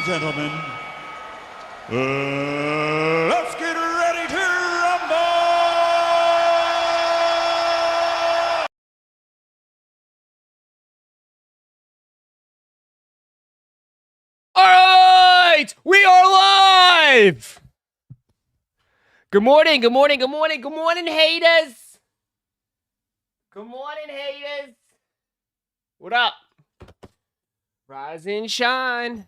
gentlemen, let's get ready to rumble! All right, we are live. Good morning, good morning, good morning, good morning, haters. Good morning, haters. What up? Rise and shine.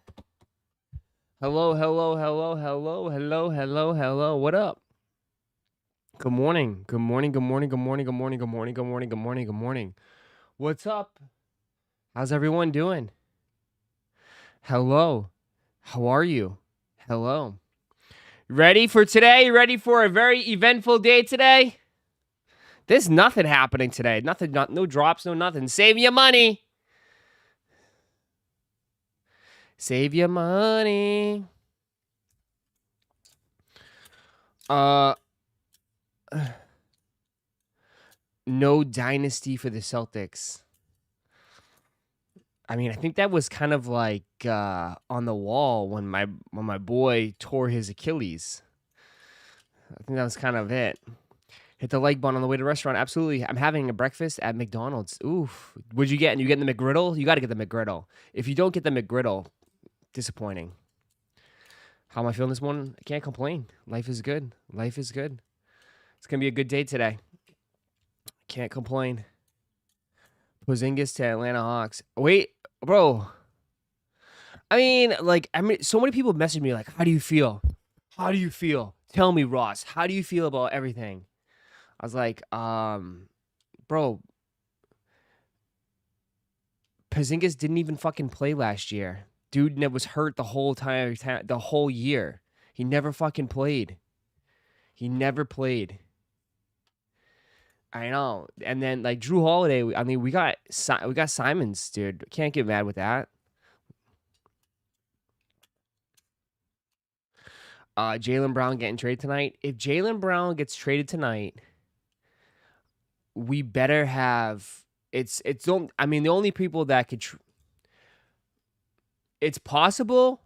Hello, hello, hello, hello, hello, hello, hello. What up? Good morning. Good morning. Good morning. Good morning. Good morning. Good morning. Good morning. Good morning. Good morning. What's up? How's everyone doing? Hello. How are you? Hello. Ready for today? Ready for a very eventful day today? There's nothing happening today. Nothing, no drops, no nothing. Save your money. Save your money. No dynasty for the Celtics. I mean, I think that was kind of like on the wall when my boy tore his Achilles. I think that was kind of it. Hit the like button on the way to the restaurant. Absolutely. I'm having a breakfast at McDonald's. Oof. What'd you get? You getting the McGriddle? You got to get the McGriddle. If you don't get the McGriddle, disappointing. How am I feeling this morning? I can't complain. Life is good. Life is good. It's going to be a good day today. Can't complain. Porzingis to Atlanta Hawks. Wait, bro. I mean, so many people message me like, how do you feel? How do you feel? Tell me, Ross. How do you feel about everything? I was like, bro, Porzingis didn't even fucking play last year. Dude was hurt the whole year. He never fucking played. He never played. I know. And then like Drew Holiday, I mean, we got Simons, dude. Can't get mad with that. Jaylen Brown getting traded tonight. If Jaylen Brown gets traded tonight, we better have I mean, the only people that could it's possible.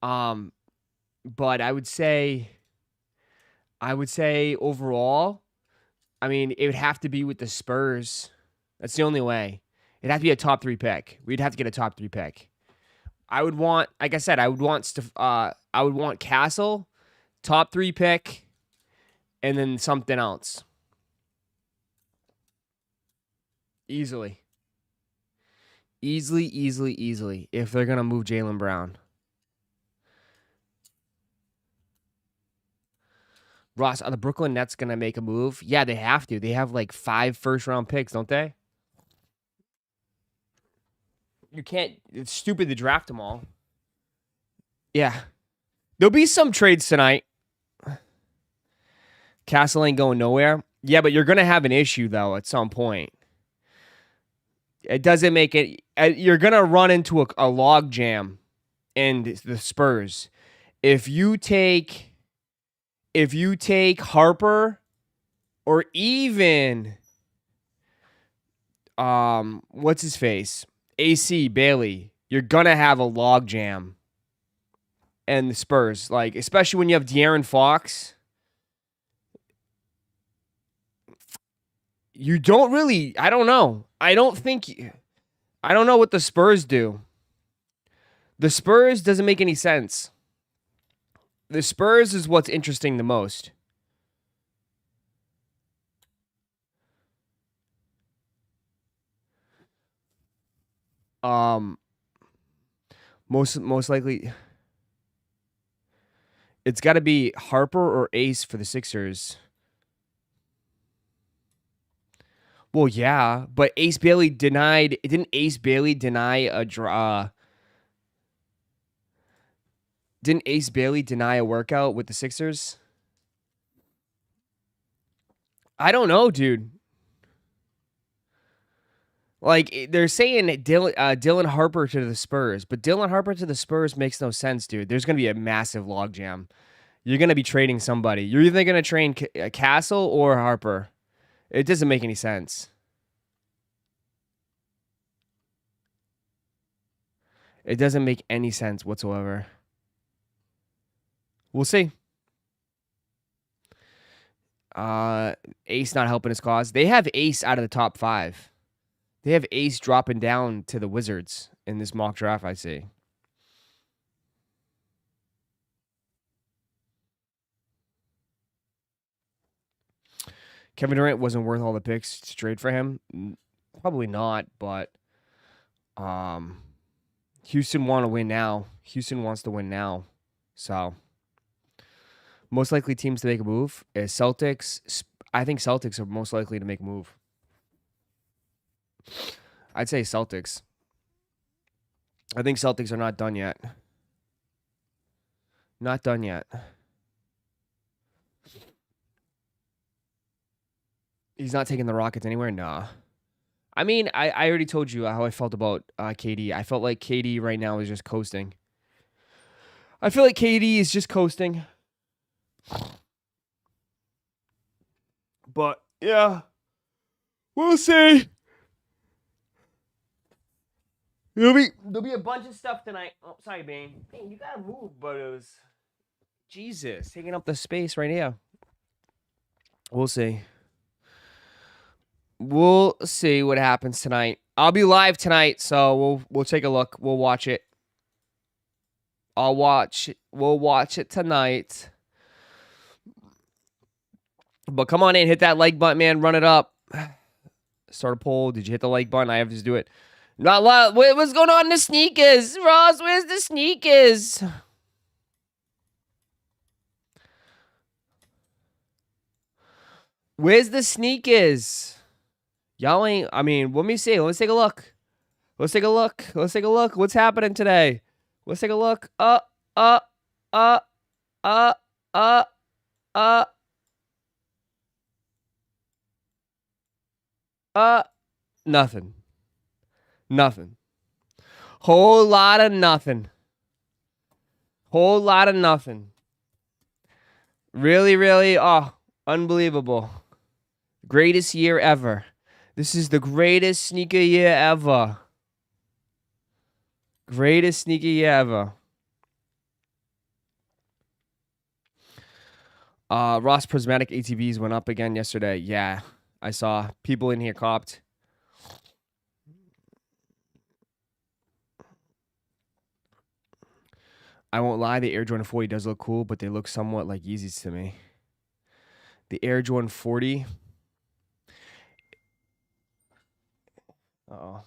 But I would say overall, I mean, it would have to be with the Spurs. That's the only way. It'd have to be a top 3 pick. We'd have to get a top 3 pick. I would want, like I said, I would want Castle, top 3 pick, and then something else. Easily, if they're going to move Jaylen Brown. Ross, are the Brooklyn Nets going to make a move? Yeah, they have to. They have like 5 first-round picks, don't they? You can't. It's stupid to draft them all. Yeah. There'll be some trades tonight. Castle ain't going nowhere. Yeah, but you're going to have an issue, though, at some point. It doesn't make it. You're going to run into a log jam in the Spurs. If you take Harper or even what's his face? AC Bailey, you're going to have a log jam and the Spurs, like especially when you have De'Aaron Fox. You don't really, I don't know. I don't know what the Spurs do. The Spurs doesn't make any sense. The Spurs is what's interesting the most. Most likely it's got to be Harper or Ace for the Sixers. Well, yeah, but Ace Bailey denied. Didn't Ace Bailey deny a draw? Didn't Ace Bailey deny a workout with the Sixers? I don't know, dude. Like, they're saying Dylan Harper to the Spurs, but Dylan Harper to the Spurs makes no sense, dude. There's going to be a massive logjam. You're going to be trading somebody. You're either going to trade Castle or Harper. It doesn't make any sense. It doesn't make any sense whatsoever. We'll see. Ace not helping his cause. They have Ace out of the top 5. They have Ace dropping down to the Wizards in this mock draft, I see. Kevin Durant wasn't worth all the picks to trade for him. Probably not, but Houston want to win now. Houston wants to win now. So most likely teams to make a move is Celtics. I think Celtics are most likely to make a move. I'd say Celtics. I think Celtics are not done yet. Not done yet. He's not taking the Rockets anywhere? Nah. I mean, I already told you how I felt about KD. I felt like KD right now is just coasting. I feel like KD is just coasting. But, yeah. We'll see. There'll be a bunch of stuff tonight. Oh, sorry, Bane. Bane, you gotta move, but it was... Jesus, taking up the space right here. We'll see. We'll see what happens tonight. I'll be live tonight, so we'll take a look. We'll watch it. We'll watch it tonight. But come on in, hit that like button, man. Run it up. Start a poll. Did you hit the like button? I have to do it. Not lot. What's going on in the sneakers? Ross, where's the sneakers? Where's the sneakers? Y'all ain't, I mean, let me see. Let's take a look. Let's take a look. Let's take a look. What's happening today? Let's take a look. Nothing. Nothing. Whole lot of nothing. Whole lot of nothing. Really, really, oh, unbelievable. Greatest year ever. This is the greatest sneaker year ever. Greatest sneaker year ever. Ross Prismatic ATVs went up again yesterday. Yeah, I saw people in here copped. I won't lie, the Air Jordan 40 does look cool, but they look somewhat like Yeezys to me. The Air Jordan 40. Uh-oh.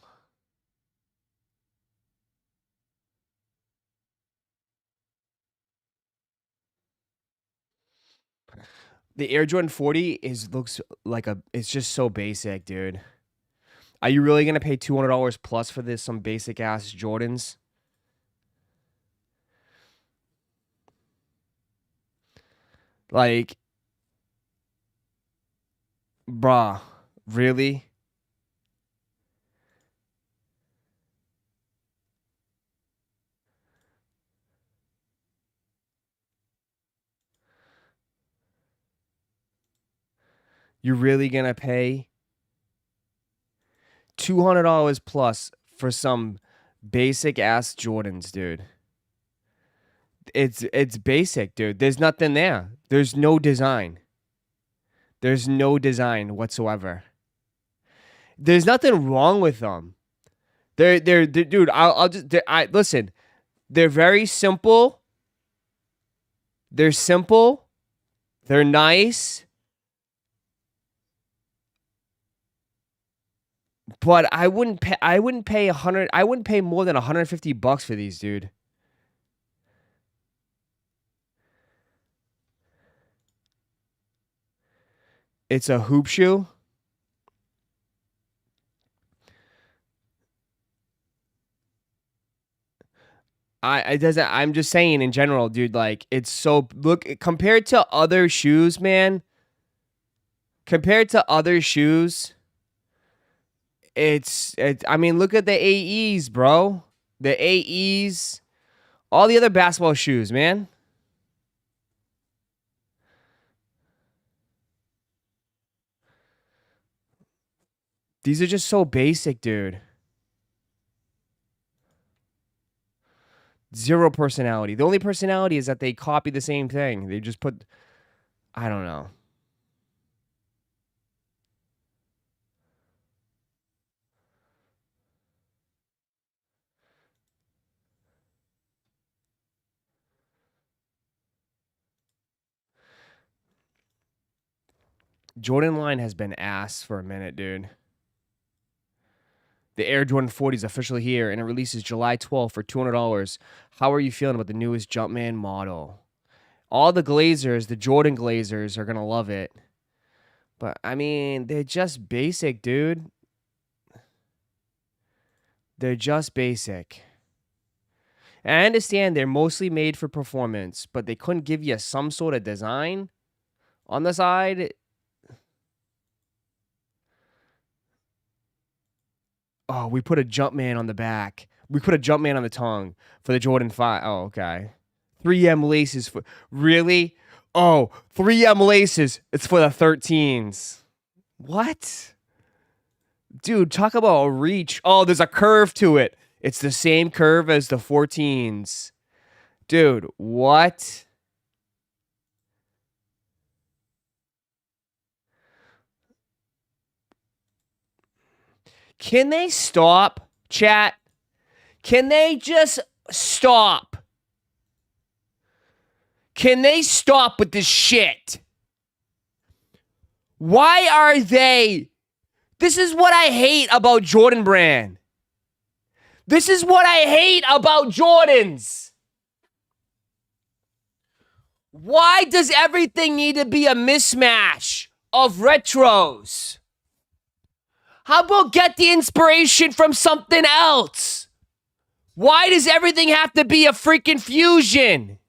The Air Jordan 40 looks like it's just so basic, dude. Are you really gonna pay $200 plus for this? Some basic ass Jordans? Like, bruh, really? You're really gonna pay $200 plus for some basic ass Jordans, dude? It's basic, dude. There's nothing there. There's no design. There's no design whatsoever. There's nothing wrong with them. They're dude. I'll just listen. They're very simple. They're simple. They're nice. But I wouldn't pay $100. I wouldn't pay more than $150 for these, dude. It's a hoop shoe. I'm just saying in general, dude, like it's so look compared to other shoes, man. Compared to other shoes, it's I mean, look at the AEs, bro. The AEs, all the other basketball shoes, man. These are just so basic, dude. Zero personality. The only personality is that they copy the same thing. They just put, I don't know. Jordan line has been ass for a minute, dude. The Air Jordan 40 is officially here, and it releases July 12th for $200. How are you feeling about the newest Jumpman model? All the Glazers, the Jordan Glazers, are going to love it. But, I mean, they're just basic, dude. They're just basic. And I understand they're mostly made for performance, but they couldn't give you some sort of design on the side. Oh, we put a Jumpman on the back. We put a Jumpman on the tongue for the Jordan 5. Oh, okay. 3M laces for... Really? Oh, 3M laces. It's for the 13s. What? Dude, talk about a reach. Oh, there's a curve to it. It's the same curve as the 14s. Dude, what? Can they stop, chat? Can they just stop? Can they stop with this shit? Why are they... This is what I hate about Jordan Brand. This is what I hate about Jordans. Why does everything need to be a mismatch of retros? How about get the inspiration from something else? Why does everything have to be a freaking fusion?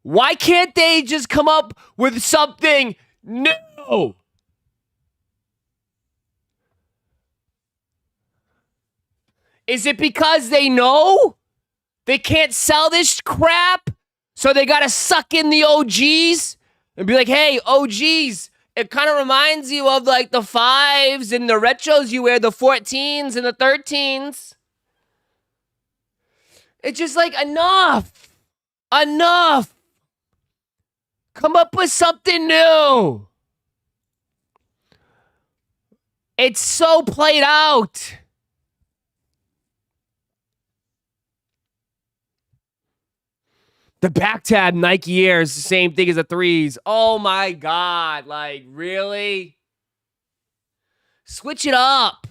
Why can't they just come up with something new? Is it because they know they can't sell this crap? So they gotta suck in the OGs and be like, hey, OGs, it kind of reminds you of like the 5s and the retros you wear, the 14s and the 13s. It's just like, enough. Enough. Come up with something new. It's so played out. The back tab Nike Air is the same thing as the 3s. Oh my God. Like, really? Switch it up.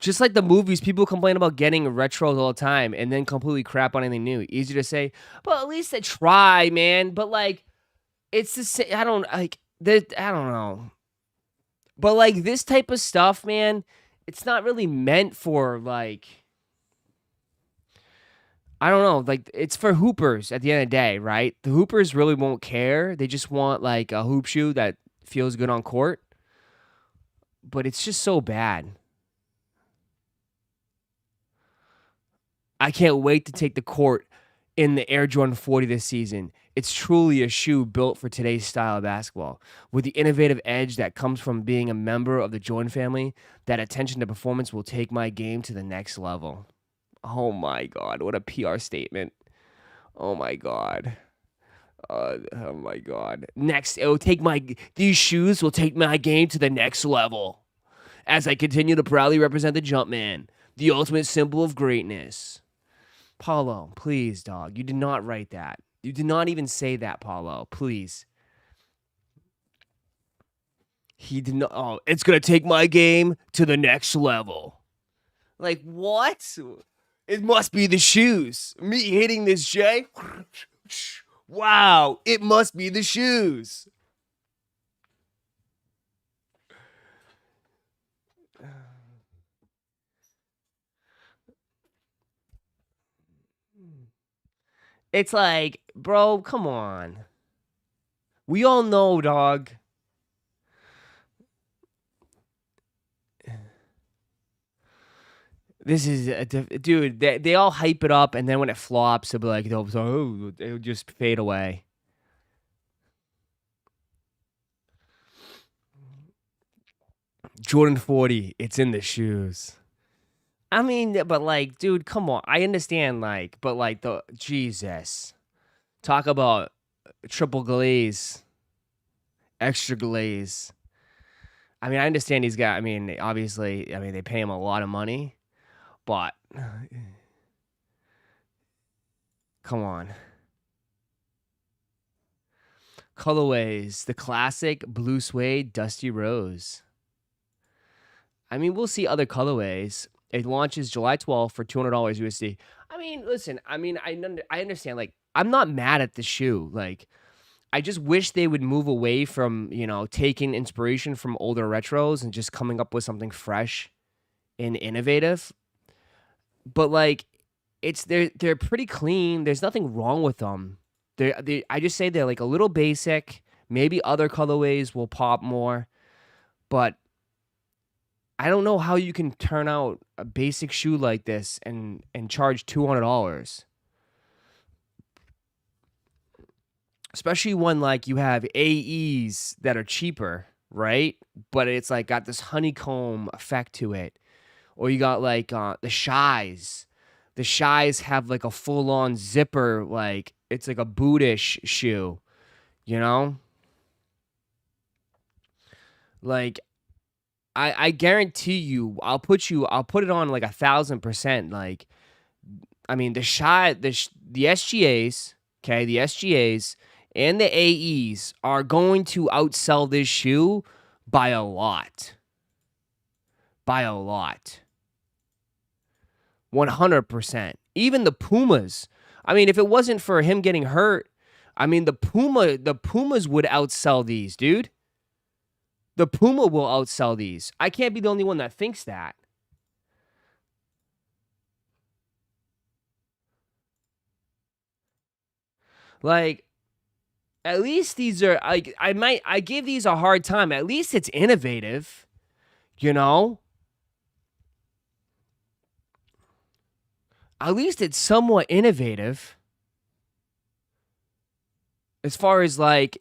Just like the movies, people complain about getting retros all the time and then completely crap on anything new. Easy to say, but at least they try, man. But like, it's the same. I don't know. But like this type of stuff, man, it's not really meant for like, I don't know, like it's for hoopers at the end of the day, right? The hoopers really won't care. They just want like a hoop shoe that feels good on court. But it's just so bad. I can't wait to take the court in the Air Jordan 40 this season. It's truly a shoe built for today's style of basketball. With the innovative edge that comes from being a member of the Jordan family, that attention to performance will take my game to the next level. Oh my God, what a PR statement. Oh my God. Oh my God. Next, these shoes will take my game to the next level. As I continue to proudly represent the Jumpman, the ultimate symbol of greatness. Paulo, please, dog. You did not write that. You did not even say that, Paulo. Please. He did not. Oh, it's going to take my game to the next level. Like, what? It must be the shoes. Me hitting this J? Wow, it must be the shoes. It's like, bro, come on. We all know, dog. This is dude. They all hype it up, and then when it flops, it'll be like it'll just fade away. Jordan 40, it's in the shoes. I mean, but like, dude, come on. I understand, like, but like the Jesus. Talk about triple glaze, extra glaze. I mean, I understand he's got, I mean, obviously, I mean, they pay him a lot of money, but come on. Colorways, the classic blue suede dusty rose. I mean, we'll see other colorways. It launches July 12th for $200 USD. I mean, listen, I mean, I understand. Like, I'm not mad at the shoe. Like, I just wish they would move away from, you know, taking inspiration from older retros and just coming up with something fresh and innovative. But like, they're pretty clean. There's nothing wrong with them. I just say they're like a little basic. Maybe other colorways will pop more, but I don't know how you can turn out a basic shoe like this and charge $200. Especially when like you have AEs that are cheaper, right? But it's like got this honeycomb effect to it. Or you got like the Shies. The Shies have like a full-on zipper, like it's like a bootish shoe, you know? Like I guarantee you, I'll put it on like 1,000%. Like, I mean, the SGAs, okay, the SGAs and the AEs are going to outsell this shoe by a lot. By a lot. 100%. Even the Pumas. I mean, if it wasn't for him getting hurt, I mean, the Pumas would outsell these, dude. The Puma will outsell these. I can't be the only one that thinks that. Like, at least these are like I give these a hard time. At least it's innovative, you know? At least it's somewhat innovative. As far as like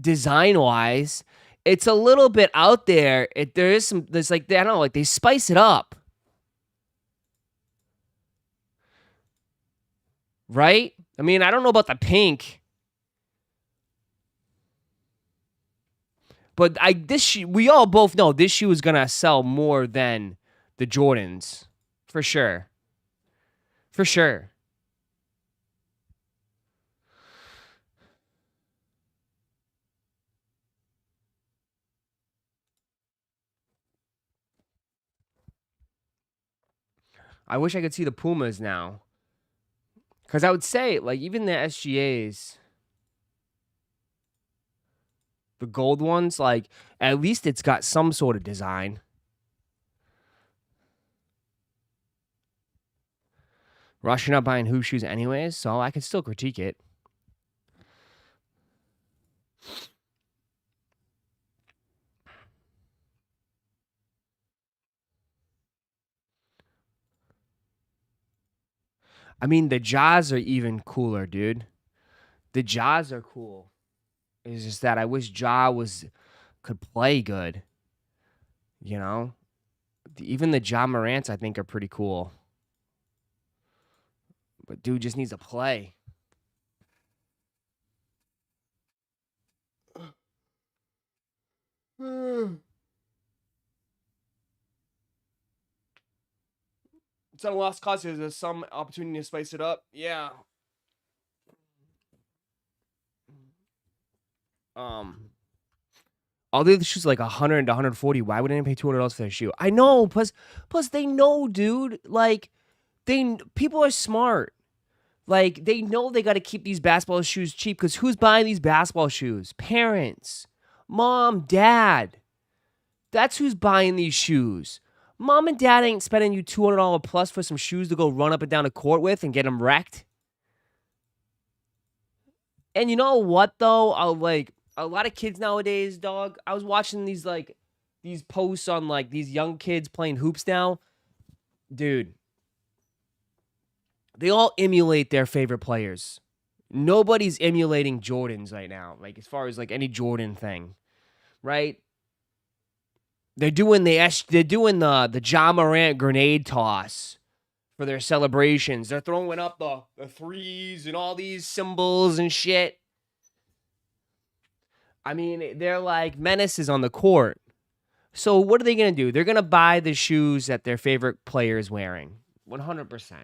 design-wise, it's a little bit out there. There's like, I don't know, like they spice it up. Right? I mean, I don't know about the pink. But we all both know this shoe is gonna sell more than the Jordans. For sure. For sure. I wish I could see the Pumas now. Because I would say, like, even the SGAs, the gold ones, like, at least it's got some sort of design. Rush, you're not buying hoop shoes anyways, so I can still critique it. I mean, the Jaws are even cooler, dude. The Jaws are cool. It's just that I wish could play good. You know? Even the Ja Morants, I think, are pretty cool. But dude just needs to play. It's on a lost cause. There's some opportunity to spice it up. Yeah. All the other shoes like 100 to 140. Why would anyone pay $200 for their shoe? I know. Plus they know, dude. Like, people are smart. Like, they know they got to keep these basketball shoes cheap because who's buying these basketball shoes? Parents, mom, dad. That's who's buying these shoes. Mom and dad ain't spending you $200 plus for some shoes to go run up and down a court with and get them wrecked. And you know what, though? Like, a lot of kids nowadays, dog, I was watching these posts on, like, these young kids playing hoops now. Dude, they all emulate their favorite players. Nobody's emulating Jordans right now, like, as far as, like, any Jordan thing, right? They're doing the Ja Morant grenade toss for their celebrations. They're throwing up the threes and all these symbols and shit. I mean, they're like menaces on the court. So what are they going to do? They're going to buy the shoes that their favorite player is wearing. 100%.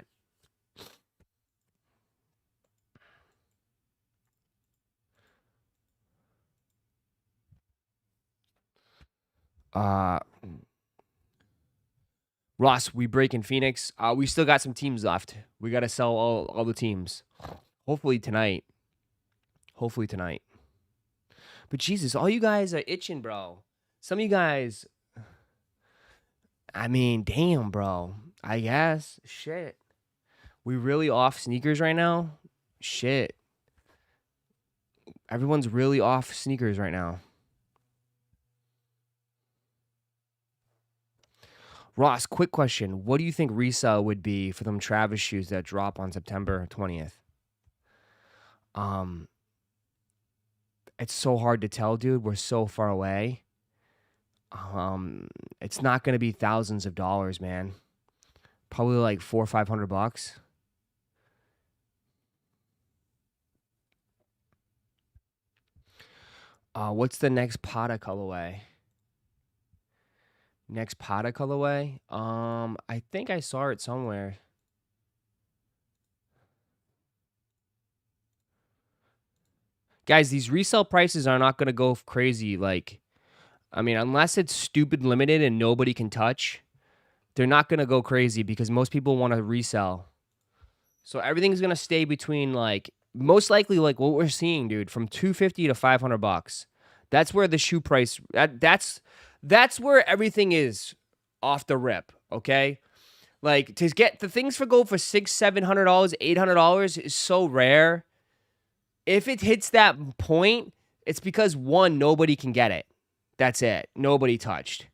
Ross, we break in Phoenix. We still got some teams left. We got to sell all the teams. Hopefully tonight. But Jesus, all you guys are itching, bro. Some of you guys, I mean, damn, bro. I guess. Shit. We really off sneakers right now? Shit. Everyone's really off sneakers right now. Ross, quick question. What do you think resale would be for them Travis shoes that drop on September 20th? It's so hard to tell, dude. We're so far away. It's not going to be thousands of dollars, man. Probably like $400 or $500. What's the next Pata colorway? I think I saw it somewhere. Guys, these resale prices are not going to go crazy. Like, I mean, unless it's stupid limited and nobody can touch, they're not going to go crazy because most people want to resell. So everything's going to stay between, like, most likely, like what we're seeing, dude, from $250 to $500. That's where the shoe price, that's where everything is off the rip, okay? Like, to get the things for go for $600, $700, $800 is so rare. If it hits that point, it's because, one, nobody can get it. That's it. Nobody touched.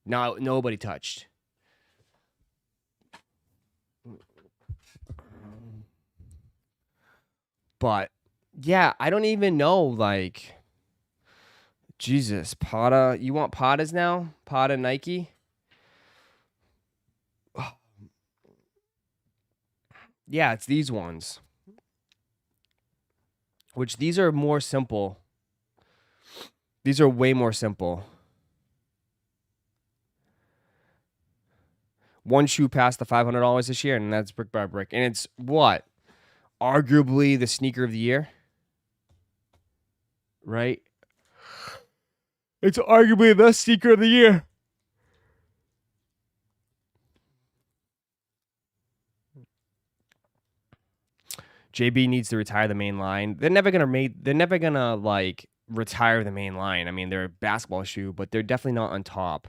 No, nobody touched. But, yeah, I don't even know, like, Jesus, Pata. You want Patas now? Pata Nike? Yeah, it's these ones. Which these are more simple. These are way more simple. One shoe passed the $500 this year, and that's brick by brick. And it's what? Arguably the sneaker of the year. Right? It's arguably the sneaker of the year. JB needs to retire the main line. They're never gonna like retire the main line. I mean, they're a basketball shoe, but they're definitely not on top.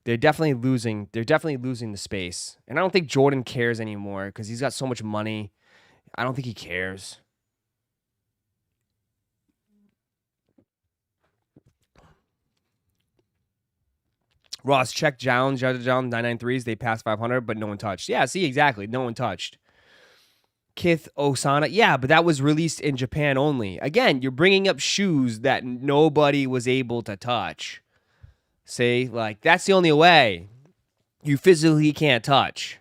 They're definitely losing the space. And I don't think Jordan cares anymore because he's got so much money. I don't think he cares. Ross, check Jones, 993s. They passed 500, but no one touched. Yeah, see, exactly. No one touched. Kith Osana. Yeah, but that was released in Japan only. Again, you're bringing up shoes that nobody was able to touch. See, like, that's the only way. You physically can't touch.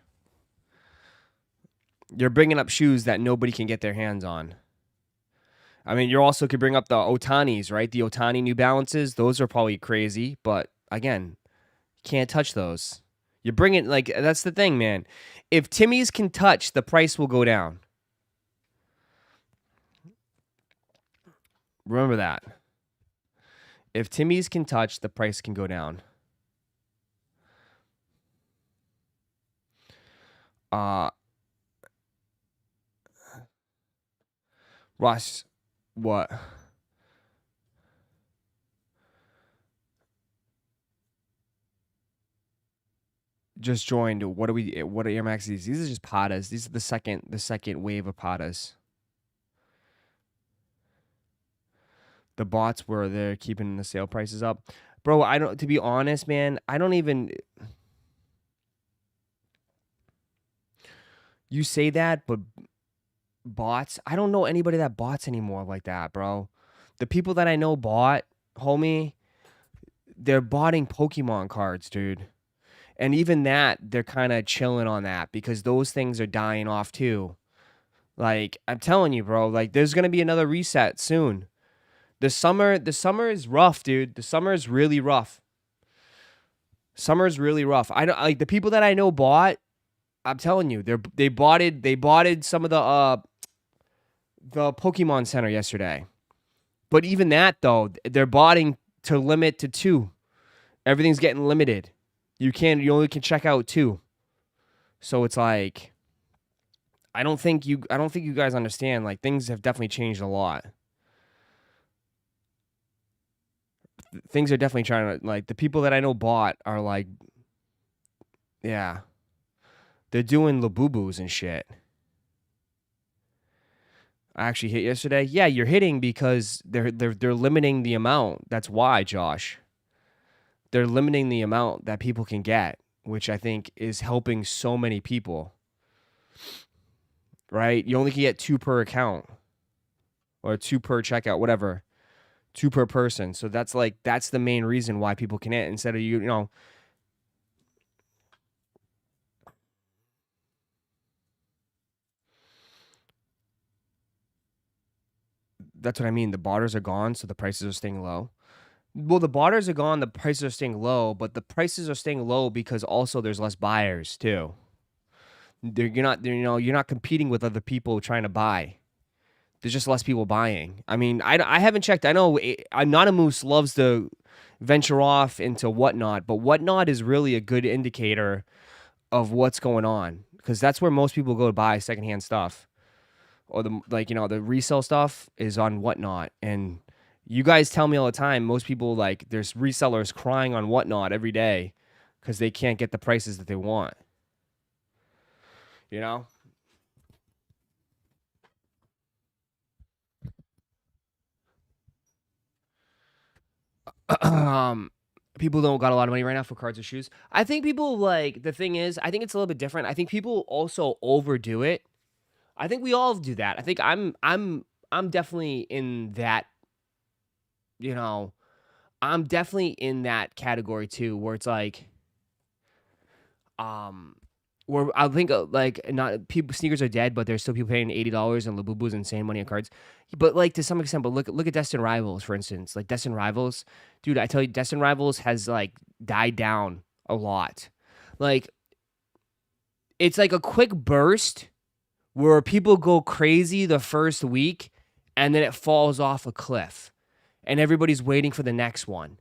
You're bringing up shoes that nobody can get their hands on. I mean, you also could bring up the Otanis, right? The Otani New Balances. Those are probably crazy, but again, can't touch those. You're bringing, like, that's the thing, man. If Timmy's can touch, the price will go down. Remember that. If Timmy's can touch, the price can go down. Ross, what? Just joined. What are Air Maxes? These are just Patas. These are the second wave of Patas. The bots were there keeping the sale prices up. Bro, to be honest, man, I don't even. You say that, but bots, I don't know anybody that bots anymore like that, bro. The people that I know bought, homie, they're botting Pokemon cards, dude. And even that, they're kind of chilling on that because those things are dying off too. Like, I'm telling you, bro, like there's gonna be another reset soon. The summer is rough, dude. The summer is really rough. Summer is really rough. I don't like the people that I know bought. I'm telling you, they bought some of the Pokemon Center yesterday. But even that though, they're botting to limit to 2. Everything's getting limited. You only can check out 2. So it's like I don't think you guys understand. Like things have definitely changed a lot. Things are definitely trying to like the people that I know bought are like, yeah, they're doing Labubus and shit. I actually hit yesterday. Yeah, you're hitting because they're limiting the amount. That's why, Josh. They're limiting the amount that people can get, which I think is helping so many people. Right? You only can get 2 per account or 2 per checkout, whatever. 2 per person. So that's the main reason why people can hit instead of you know. That's what I mean. The barters are gone, so the prices are staying low. Well, the barters are gone, the prices are staying low, but the prices are staying low because also there's less buyers too. You're not competing with other people trying to buy. There's just less people buying. I mean, I haven't checked. I know Anonymous loves to venture off into Whatnot, but Whatnot is really a good indicator of what's going on because that's where most people go to buy secondhand stuff. Or the resale stuff is on Whatnot. And you guys tell me all the time, most people there's resellers crying on Whatnot every day because they can't get the prices that they want. You know? People don't got a lot of money right now for cards or shoes. I think people the thing is, I think it's a little bit different. I think people also overdo it. I think we all do that. I think I'm definitely in that, you know, I'm definitely in that category too, where it's um, where I think not people sneakers are dead, but there's still people paying $80 and Labubu's insane money on cards. But to some extent, but look at Destin Rivals for instance. Like Destin Rivals, dude, I tell you, Destin Rivals has died down a lot. Like it's like a quick burst where people go crazy the first week, and then it falls off a cliff, and everybody's waiting for the next one,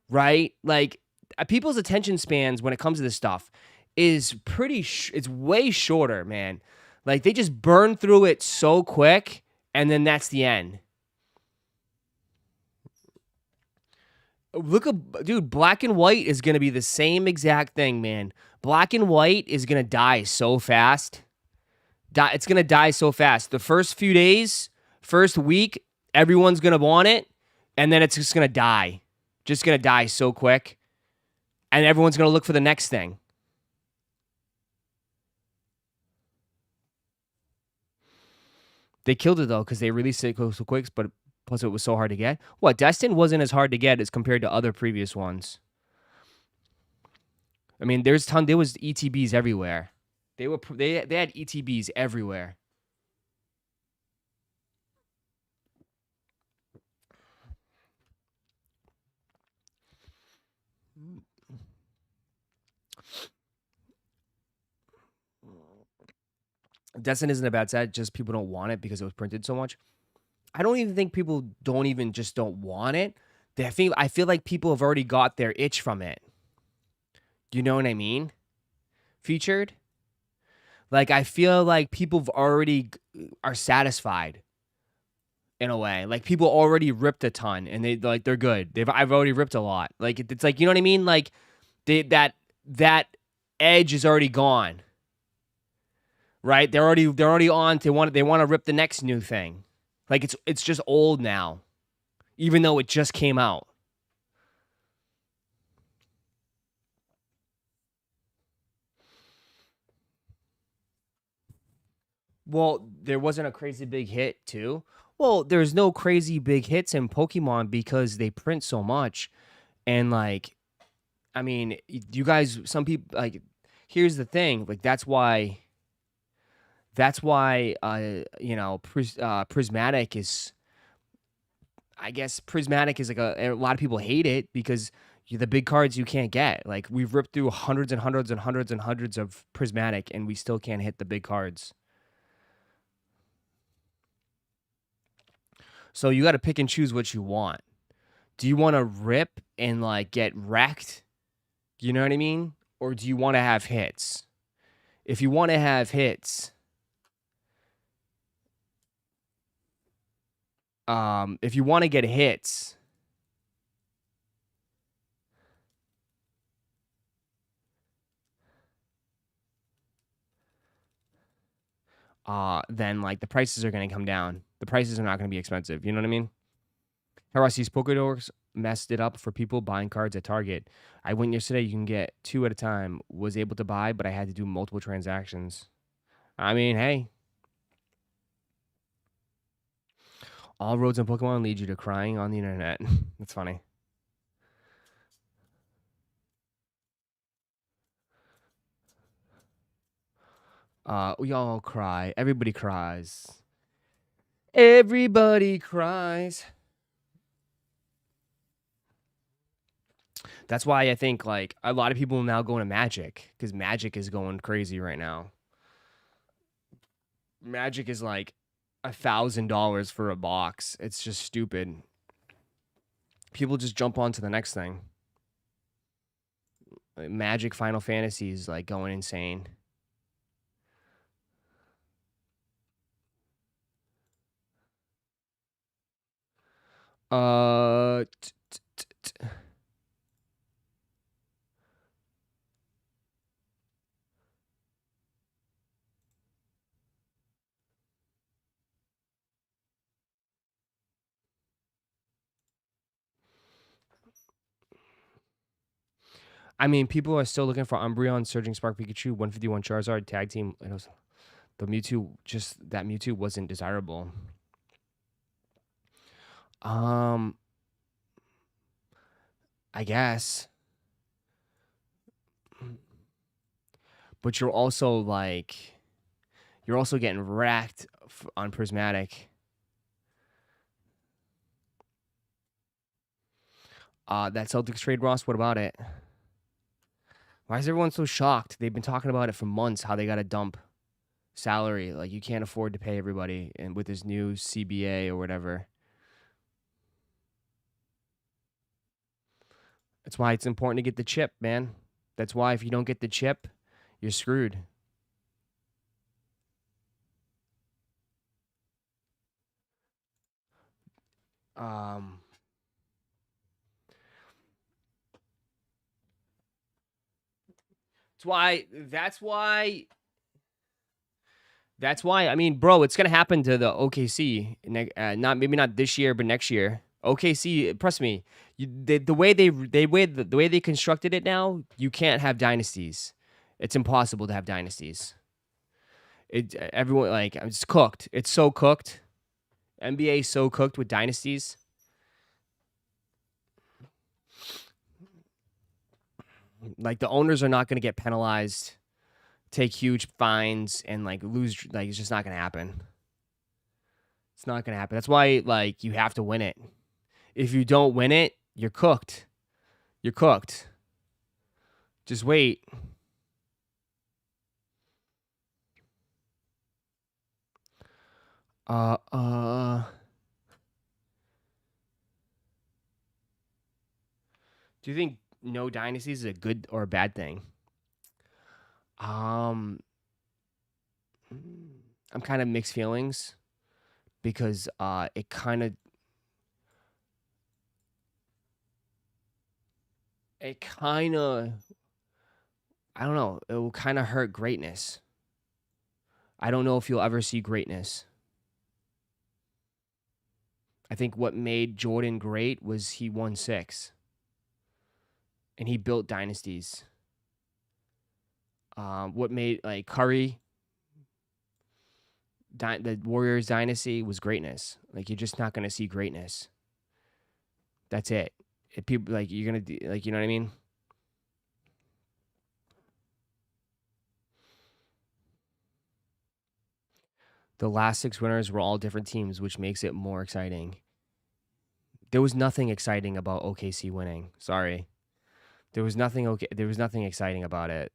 right? Like people's attention spans when it comes to this stuff is it's way shorter, man. Like they just burn through it so quick, and then that's the end. Look at dude, black and white is gonna be the same exact thing, man. Black and white is gonna die so fast. It's gonna die so fast. The first few days, first week, everyone's gonna want it, and then it's just gonna die. Just gonna die so quick. And everyone's gonna look for the next thing. They killed it though, because they released it so quick, but plus it was so hard to get. What, Destin wasn't as hard to get as compared to other previous ones. I mean, there was ETBs everywhere. They had ETBs everywhere. Destin isn't a bad set, just people don't want it because it was printed so much. I don't even think people don't want it. I feel like people have already got their itch from it. You know what I mean? Featured? Like I feel like people already are satisfied in a way. Like people already ripped a ton and they're good. I've already ripped a lot. Like it's like, you know what I mean? Like that edge is already gone. Right? They're already on they want to rip the next new thing. Like it's just old now. Even though it just came out. Well, there wasn't a crazy big hit, too. Well, there's no crazy big hits in Pokemon because they print so much. And like, I mean, you guys, some people like. Here's the thing, like that's why prismatic is. I guess prismatic is like a lot of people hate it because the big cards you can't get. Like we've ripped through hundreds and hundreds and hundreds and hundreds of prismatic, and we still can't hit the big cards. So you got to pick and choose what you want. Do you want to rip and like get wrecked? You know what I mean? Or do you want to have hits? If you want to have hits, if you want to get hits, then like the prices are going to come down. The prices are not going to be expensive. You know what I mean? Harasi's Pokedorks messed it up for people buying cards at Target. I went yesterday. You can get 2 at a time. Was able to buy, but I had to do multiple transactions. I mean, hey, all roads in Pokemon lead you to crying on the internet. That's funny. We all cry. Everybody cries. Everybody cries. That's why I think like a lot of people now going to Magic because Magic is going crazy right now. Magic is like $1,000 for a box. It's just stupid. People just jump on to the next thing. Like Magic Final Fantasy is like going insane. Uh, I mean, people are still looking for Umbreon, Surging Spark Pikachu, 151 Charizard, Tag Team. The Mewtwo, just that Mewtwo wasn't desirable. I guess. But you're also like, you're also getting wrecked on Prismatic. That Celtics trade, Ross, what about it? Why is everyone so shocked? They've been talking about it for months, how they got to dump salary. Like, you can't afford to pay everybody and with this new CBA or whatever. That's why it's important to get the chip, man. That's why if you don't get the chip, you're screwed. Um, that's why. I mean, bro, it's gonna happen to the OKC. Not maybe not this year, but next year. OKC, trust me. The way the way they constructed it now, you can't have dynasties. It's impossible to have dynasties. Everyone like it's cooked. It's so cooked. NBA is so cooked with dynasties. Like the owners are not going to get penalized, take huge fines, and like lose. Like it's just not going to happen. It's not going to happen. That's why like you have to win it. If you don't win it, you're cooked. You're cooked. Just wait. Do you think no dynasties is a good or a bad thing? I'm kind of mixed feelings because it kind of I don't know, it will kind of hurt greatness. I don't know if you'll ever see greatness. I think what made Jordan great was he won 6 and he built dynasties. What made like Curry, the Warriors dynasty was greatness. Like you're just not going to see greatness. That's it. People like you're gonna like, you know what I mean? The last 6 winners were all different teams, which makes it more exciting. There was nothing exciting about OKC winning. Sorry. There was nothing exciting about it.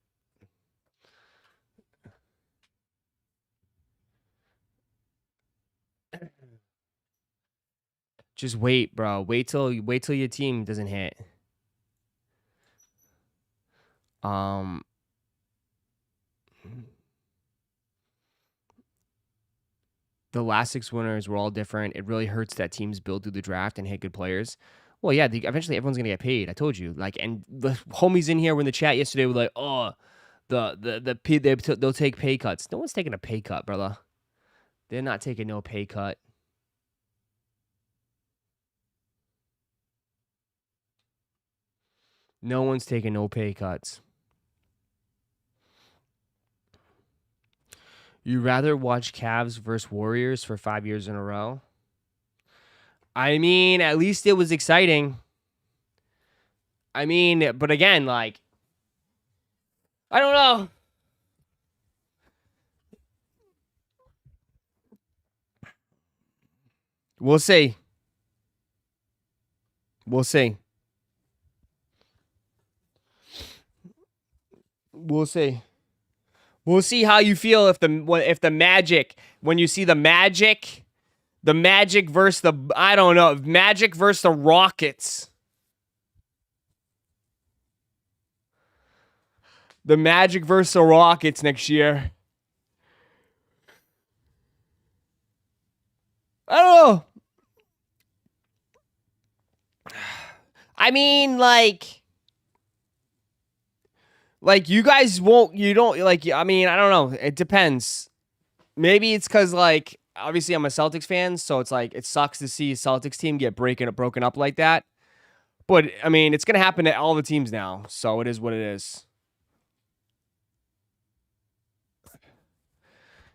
Just wait, bro. Wait till your team doesn't hit. The last 6 winners were all different. It really hurts that teams build through the draft and hit good players. Well, yeah, eventually everyone's gonna get paid. I told you. Like, and the homies in here were in the chat yesterday were like, "Oh, they'll take pay cuts." No one's taking a pay cut, brother. They're not taking no pay cut. No one's taking no pay cuts. You rather watch Cavs versus Warriors for 5 years in a row? I mean, at least it was exciting. I mean, but again, like, I don't know. We'll see. We'll see. We'll see. We'll see how you feel if the Magic, when you see the Magic versus the, I don't know, Magic versus the Rockets. The Magic versus the Rockets next year. I don't know. I mean, like you guys won't, you don't, like, I mean, I don't know. It depends. Maybe it's because, like, obviously I'm a Celtics fan, so it's like, it sucks to see a Celtics team get broken up like that. But, I mean, it's going to happen to all the teams now, so it is what it is.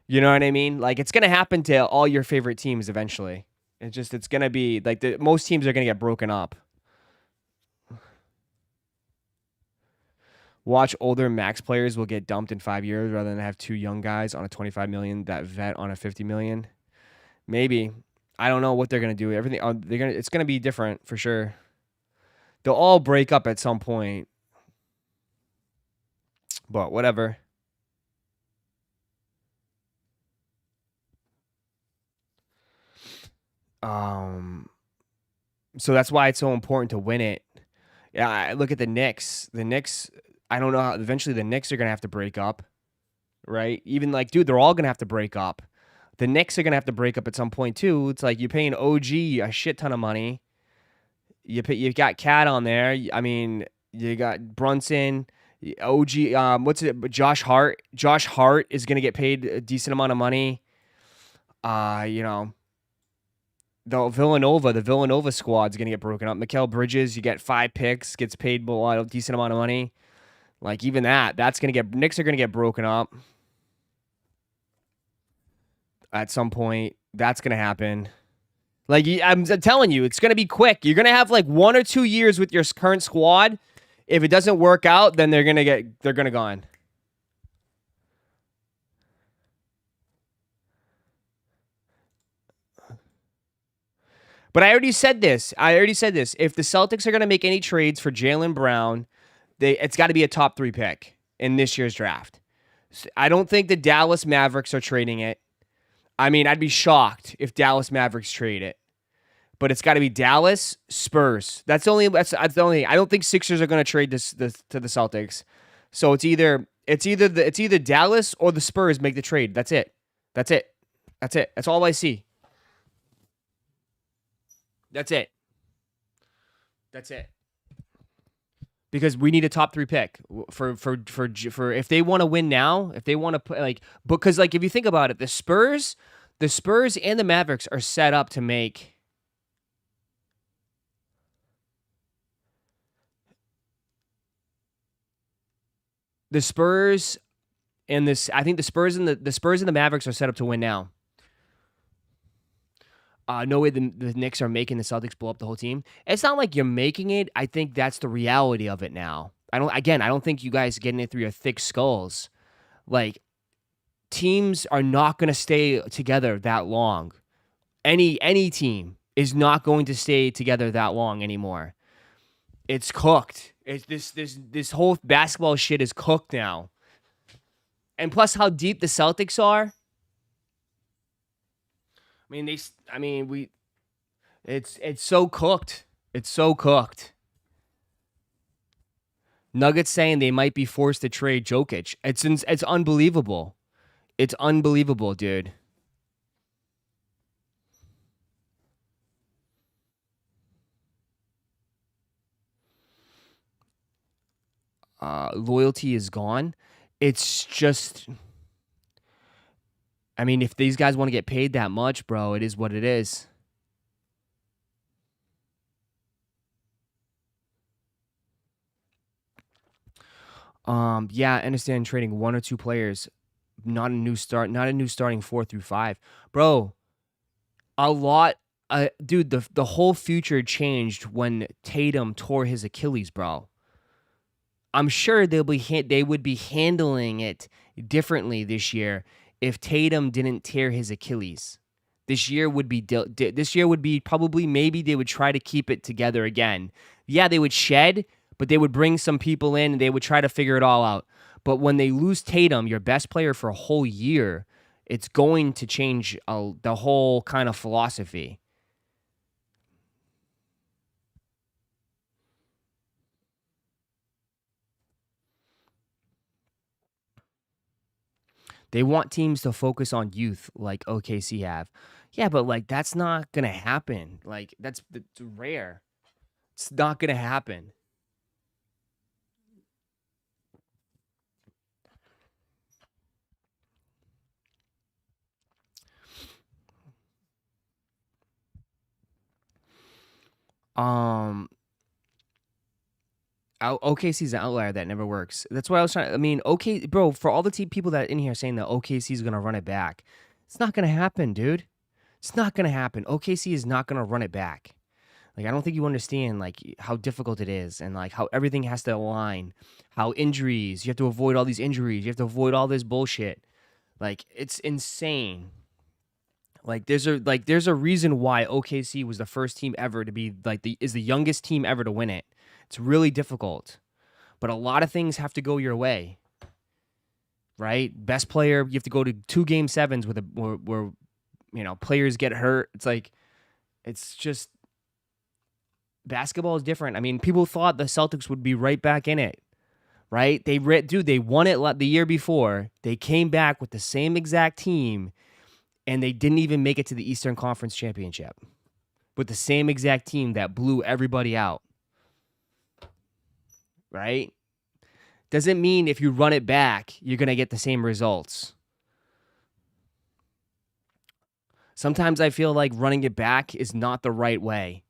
You know what I mean? Like, it's going to happen to all your favorite teams eventually. It's going to be, like, most teams are going to get broken up. Watch older max players will get dumped in 5 years rather than have 2 young guys on a 25 million that vet on a 50 million. Maybe. I don't know what they're gonna do. Everything it's gonna be different for sure. They'll all break up at some point. But whatever. So that's why it's so important to win it. Yeah, I look at the Knicks. The Knicks, I don't know how eventually the Knicks are gonna have to break up. Right? Even like, dude, they're all gonna have to break up. The Knicks are gonna have to break up at some point too. It's like you're paying OG a shit ton of money. You got Cat on there. I mean, you got Brunson, OG. What's it? Josh Hart. Josh Hart is gonna get paid a decent amount of money. You know, the Villanova squad's gonna get broken up. Mikal Bridges, you get 5 picks, gets paid a decent amount of money. Like, even that's gonna get, Knicks are gonna get broken up at some point. That's gonna happen. Like, I'm telling you, it's gonna be quick. You're gonna have like 1 or 2 years with your current squad. If it doesn't work out, then they're gonna go on. But I already said this. If the Celtics are gonna make any trades for Jaylen Brown, it's got to be a top 3 pick in this year's draft. I don't think the Dallas Mavericks are trading it. I mean, I'd be shocked if Dallas Mavericks trade it. But it's got to be Dallas, Spurs. That's the only. I don't think Sixers are going to trade this to the Celtics. So it's either Dallas or the Spurs make the trade. That's it. That's all I see. That's it. Because we need a top 3 pick for if they want to win now, if they want to put, like, because, like, if you think about it, the Spurs and the Mavericks are set up to make the Spurs and this. I think the Spurs and the Mavericks are set up to win now. no way the Knicks are making the Celtics blow up the whole team. It's not like you're making it. I think that's the reality of it now. I don't think you guys are getting it through your thick skulls. Like, teams are not going to stay together that long. Any team is not going to stay together that long anymore. It's cooked. It's this whole basketball shit is cooked now. And plus how deep the Celtics are. It's so cooked. It's so cooked. Nuggets saying they might be forced to trade Jokic. It's unbelievable. It's unbelievable, dude. Loyalty is gone. It's just, I mean, if these guys want to get paid that much, bro, it is what it is. Yeah, I understand trading one or two players, not a new starting 4 through 5, bro. A lot, dude. The whole future changed when Tatum tore his Achilles, bro. I'm sure they would be handling it differently this year if Tatum didn't tear his Achilles. This year would be probably, maybe they would try to keep it together again. Yeah, they would shed, but they would bring some people in and they would try to figure it all out. But when they lose Tatum, your best player for a whole year, it's going to change the whole kind of philosophy. They want teams to focus on youth like OKC have. Yeah, but like that's not gonna happen. Like that's rare. It's not gonna happen. Um, OKC's an outlier that never works. That's what I was trying. I mean, okay, bro. For all the people that in here saying that OKC's gonna run it back, it's not gonna happen, dude. It's not gonna happen. OKC is not gonna run it back. Like, I don't think you understand like how difficult it is and like how everything has to align. How injuries, you have to avoid all these injuries. You have to avoid all this bullshit. Like, it's insane. There's a reason why OKC was the first team ever to be like the youngest team ever to win it. It's really difficult. But a lot of things have to go your way. Right? Best player, you have to go to 2 game 7s with where players get hurt. It's just basketball is different. I mean, people thought the Celtics would be right back in it. Right? They won it the year before. They came back with the same exact team and they didn't even make it to the Eastern Conference Championship with the same exact team that blew everybody out. Right? Doesn't mean if you run it back, you're going to get the same results. Sometimes I feel like running it back is not the right way.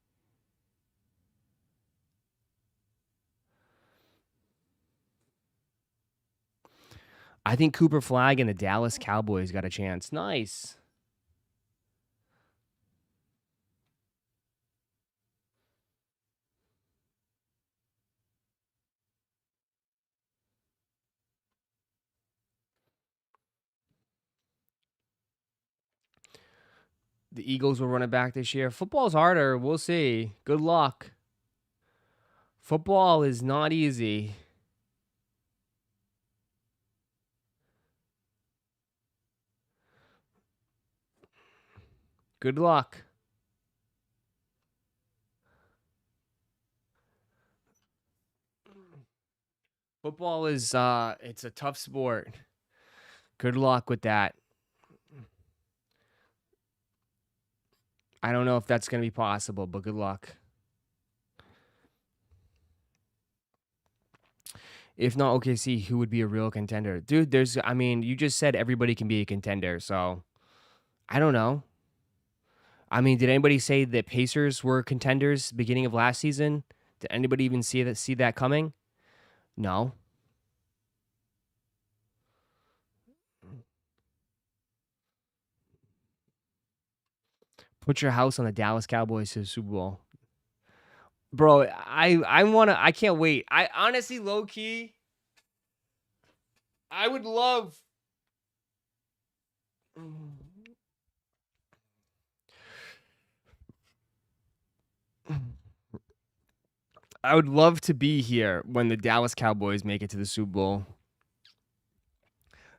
I think Cooper Flag and the Dallas Cowboys got a chance. Nice. The Eagles will run it back this year. Football's harder. We'll see. Good luck. Football is not easy. Good luck. Football is it's a tough sport. Good luck with that. I don't know if that's going to be possible, but good luck. If not OKC, who would be a real contender? Dude, you just said everybody can be a contender, so I don't know. I mean, did anybody say that Pacers were contenders beginning of last season? Did anybody even see that coming? No. Put your house on the Dallas Cowboys to the Super Bowl. Bro, I can't wait. I honestly, low key, I would love. I would love to be here when the Dallas Cowboys make it to the Super Bowl.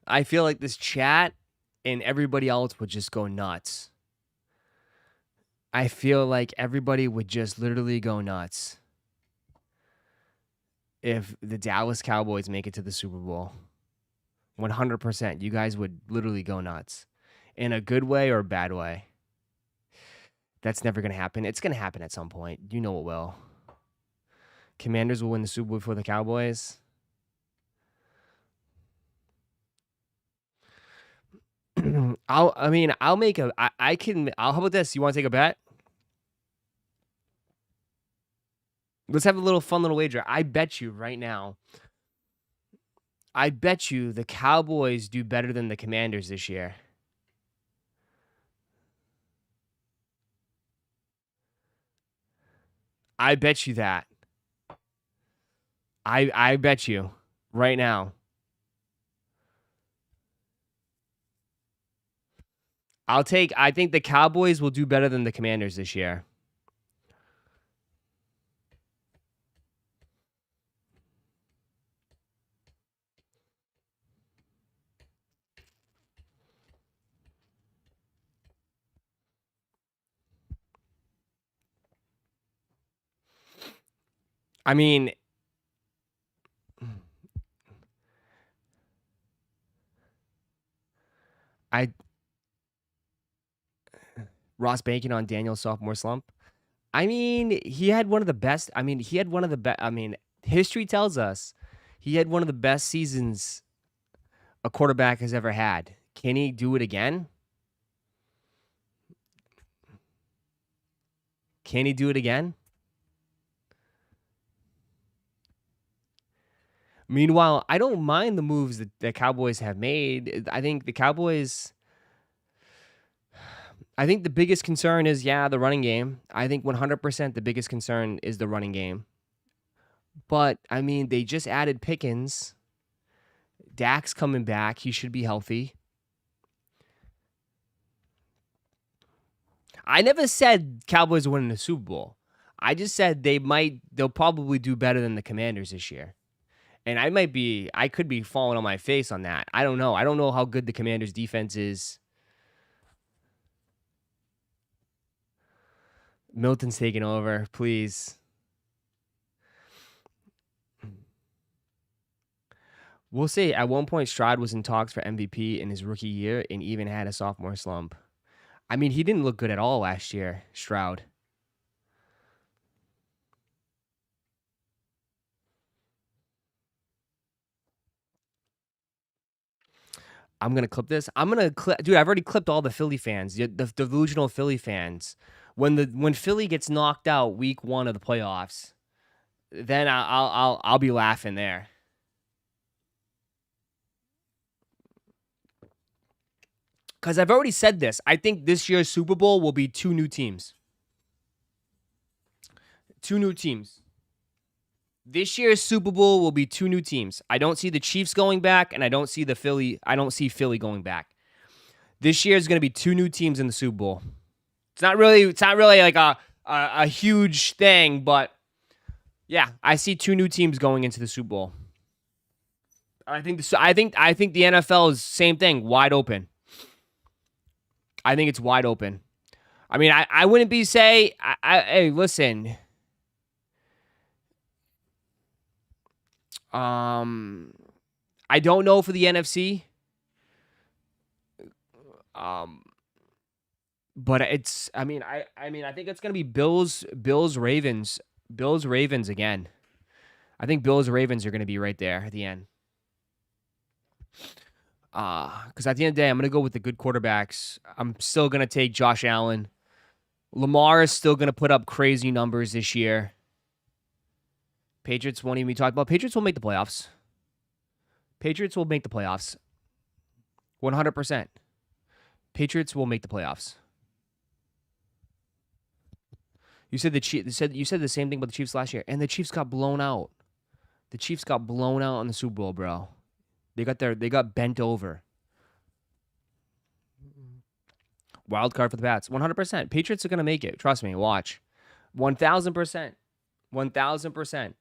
I feel like this chat and everybody else would just go nuts. I feel like everybody would just literally go nuts if the Dallas Cowboys make it to the Super Bowl. 100%. You guys would literally go nuts. In a good way or a bad way. That's never going to happen. It's going to happen at some point. You know it will. Commanders will win the Super Bowl for the Cowboys. How about this? You want to take a bet? Let's have a little fun little wager. I bet you right now. I bet you the Cowboys do better than the Commanders this year. I bet you that. I bet you right now. I think the Cowboys will do better than the Commanders this year. I mean, Ross banking on Daniel's sophomore slump. I mean, he had one of the best. History tells us he had one of the best seasons a quarterback has ever had. Can he do it again? Can he do it again? Meanwhile, I don't mind the moves that the Cowboys have made. I think the biggest concern is, the running game. I think 100% the biggest concern is the running game. But, I mean, they just added Pickens. Dak's coming back. He should be healthy. I never said Cowboys are winning the Super Bowl. I just said they'll probably do better than the Commanders this year. And I could be falling on my face on that. I don't know. I don't know how good the Commanders' defense is. Milton's taking over, please. We'll see. At one point, Stroud was in talks for MVP in his rookie year and even had a sophomore slump. I mean, he didn't look good at all last year, Stroud. I'm going to clip this. Dude, I've already clipped all the Philly fans, the delusional Philly fans. When Philly gets knocked out week 1 of the playoffs, then I'll be laughing there. Because I've already said this. I think this year's Super Bowl will be 2 new teams. 2 new teams. This year's Super Bowl will be 2 new teams. I don't see the Chiefs going back, and I don't see Philly going back. This year is going to be 2 new teams in the Super Bowl. It's not really like a huge thing, but yeah, I see 2 new teams going into the Super Bowl. I think the NFL is same thing, wide open. I think it's wide open. I mean, I wouldn't be hey, listen. I don't know for the NFC. But I think it's gonna be Bills, Ravens again. I think Bills, Ravens are gonna be right there at the end. Because at the end of the day, I'm gonna go with the good quarterbacks. I'm still gonna take Josh Allen. Lamar is still gonna put up crazy numbers this year. Patriots won't even be talked about. Patriots will make the playoffs. 100%. Patriots will make the playoffs. You said you said the same thing about the Chiefs last year, and the Chiefs got blown out. The Chiefs got blown out in the Super Bowl, bro. They got bent over. Wild card for the Pats, 100%. Patriots are gonna make it. Trust me. Watch, 1,000%, 1,000%.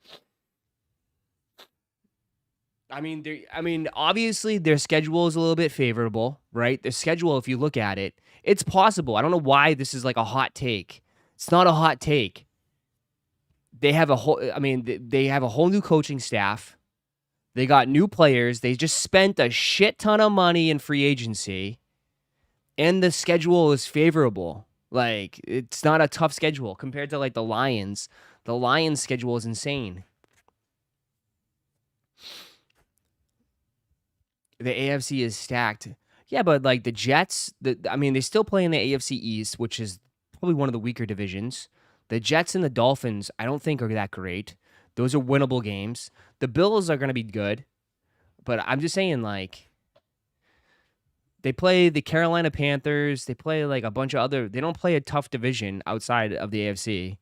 I mean, obviously their schedule is a little bit favorable, right? Their schedule, if you look at it, it's possible. I don't know why this is like a hot take. It's not a hot take. They have a whole. I mean, they have a whole new coaching staff. They got new players. They just spent a shit ton of money in free agency, and the schedule is favorable. Like, it's not a tough schedule compared to like the Lions. The Lions' schedule is insane. The AFC is stacked. Yeah, but like the Jets, I mean, they still play in the AFC East, which is probably one of the weaker divisions. The Jets and the Dolphins, I don't think are that great. Those are winnable games. The Bills are going to be good, but I'm just saying, like, they play the Carolina Panthers. They play like a bunch of other. They don't play a tough division outside of the AFC.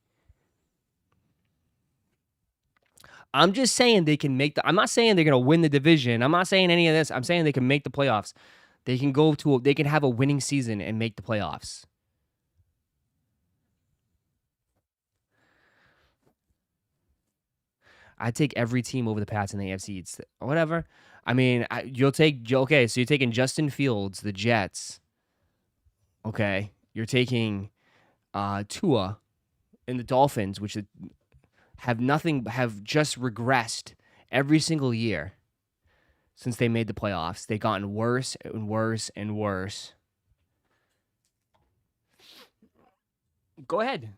I'm just saying they can make the. I'm not saying they're gonna win the division. I'm not saying any of this. I'm saying they can make the playoffs. They can go to. They can have a winning season and make the playoffs. I take every team over the Pats in the AFC. It's whatever. I mean, you'll take. Okay, so you're taking Justin Fields, the Jets. Okay, you're taking Tua and the Dolphins, which have just regressed every single year since they made the playoffs. They've gotten worse and worse and worse. Go ahead.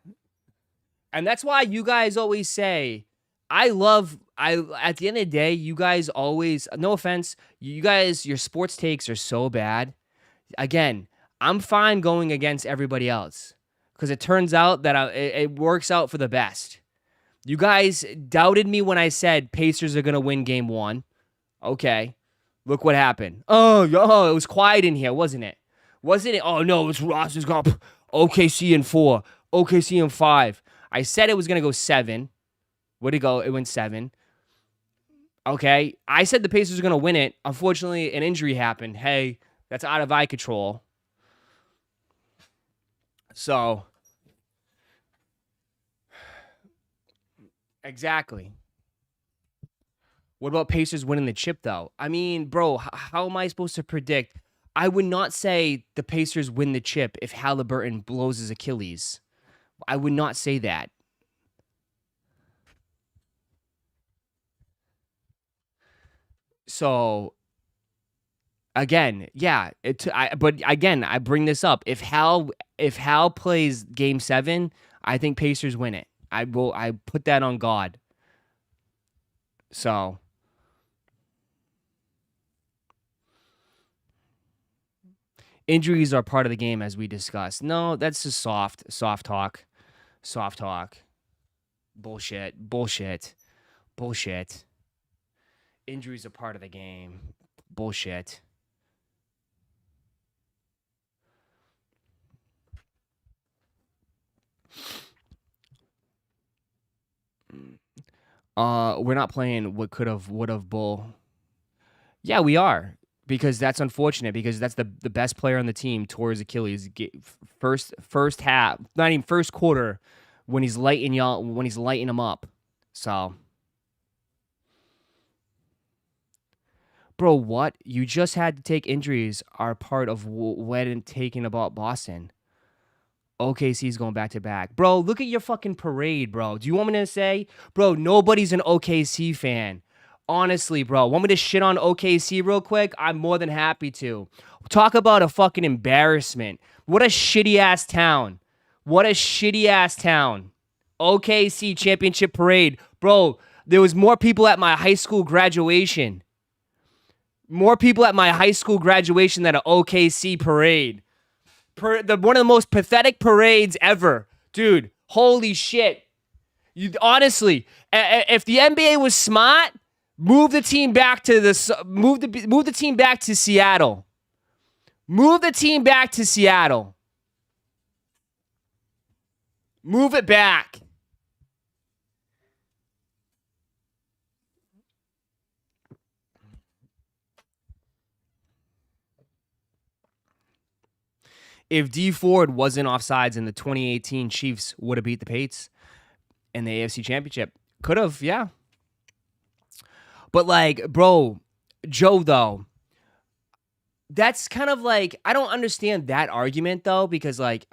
And that's why you guys always say, at the end of the day, you guys always, no offense, you guys, your sports takes are so bad. Again, I'm fine going against everybody else because it turns out that it works out for the best. You guys doubted me when I said Pacers are going to win game 1. Okay. Look what happened. Oh, it was quiet in here, wasn't it? Wasn't it? Oh, no, it's Ross is going OKC in 4. OKC in 5. I said it was going to go 7. Where'd it go? It went 7. Okay. I said the Pacers are going to win it. Unfortunately, an injury happened. Hey, that's out of eye control. So, exactly. What about Pacers winning the chip, though? I mean, bro, how am I supposed to predict? I would not say the Pacers win the chip if Halliburton blows his Achilles. I would not say that. So, again, yeah. But again, I bring this up. If Hal plays Game 7, I think Pacers win it. I put that on God. So, injuries are part of the game, as we discussed. No, that's just soft talk. Soft talk. Bullshit. Injuries are part of the game. Bullshit. We're not playing what could have, would have, bull. Yeah, we are. Because that's unfortunate. Because that's the best player on the team tore his Achilles first half, not even first quarter, when he's lighting him up. So, bro, what? You just had to take injuries are part of when taking about Boston. OKC's going back to back. Bro, look at your fucking parade, bro. Do you want me to say? Bro, nobody's an OKC fan. Honestly, bro. Want me to shit on OKC real quick? I'm more than happy to. Talk about a fucking embarrassment. What a shitty-ass town. OKC championship parade. Bro, there was more people at my high school graduation. More people at my high school graduation than an OKC parade. One of the most pathetic parades ever. Dude, holy shit. Honestly, if the NBA was smart, move the team back to move the team back to Seattle. Move the team back to Seattle. Move it back. If D Ford wasn't offsides and the 2018 Chiefs would have beat the Patriots in the AFC Championship, could have, yeah. But like, bro, Joe though, that's kind of like, I don't understand that argument though, because like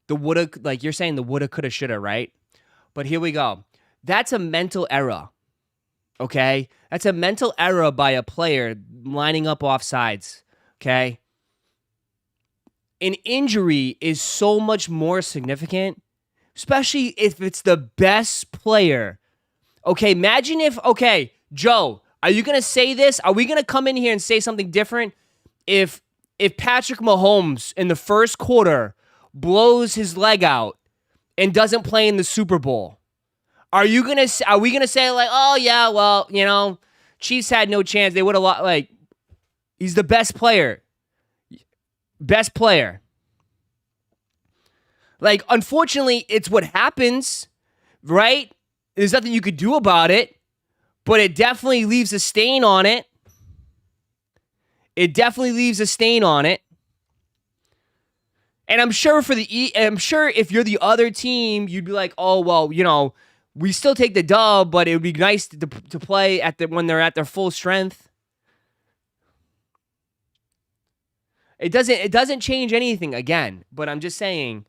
the woulda, like you're saying the woulda, coulda, shoulda, right? But here we go. That's a mental error. Okay? That's a mental error by a player lining up offsides. Okay? An injury is so much more significant, especially if it's the best player. Okay, imagine if, okay, Joe, are you going to say this? Are we going to come in here and say something different? If Patrick Mahomes in the first quarter blows his leg out and doesn't play in the Super Bowl, are we going to say like, "Oh yeah, well, you know, Chiefs had no chance. They would have lost." Like, he's the best player. Best player. Like, unfortunately, it's what happens, right? There's nothing you could do about it, but it definitely leaves a stain on it. It definitely leaves a stain on it. And I'm sure if you're the other team, you'd be like, "Oh, well, you know, we still take the dub, but it would be nice to play when they're at their full strength." It doesn't change anything again, but I'm just saying,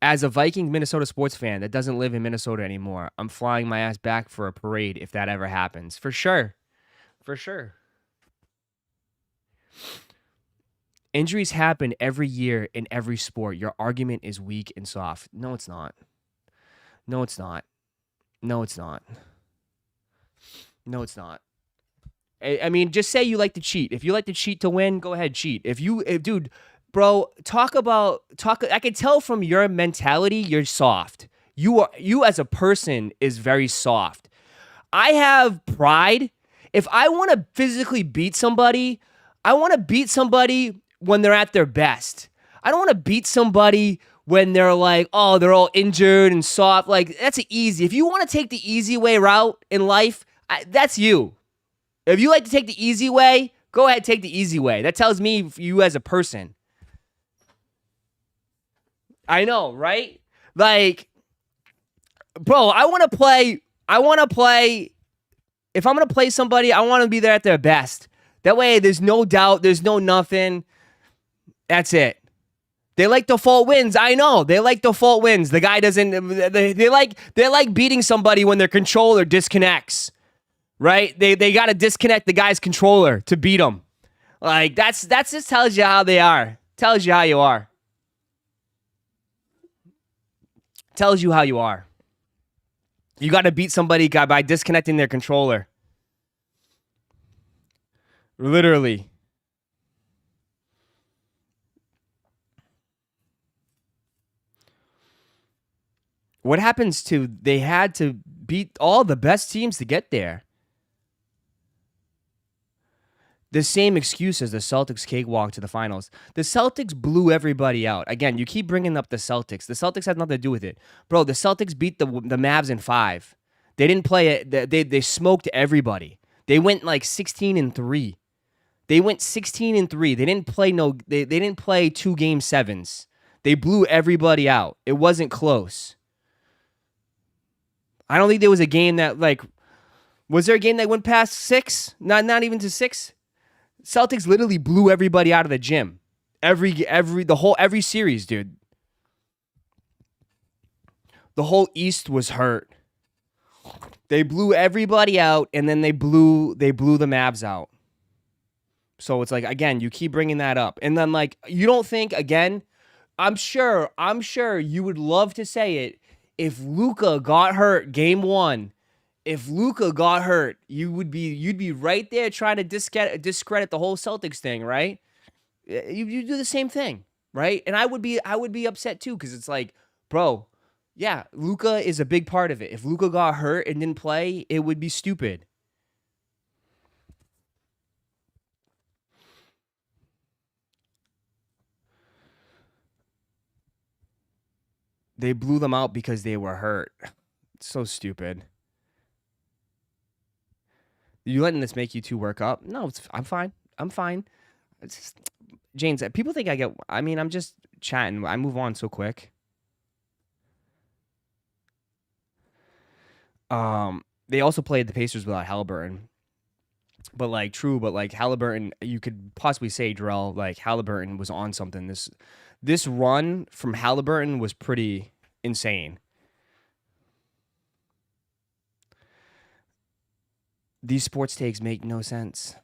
as a Viking Minnesota sports fan that doesn't live in Minnesota anymore, I'm flying my ass back for a parade if that ever happens. For sure. For sure. Injuries happen every year in every sport. Your argument is weak and soft. No, it's not. No, it's not. No, it's not. No, it's not. I mean, just say you like to cheat. If you like to cheat to win, go ahead, cheat. Dude, bro, I can tell from your mentality, you're soft. You as a person is very soft. I have pride. If I want to physically beat somebody, I want to beat somebody when they're at their best. I don't want to beat somebody when they're like, oh, they're all injured and soft. Like, that's easy. If you want to take the easy way route in life, that's you. If you like to take the easy way, go ahead, take the easy way. That tells me you as a person. I know, right? Like, bro, I want to play. If I'm going to play somebody, I want to be there at their best. That way, there's no doubt, there's no nothing. That's it. They like default wins. I know. They like default wins. The guy doesn't, they like beating somebody when their controller disconnects. Right? They got to disconnect the guy's controller to beat him. Like, that's just tells you how they are. Tells you how you are. Tells you how you are. You got to beat somebody by disconnecting their controller. Literally. What happens to, they had to beat all the best teams to get there. The same excuse as the Celtics cakewalk to the finals. The Celtics blew everybody out. Again, you keep bringing up the Celtics. The Celtics had nothing to do with it. Bro, the Celtics beat the Mavs in 5. They didn't play it. They smoked everybody. They went like 16-3. They went 16-3. They didn't play they didn't play 2 game 7s. They blew everybody out. It wasn't close. I don't think there was a game that was there a game that went past 6? Not even to 6? Celtics literally blew everybody out of the gym. Every series, dude. The whole East was hurt. They blew everybody out, and then they blew the Mavs out. So it's like, again, you keep bringing that up. And then, like, you don't think, again, I'm sure you would love to say it. If Luka got hurt game 1, if Luka got hurt, you'd be right there trying to discredit the whole Celtics thing, right? You do the same thing, right? And I would be upset too, because it's like, bro, yeah, Luka is a big part of it. If Luka got hurt and didn't play, it would be stupid. They blew them out because they were hurt. It's so stupid. You letting this make you two work up? No, I'm fine. I'm fine. It's just, James, people think I get. I mean, I'm just chatting. I move on so quick. They also played the Pacers without Halliburton. But like Halliburton, you could possibly say, Jarrell, like Halliburton was on something. This run from Halliburton was pretty insane. These sports takes make no sense.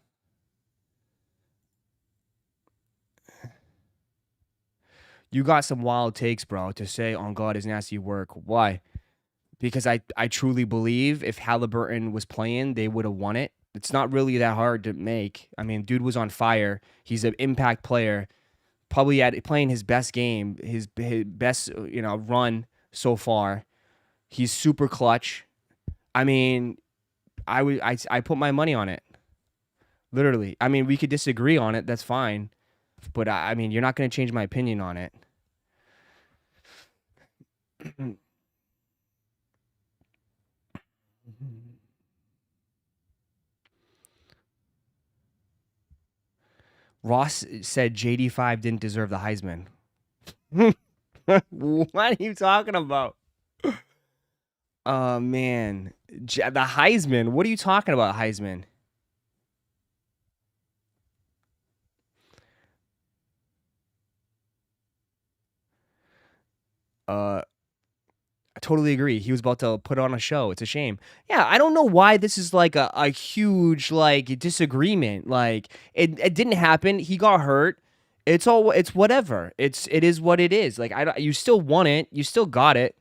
You got some wild takes, bro, to say on God is nasty work. Why? Because I truly believe if Halliburton was playing, they would have won it. It's not really that hard to make. I mean, dude was on fire. He's an impact player. Probably playing his best game, his best run so far. He's super clutch. I mean, I put my money on it. Literally. I mean, we could disagree on it. That's fine. But I mean, you're not going to change my opinion on it. Ross said JD5 didn't deserve the Heisman. What are you talking about? Oh, man. The Heisman? What are you talking about, Heisman? I totally agree. He was about to put on a show. It's a shame. Yeah, I don't know why this is like a huge like disagreement. Like it didn't happen. He got hurt. It's whatever. It is what it is. Like you still won it. You still got it.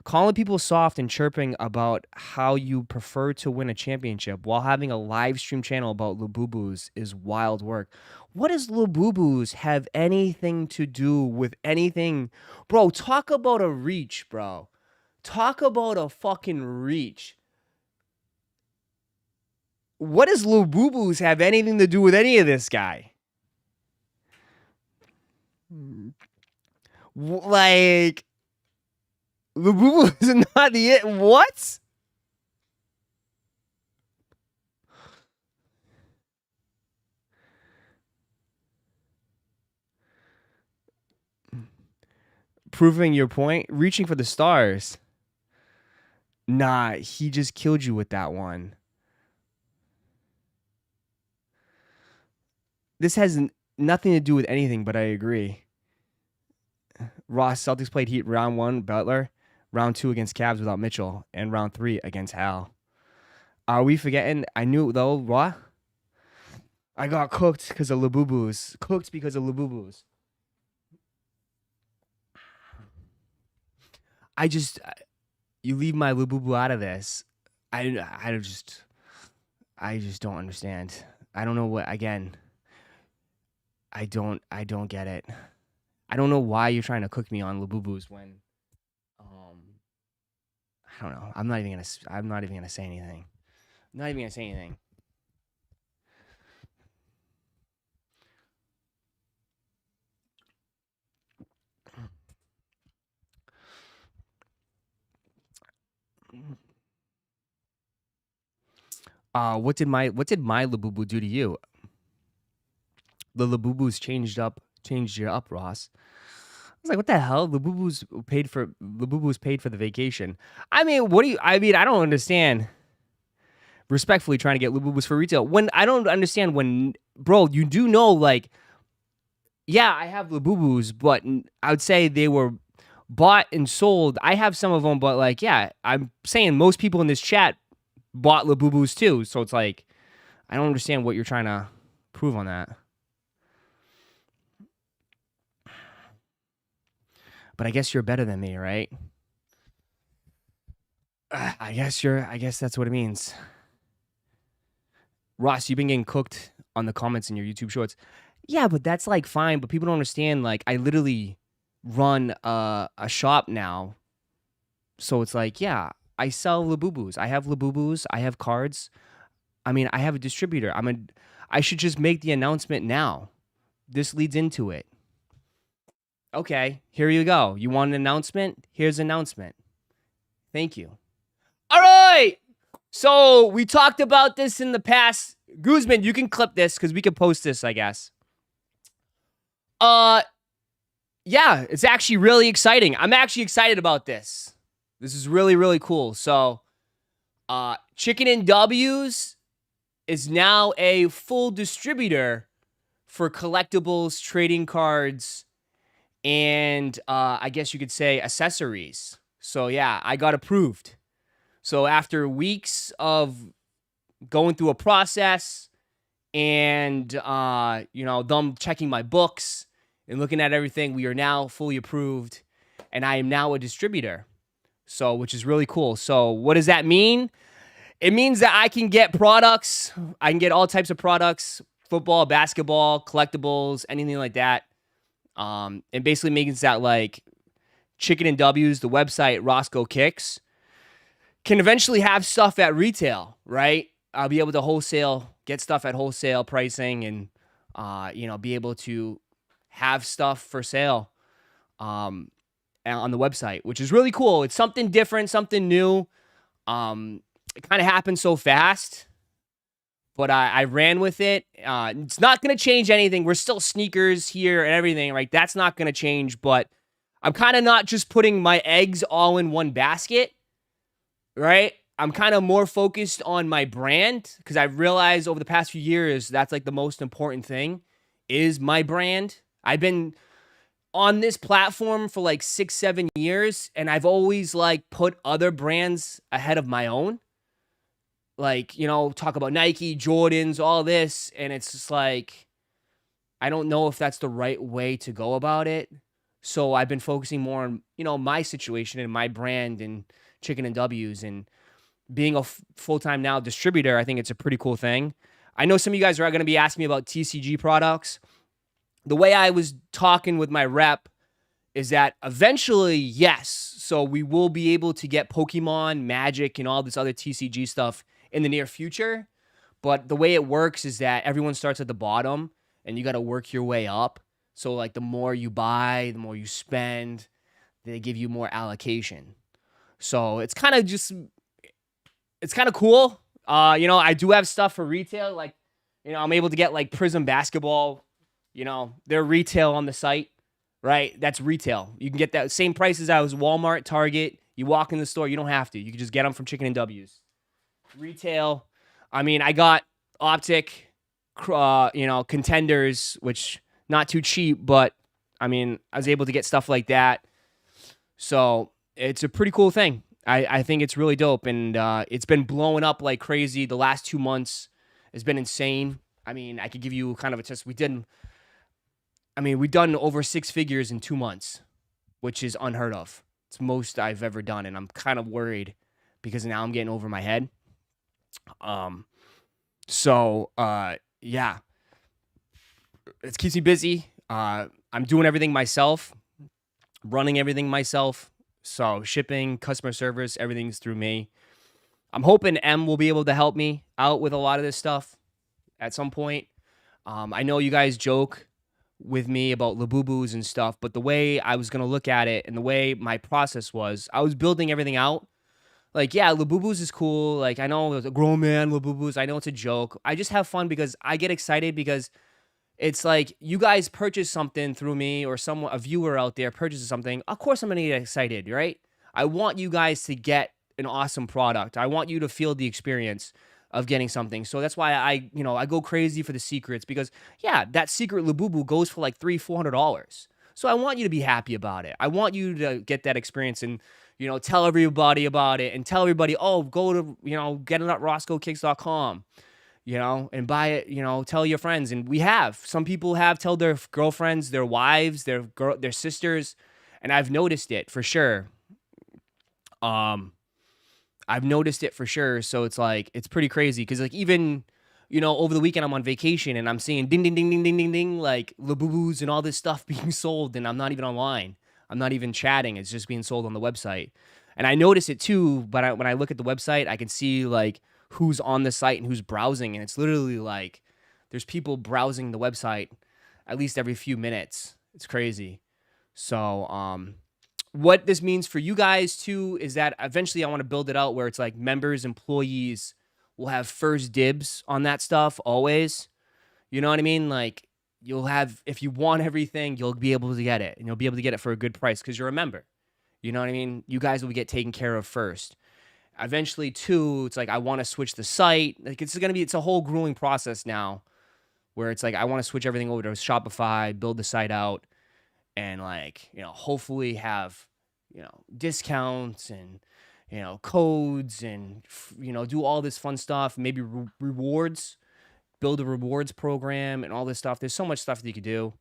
Calling people soft and chirping about how you prefer to win a championship while having a live stream channel about Lububus is wild work. What does Lububus have anything to do with anything? Bro, talk about a reach, bro. Talk about a fucking reach. What does Lububus have anything to do with any of this guy? Like... Labubu is not the it. What? Proving your point, reaching for the stars. Nah, he just killed you with that one. This has nothing to do with anything, but I agree. Ross, Celtics played Heat round 1, Butler. Round 2 against Cavs without Mitchell. And round 3 against Hal. Are we forgetting? I knew, though, what? I got cooked because of Labubus. Cooked because of Labubus. You leave my Labubu out of this. I just don't understand. I don't know what, again. I don't get it. I don't know why you're trying to cook me on Labubus when I don't know. I'm not even gonna say anything. I'm not even gonna say anything. What did my Labubu do to you? The Labubus changed you up, Ross. I was like, what the hell? Labubu's paid for the vacation. I mean, I don't understand. Respectfully trying to get Labubus for retail. When I don't understand when, bro, you do know, like, yeah, I have Labubus, but I would say they were bought and sold. I have some of them, but like, yeah, I'm saying most people in this chat bought Labubus too. So it's like, I don't understand what you're trying to prove on that. But I guess you're better than me, right? I guess that's what it means. Ross, you've been getting cooked on the comments in your YouTube shorts. Yeah, but that's like fine, but people don't understand, like, I literally run a shop now. So it's like, yeah, I sell Labubus. I have Labubus. I have cards. I mean, I have a distributor. I should just make the announcement now. this leads into it. Okay, here you go. You want an announcement? Here's an announcement. Thank you. All right. So we talked about this in the past. Guzman, you can clip this because we can post this, I guess. Yeah, it's actually really exciting. I'm actually excited about this. This is really, really cool. So, Chicken and W's is now a full distributor for collectibles, trading cards, and I guess you could say accessories. So yeah, I got approved. So after weeks of going through a process and them checking my books and looking at everything, we are now fully approved, and I am now a distributor. So, which is really cool. So what does that mean? It means that I can get products. I can get all types of products: football, basketball, collectibles, anything like that. And basically means that like Chicken and W's, the website Roszko Kicks, can eventually have stuff at retail, right? I'll be able to get stuff at wholesale pricing, and be able to have stuff for sale on the website, which is really cool. It's something different, something new. It kind of happened so fast, but I ran with it. It's not going to change anything. We're still sneakers here and everything, right? That's not going to change, but I'm kind of not just putting my eggs all in one basket, right? I'm kind of more focused on my brand, because I've realized over the past few years that's like the most important thing is my brand. I've been on this platform for like 6-7 years, and I've always like put other brands ahead of my own. Like, talk about Nike, Jordans, all this, and it's just like, I don't know if that's the right way to go about it. So I've been focusing more on, my situation and my brand and Chicken and W's, and being a full-time now distributor. I think it's a pretty cool thing. I know some of you guys are going to be asking me about TCG products. The way I was talking with my rep is that eventually, yes, so we will be able to get Pokemon, Magic, and all this other TCG stuff in the near future. But the way it works is that everyone starts at the bottom, and you got to work your way up. So like the more you buy, the more you spend, they give you more allocation. So it's kind of cool. I do have stuff for retail. Like, I'm able to get like Prism basketball. They're retail on the site, right? That's retail. You can get that same prices as Walmart, Target. You walk in the store, you don't have to. You can just get them from Chicken and W's. Retail. I mean, I got Optic, Contenders, which not too cheap, but I mean, I was able to get stuff like that. So it's a pretty cool thing. I think it's really dope, and it's been blowing up like crazy. The last 2 months has been insane. I mean, I could give you kind of a test. We've done over 6 figures in 2 months, which is unheard of. It's most I've ever done, and I'm kind of worried because now I'm getting over my head. Yeah, it keeps me busy. I'm doing everything myself, running everything myself. So shipping, customer service, everything's through me. I'm hoping M will be able to help me out with a lot of this stuff at some point. I know you guys joke with me about Labubus and stuff, but the way I was going to look at it and the way my process was, I was building everything out. Like, yeah, Labubus is cool. Like, I know it's a grown man, Labubus. I know it's a joke. I just have fun because I get excited because it's like you guys purchase something through me, or a viewer out there purchases something. Of course, I'm going to get excited, right? I want you guys to get an awesome product. I want you to feel the experience of getting something. So that's why I go crazy for the secrets, because yeah, that secret Labubu goes for like $300-$400. So I want you to be happy about it. I want you to get that experience and, tell everybody about it, and tell everybody, oh, go to, get it at RoszkoKicks.com. And buy it, tell your friends. And some people tell their girlfriends, their wives, their sisters. And I've noticed it for sure. I've noticed it for sure. So it's like, it's pretty crazy. Cause like even, over the weekend I'm on vacation and I'm seeing ding, ding, ding, ding, ding, ding, ding, like Labubus and all this stuff being sold. And I'm not even online. I'm not even chatting. It's just being sold on the website. And I notice it too. But when I look at the website, I can see like who's on the site and who's browsing, and it's literally like there's people browsing the website at least every few minutes. It's crazy. So, what this means for you guys too is that eventually I want to build it out where it's like members, employees will have first dibs on that stuff always. You know what I mean? Like you'll have, if you want everything, you'll be able to get it, and you'll be able to get it for a good price because you're a member. You know what I mean? You guys will get taken care of first. Eventually, too, it's like I want to switch the site. Like it's a whole grueling process now, where it's like I want to switch everything over to Shopify, build the site out, and like hopefully have discounts and codes and do all this fun stuff. Maybe rewards, build a rewards program and all this stuff. There's so much stuff that you could do.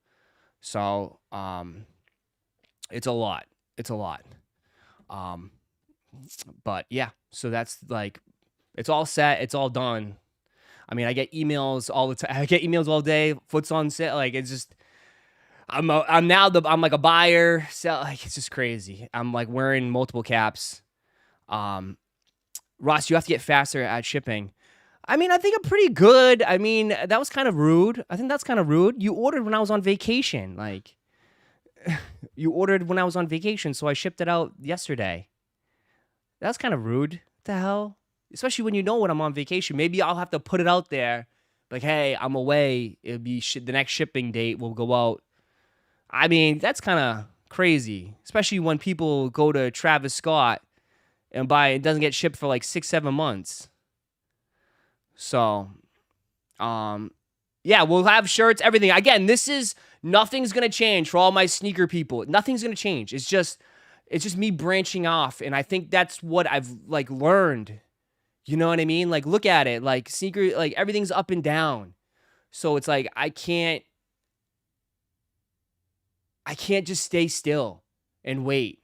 So it's a lot. It's a lot. But yeah, so that's like, it's all set. It's all done. I mean, I get emails all the time. I get emails all day. Foot's on sale. Like it's just, I'm like a buyer. Sell. Like it's just crazy. I'm like wearing multiple caps. Ross, you have to get faster at shipping. I mean, I think I'm pretty good. I mean, that was kind of rude. I think that's kind of rude. You ordered when I was on vacation. Like, you ordered when I was on vacation, so I shipped it out yesterday. That's kind of rude. What the hell? Especially when you know when I'm on vacation. Maybe I'll have to put it out there. Like, hey, I'm away. It'll be the next shipping date will go out. I mean, that's kind of crazy. Especially when people go to Travis Scott and buy it doesn't get shipped for like 6-7 months. So, yeah, we'll have shirts, everything. Again, nothing's going to change for all my sneaker people. Nothing's going to change. It's just me branching off. And I think that's what I've like learned. You know what I mean? Like, look at it. Like sneaker, like everything's up and down. So it's like, I can't just stay still and wait.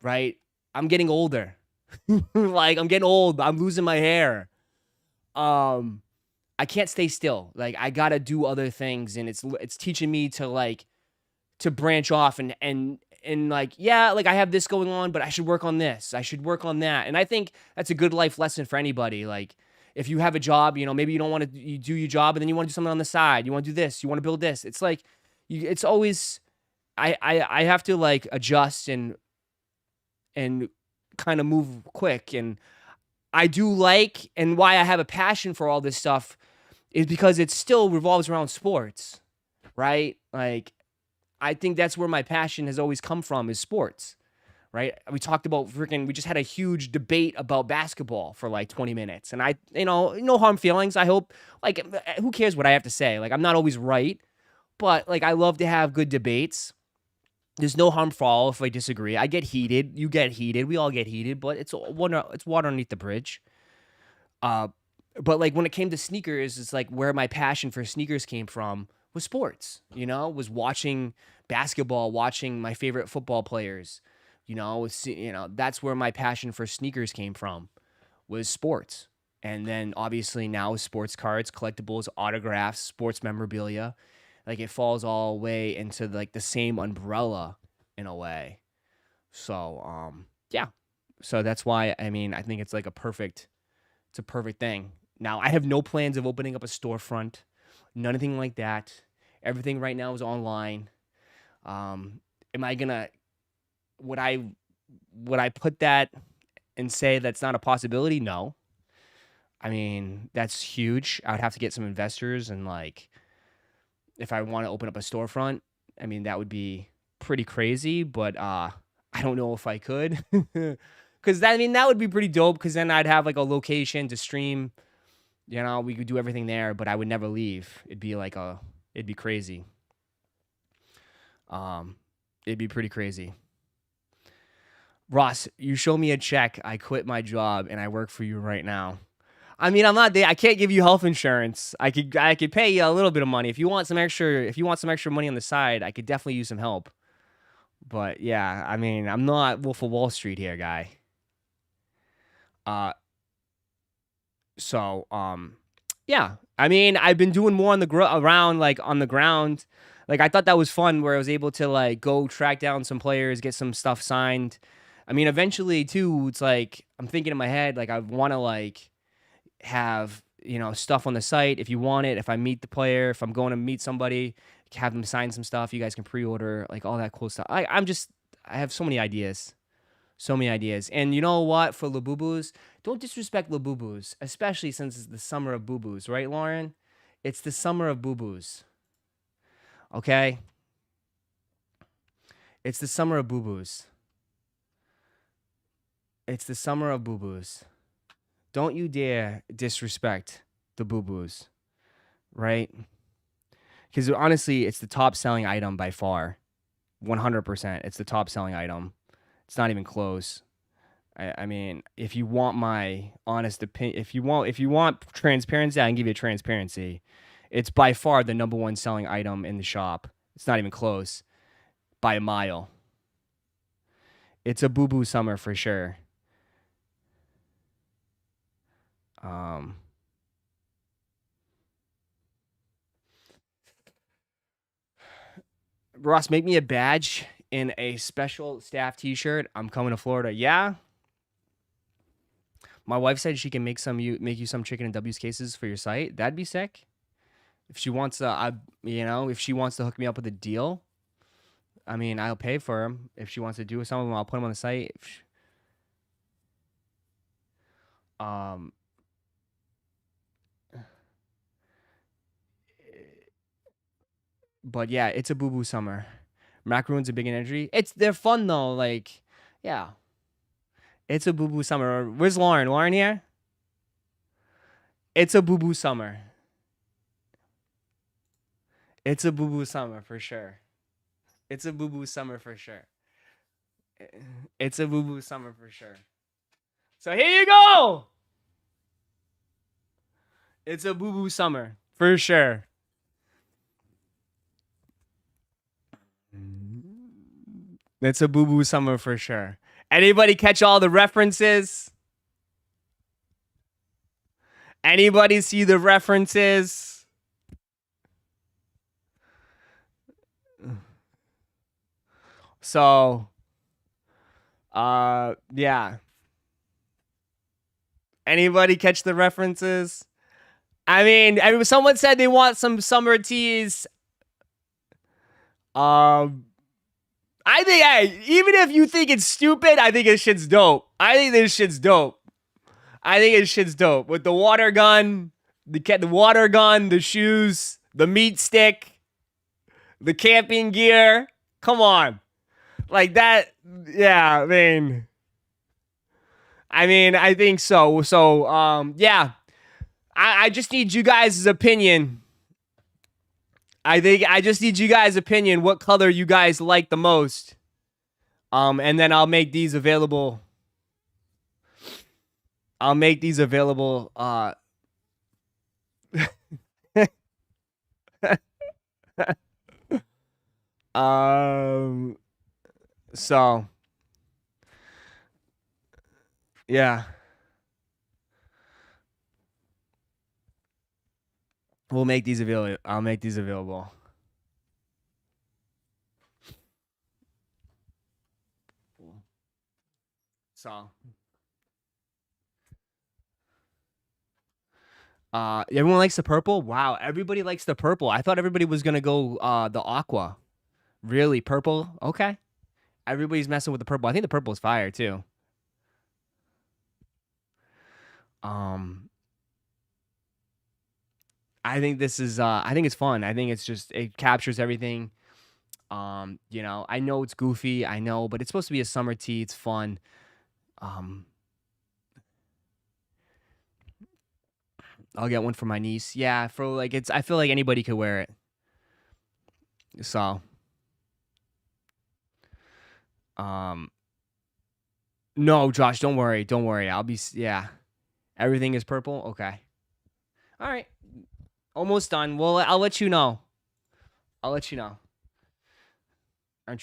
Right? I'm getting older. Like I'm getting old. I'm losing my hair. I can't stay still. Like I gotta do other things, and it's teaching me to branch off and like, yeah, like I have this going on, but I should work on this. I should work on that. And I think that's a good life lesson for anybody. Like if you have a job, maybe you don't want to do your job, and then you want to do something on the side. You want to do this. You want to build this. It's like it's always I have to like adjust and kind of move quick. And I do like, and why I have a passion for all this stuff is because it still revolves around sports, right? Like, I think that's where my passion has always come from, is sports, right? We talked about we just had a huge debate about basketball for like 20 minutes. And no harm feelings. I hope, like, who cares what I have to say? Like, I'm not always right, but like, I love to have good debates. There's no harm foul if I disagree. I get heated. You get heated. We all get heated, but it's water underneath the bridge. But like when it came to sneakers, it's like where my passion for sneakers came from was sports. Was watching basketball, watching my favorite football players. That's where my passion for sneakers came from, was sports. And then obviously now sports cards, collectibles, autographs, sports memorabilia. Like it falls all the way into like the same umbrella in a way. So, yeah. So that's why, I mean, I think it's like it's a perfect thing. Now I have no plans of opening up a storefront, nothing like that. Everything right now is online. Am I gonna, would I put that and say that's not a possibility? No. I mean, that's huge. I would have to get some investors, and like, if I want to open up a storefront, I mean, that would be pretty crazy, but I don't know if I could. Because that would be pretty dope, because then I'd have like a location to stream. We could do everything there, but I would never leave. It'd be crazy. It'd be pretty crazy. Ross, you show me a check. I quit my job and I work for you right now. I mean, I'm not there. I can't give you health insurance. I could pay you a little bit of money. If you want some extra money on the side, I could definitely use some help. But yeah, I mean, I'm not Wolf of Wall Street here, guy. Yeah. I mean, I've been doing more on the ground. Like I thought that was fun, where I was able to like go track down some players, get some stuff signed. I mean, eventually too, it's like I'm thinking in my head, like I want to like have stuff on the site if you want it. If I meet the player, if I'm going to meet somebody, have them sign some stuff. You guys can pre-order, like all that cool stuff. I have so many ideas. So many ideas. And you know what? For Labubus, don't disrespect Labubus, especially since it's the summer of boo-boos, right, Lauren? It's the summer of boo-boos. Okay? It's the summer of boo-boos. It's the summer of boo-boos. Don't you dare disrespect the boo-boos, right? Because honestly, it's the top selling item by far. 100%. It's the top selling item. It's not even close. I mean, if you want my honest opinion, if you want transparency, I can give you transparency. It's by far the number one selling item in the shop. It's not even close by a mile. It's a boo-boo summer for sure. Ross, make me a badge in a special staff t-shirt. I'm coming to Florida. Yeah. My wife said she can make you some chicken and W's cases for your site. That'd be sick. If she wants to, if she wants to hook me up with a deal, I mean, I'll pay for them. If she wants to do some of them, I'll put them on the site. But yeah, it's a boo-boo summer. Macaroons a big energy. They're fun though. Like, yeah, it's a boo-boo summer. Where's Lauren? Lauren here? It's a boo-boo summer. It's a boo-boo summer for sure. It's a boo-boo summer for sure. It's a boo-boo summer for sure. So here you go. It's a boo-boo summer for sure. It's a boo-boo summer for sure. Anybody catch all the references? Anybody see the references? So, yeah. Anybody catch the references? I mean, someone said they want some summer teas. I think, hey, even if you think it's stupid, I think this shit's dope. I think this shit's dope. With the water gun, the shoes, the meat stick, the camping gear. Come on. Like that, yeah, I mean, I think so. So, yeah. I just need you guys' opinion. I just need you guys' opinion. What color you guys like the most? And then I'll make these available. So yeah. We'll make these available. I'll make these available. So everyone likes the purple? Wow, everybody likes the purple. I thought everybody was gonna go the aqua. Really? Purple? Okay. Everybody's messing with the purple. I think the purple is fire too. I think this is I think it's fun. I think it captures everything. I know it's goofy, I know, but it's supposed to be a summer tea. It's fun. I'll get one for my niece. Yeah, for like I feel like anybody could wear it. So, no, Josh, don't worry. I'll be yeah. Everything is purple. Okay. All right. Almost done. Well, I'll let you know. Aren't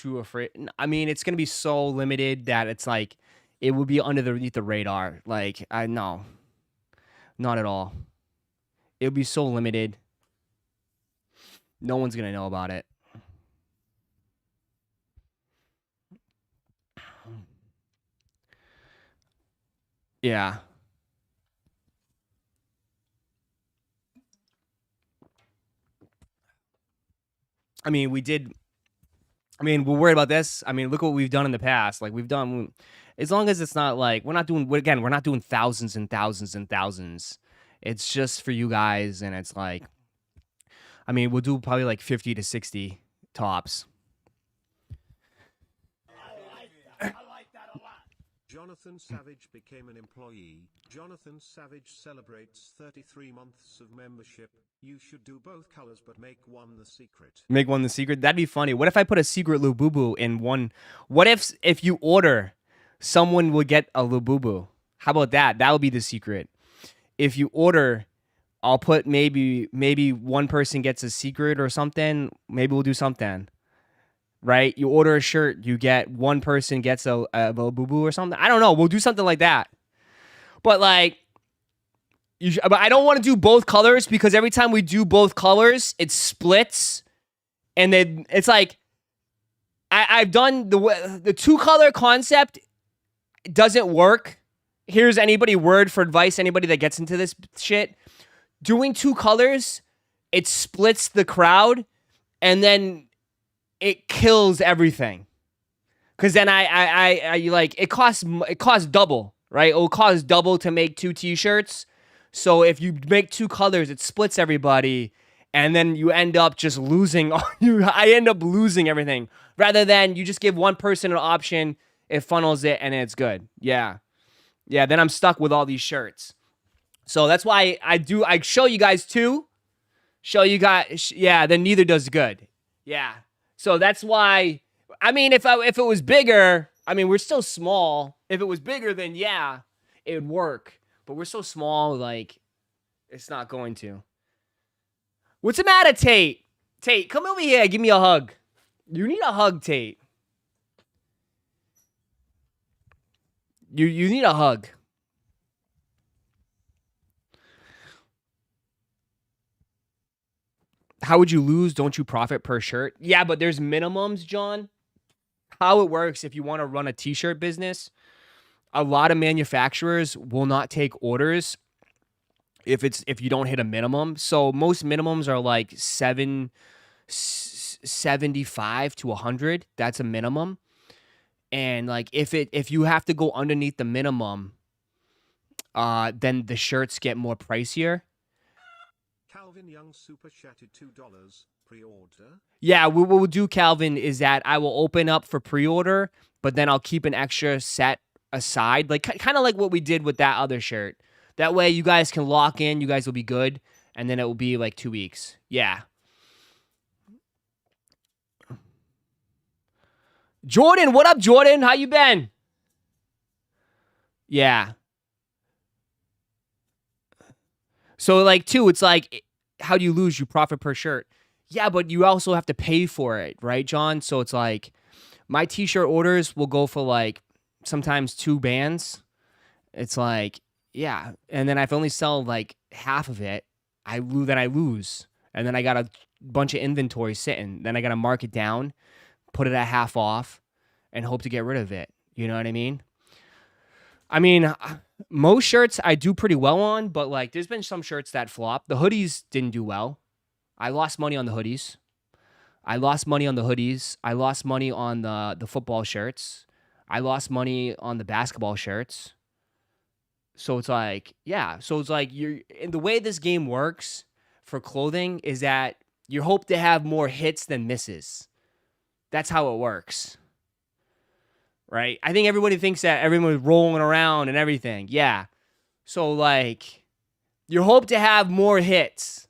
you afraid? I mean, it's gonna be so limited that it's like it will be underneath the radar. Like I no, not at all. It'll be so limited. No one's gonna know about it. Yeah. I mean, we did. I mean, we're worried about this. I mean, look what we've done in the past. Like we've done, as long as it's not like we're not doing. Again, we're not doing thousands and thousands and thousands. It's just for you guys, and it's like, I mean, we'll do probably like 50 to 60 tops. Jonathan Savage became an employee. Jonathan Savage celebrates 33 months of membership. You should do both colors, but make one the secret. Make one the secret? That'd be funny. What if I put a secret Lububu in one? What if you order, someone will get a Lububu? How about that? That would be the secret. If you order, I'll put maybe one person gets a secret or something. Maybe we'll do something. Right? You order a shirt, you get one person gets a Lububu or something. I don't know. We'll do something like that. But like, but I don't want to do both colors because every time we do both colors, it splits, and then it's like I've done the 2-color concept doesn't work. Here's anybody word for advice. Anybody that gets into this shit, doing 2 colors, it splits the crowd, and then it kills everything. Cause then I like it costs double, right? It will cost double to make 2 t-shirts. So if you make 2 colors, it splits everybody, and then you end up just losing. I end up losing everything. Rather than you just give one person an option, it funnels it, and it's good. Yeah. Then I'm stuck with all these shirts. So that's why I show you guys 2. Show you guys. Yeah. Then neither does good. Yeah. So that's why. I mean, if it was bigger, I mean, we're still small. If it was bigger, then yeah, it would work. But we're so small, like, it's not going to. What's the matter, Tate? Tate, come over here. Give me a hug. You need a hug, Tate. You need a hug. How would you lose? Don't you profit per shirt? Yeah, but there's minimums, John. How it works if you want to run a t-shirt business, a lot of manufacturers will not take orders if you don't hit a minimum. So most minimums are like 75 to 100. That's a minimum. And like if you have to go underneath the minimum, then the shirts get more pricier. Calvin Young super chatted $2 pre-order. Yeah, what we'll do, Calvin, is that I will open up for pre-order, but then I'll keep an extra set aside, like kind of like what we did with that other shirt. That way you guys can lock in, you guys will be good, and then it will be like 2 weeks. Yeah. Jordan, what up, Jordan? How you been? Yeah. So like too, it's like, how do you lose? You profit per shirt. Yeah, but you also have to pay for it, right, John? So it's like my t-shirt orders will go for like sometimes 2 bands. It's like, yeah. And then if I only sell like half of it, I lose. And then I got a bunch of inventory sitting. Then I got to mark it down, put it at half off, and hope to get rid of it. You know what I mean? I mean, most shirts I do pretty well on, but like there's been some shirts that flop. The hoodies didn't do well. I lost money on the hoodies. I lost money on the football shirts. I lost money on the basketball shirts. So it's like, yeah. So it's like and the way this game works for clothing is that you hope to have more hits than misses. That's how it works. Right? I think everybody thinks that everyone's rolling around and everything. Yeah. So like you hope to have more hits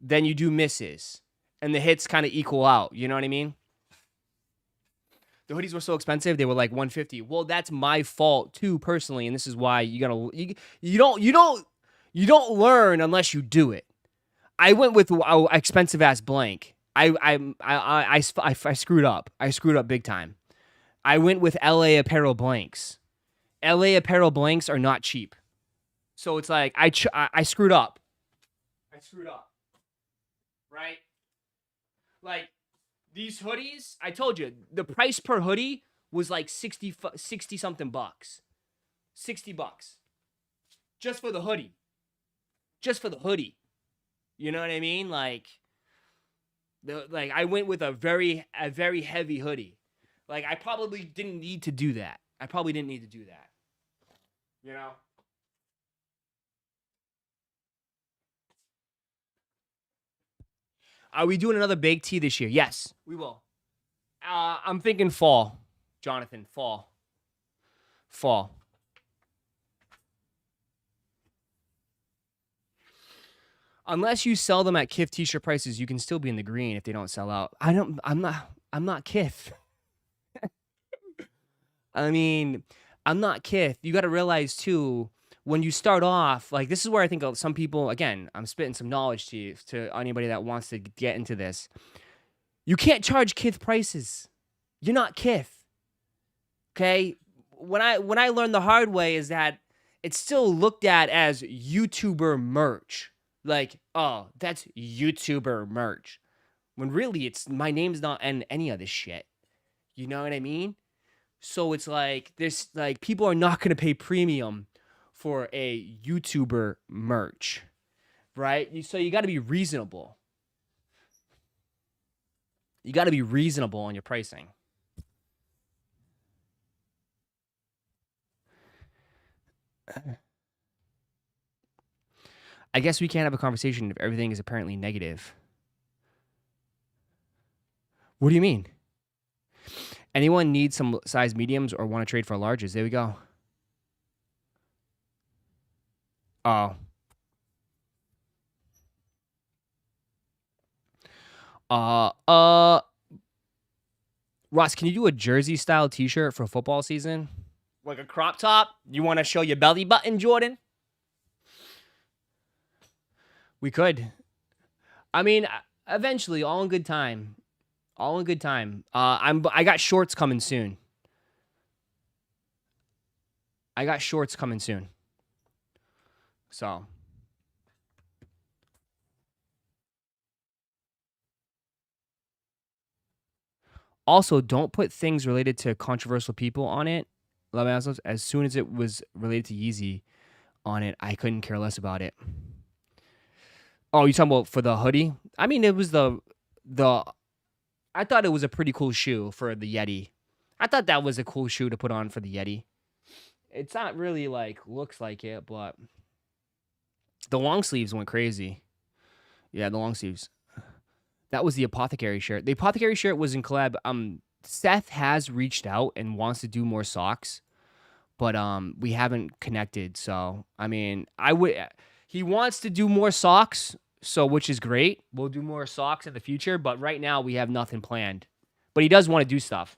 than you do misses. And the hits kind of equal out. You know what I mean? The hoodies were so expensive, they were like $150. Well, that's my fault too, personally, and this is why you don't learn unless you do it. I went with expensive ass blank. I screwed up. I screwed up big time. I went with LA Apparel blanks. LA Apparel blanks are not cheap. So it's like I screwed up. I screwed up. Right? Like these hoodies, I told you, the price per hoodie was like 60 something bucks. $60. Just for the hoodie. Just for the hoodie. You know what I mean? Like Like I went with a very heavy hoodie. Like I probably didn't need to do that. I probably didn't need to do that. You know? Are we doing another baked tea this year? Yes, we will. I'm thinking fall, Jonathan. Fall. Fall. Unless you sell them at Kith t-shirt prices, you can still be in the green if they don't sell out. I'm not Kith. I mean, I'm not Kith. You got to realize too, when you start off, like this is where I think some people, again, I'm spitting some knowledge to you, to anybody that wants to get into this. You can't charge Kith prices. You're not Kith. Okay? When I learned the hard way is that it's still looked at as YouTuber merch. Like, oh, that's YouTuber merch. When really it's my name's not in any of this shit. You know what I mean? So it's like this, like people are not going to pay premium for a YouTuber merch, right? So you got to be reasonable. You got to be reasonable on your pricing. I guess we can't have a conversation if everything is apparently negative. What do you mean? Anyone need some size mediums or want to trade for larges? There we go. Oh. Ross, can you do a jersey style t-shirt for football season? Like a crop top? You want to show your belly button, Jordan? We could. I mean, eventually, all in good time. All in good time. I got shorts coming soon. So. Also, don't put things related to controversial people on it. As soon as it was related to Yeezy on it, I couldn't care less about it. Oh, you talking about for the hoodie? I mean, it was the I thought it was a pretty cool shoe for the Yeti. I thought that was a cool shoe to put on for the Yeti. It's not really like looks like it, but the long sleeves went crazy. Yeah, the long sleeves. That was the Apothecary shirt. The Apothecary shirt was in collab. Seth has reached out and wants to do more socks, but we haven't connected. So I mean, he wants to do more socks, so which is great. We'll do more socks in the future, but right now we have nothing planned. But he does want to do stuff.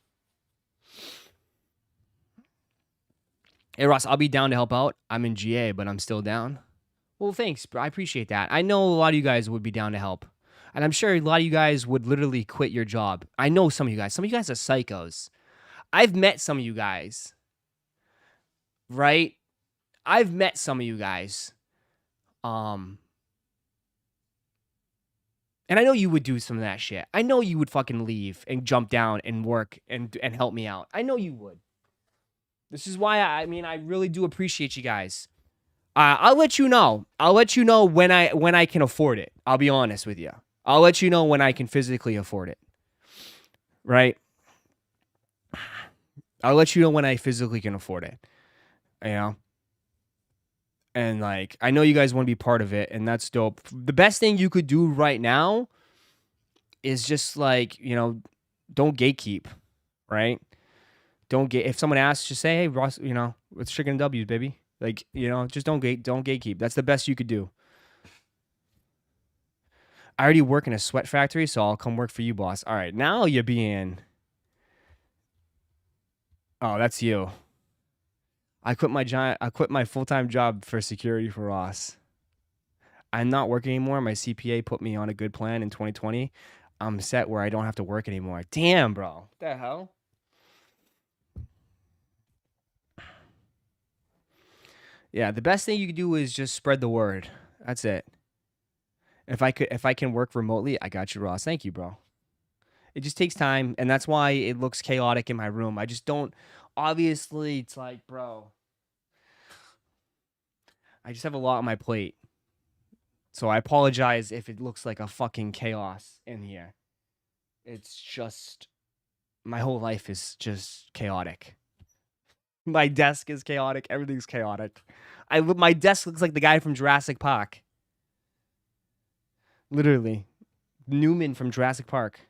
Hey Ross, I'll be down to help out. I'm in GA, but I'm still down. Well, thanks, bro. I appreciate that. I know a lot of you guys would be down to help. And I'm sure a lot of you guys would literally quit your job. I know some of you guys. Some of you guys are psychos. I've met some of you guys. Right? I've met some of you guys. And I know you would do some of that shit. I know you would fucking leave and jump down and work and help me out. I know you would. This is why I really do appreciate you guys. I'll let you know. I'll let you know when I can afford it. I'll be honest with you. I'll let you know when I can physically afford it. Right? I'll let you know when I physically can afford it. You know? And like, I know you guys want to be part of it, and that's dope. The best thing you could do right now is just like, don't gatekeep, right? If someone asks, just say, hey, Ross, it's chicken and W's, baby. Like, just don't gatekeep. That's the best you could do. I already work in a sweat factory, so I'll come work for you, boss. All right, now you're being... Oh, that's you. I quit my full-time job for security for Ross. I'm not working anymore. My CPA put me on a good plan in 2020. I'm set where I don't have to work anymore. Damn, bro. What the hell? Yeah, the best thing you can do is just spread the word. That's it. If I can work remotely, I got you, Ross. Thank you, bro. It just takes time, and that's why it looks chaotic in my room. I just don't. Obviously, it's like, bro, I just have a lot on my plate. So I apologize if it looks like a fucking chaos in here. It's just my whole life is just chaotic. My desk is chaotic. Everything's chaotic. My desk looks like the guy from Jurassic Park. Literally, Newman from Jurassic Park.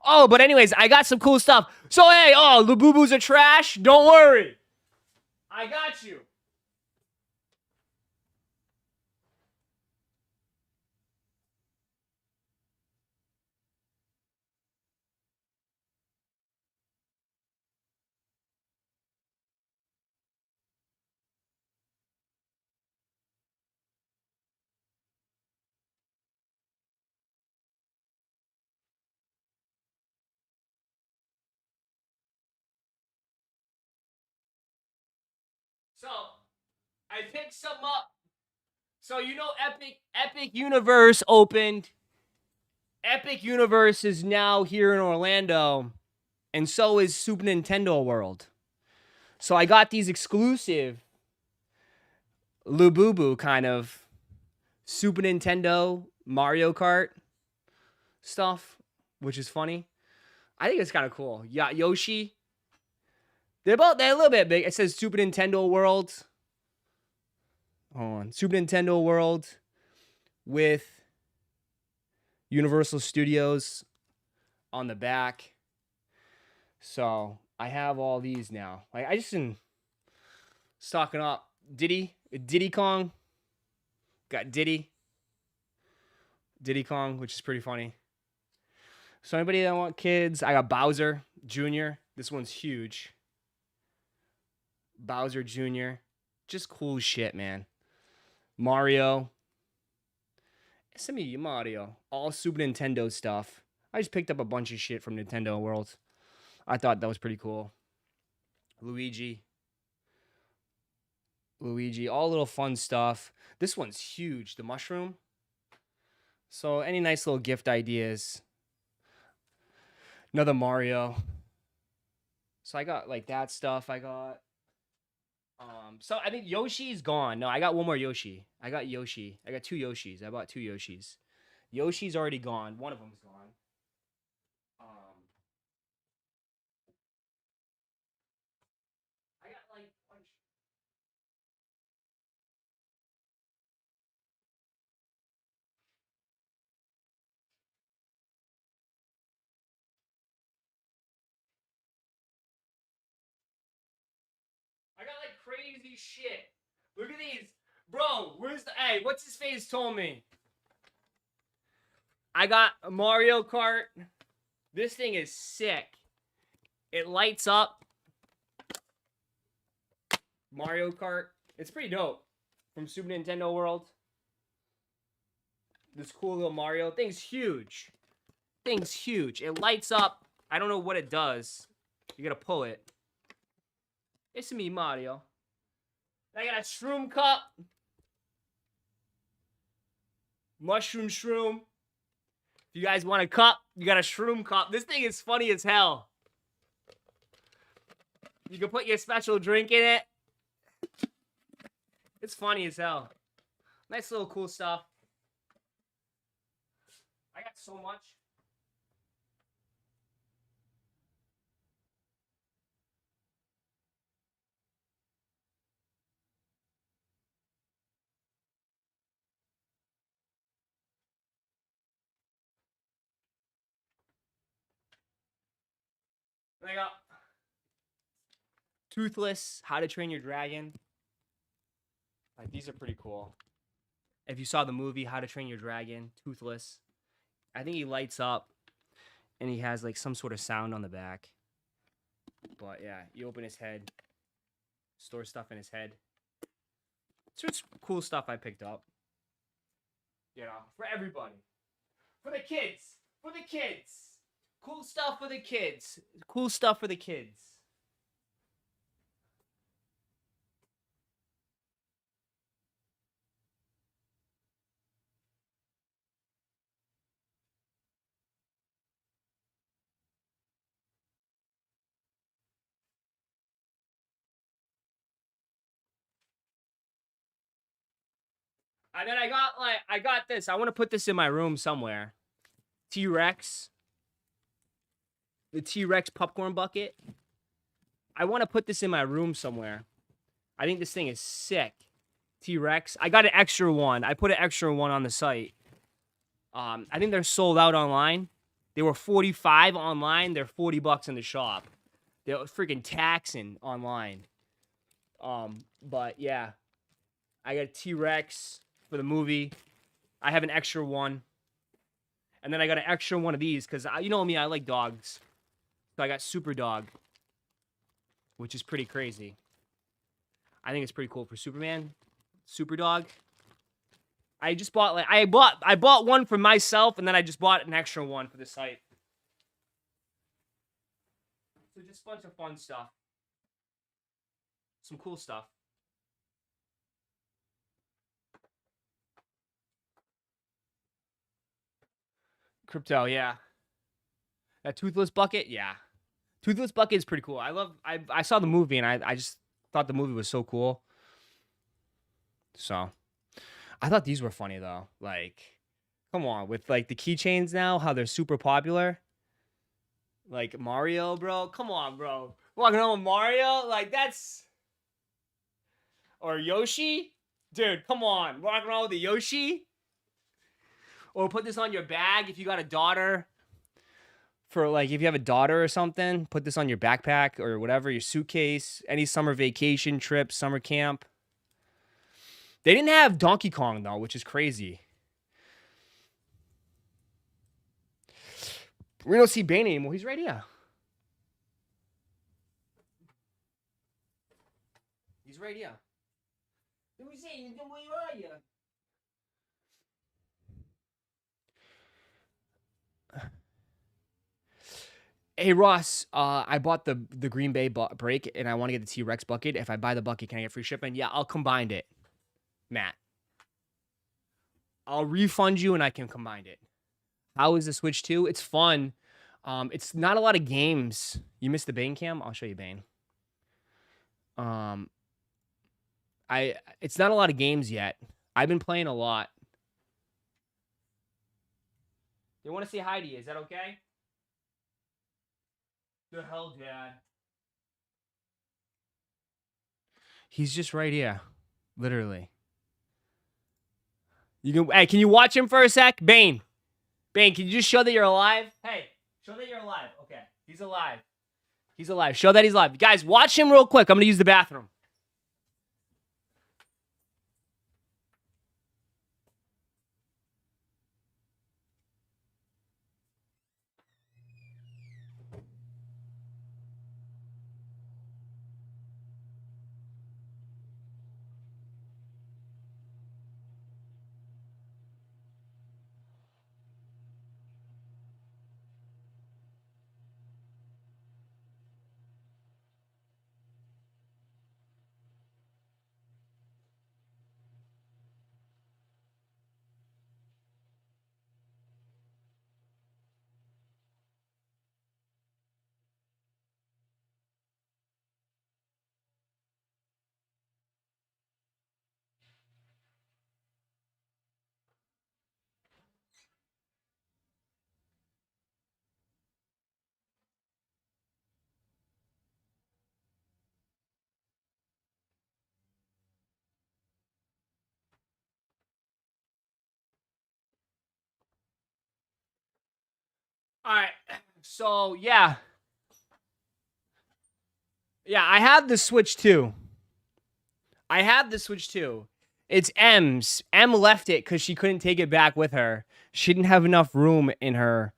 Oh, but anyways, I got some cool stuff. So hey, oh, the boo-boos are trash. Don't worry, I got you. So I picked some up. So you know, Epic Universe opened. Epic Universe is now here in Orlando, and so is Super Nintendo World. So I got these exclusive Lububu kind of Super Nintendo Mario Kart stuff, which is funny. I think it's kind of cool. Yeah, Yoshi. They're a little bit big. It says Super Nintendo World. Hold on. Super Nintendo World with Universal Studios on the back. So I have all these now. Like I just been stocking up. Diddy Kong. Got Diddy Kong, which is pretty funny. So anybody that want kids, I got Bowser Jr. This one's huge. Bowser Jr. Just cool shit, man. Mario. Send me Mario. All Super Nintendo stuff. I just picked up a bunch of shit from Nintendo World. I thought that was pretty cool. Luigi. All little fun stuff. This one's huge. The mushroom. So any nice little gift ideas. Another Mario. So I got like that stuff. I got so I think Yoshi's gone. No, I got one more Yoshi. I got Yoshi. I got two Yoshis. I bought two Yoshis. Yoshi's already gone. One of them's gone. I got like bunch. I got like crazy shit. Look at these. Bro, where's the hey, what's his face told me? I got a Mario Kart. This thing is sick. It lights up. Mario Kart. It's pretty dope. From Super Nintendo World. This cool little Mario. Thing's huge. Thing's huge. It lights up. I don't know what it does. You gotta pull it. It's me, Mario. I got a shroom cup. Mushroom shroom. If you guys want a cup, you got a shroom cup. This thing is funny as hell. You can put your special drink in it. It's funny as hell. Nice little cool stuff. I got so much. I got Toothless, How to Train Your Dragon. Like, these are pretty cool. If you saw the movie How to Train Your Dragon, Toothless, I think he lights up and he has like some sort of sound on the back. But yeah, you open his head, store stuff in his head. So it's cool stuff I picked up. You know, for everybody. For the kids. For the kids. Cool stuff for the kids. Cool stuff for the kids. And then I got this. I want to put this in my room somewhere. T-Rex. the T-Rex popcorn bucket. I want to put this in my room somewhere. I think this thing is sick. T-Rex. I got an extra one. I put an extra one on the site. I think they're sold out online. They were $45 online. They're $40 in the shop. They're freaking taxing online. But yeah, I got a T-Rex for the movie. I have an extra one. And then I got an extra one of these because, you know me, I like dogs. So I got Super Dog, which is pretty crazy. I think it's pretty cool for Superman. Super Dog. I just bought, like, I bought one for myself, and then I just bought an extra one for the site. So just a bunch of fun stuff. Some cool stuff. Crypto, yeah. That Toothless Bucket, yeah. Toothless Bucket is pretty cool. I saw the movie, and I just thought the movie was so cool. So, I thought these were funny, though. Like, come on. With, like, the keychains now, how they're super popular. Like, Mario, bro. Come on, bro. Walking around with Mario? Like, that's... Or Yoshi? Dude, come on. Walking around with a Yoshi? Or put this on your bag if you got a daughter. For, like, if you have a daughter or something, put this on your backpack or whatever, your suitcase, any summer vacation trip, summer camp. They didn't have Donkey Kong, though, which is crazy. We don't see Bane anymore. He's right here. He's right here. Let me see. Where are you? Hey, Ross, I bought the Green Bay break, and I want to get the T-Rex bucket. If I buy the bucket, can I get free shipping? Yeah, I'll combine it, Matt. I'll refund you, and I can combine it. How is the Switch 2? It's fun. It's not a lot of games. You missed the Bane cam? I'll show you Bane. It's not a lot of games yet. I've been playing a lot. They want to say hi to you. Is that okay? The hell, Dad? He's just right here. Literally. Hey, can you watch him for a sec? Bane. Bane, can you just show that you're alive? Hey, show that you're alive. Okay. He's alive. He's alive. Show that he's alive. Guys, watch him real quick. I'm going to use the bathroom. All right. So, yeah. Yeah, I have the Switch 2. It's M's. M left it because she couldn't take it back with her. She didn't have enough room in her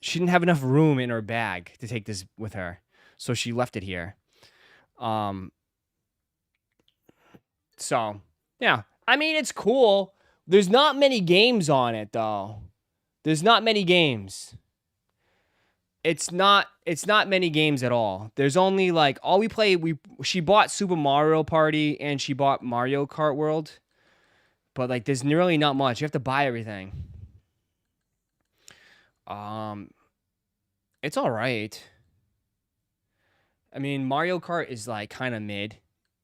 she didn't have enough room in her bag to take this with her. So she left it here. So, yeah. I mean, it's cool. There's not many games on it, though. There's not many games. It's not many games at all. There's only, like, all we play, she bought Super Mario Party and she bought Mario Kart World. But, like, there's really not much. You have to buy everything. It's all right. I mean, Mario Kart is, like, kind of mid.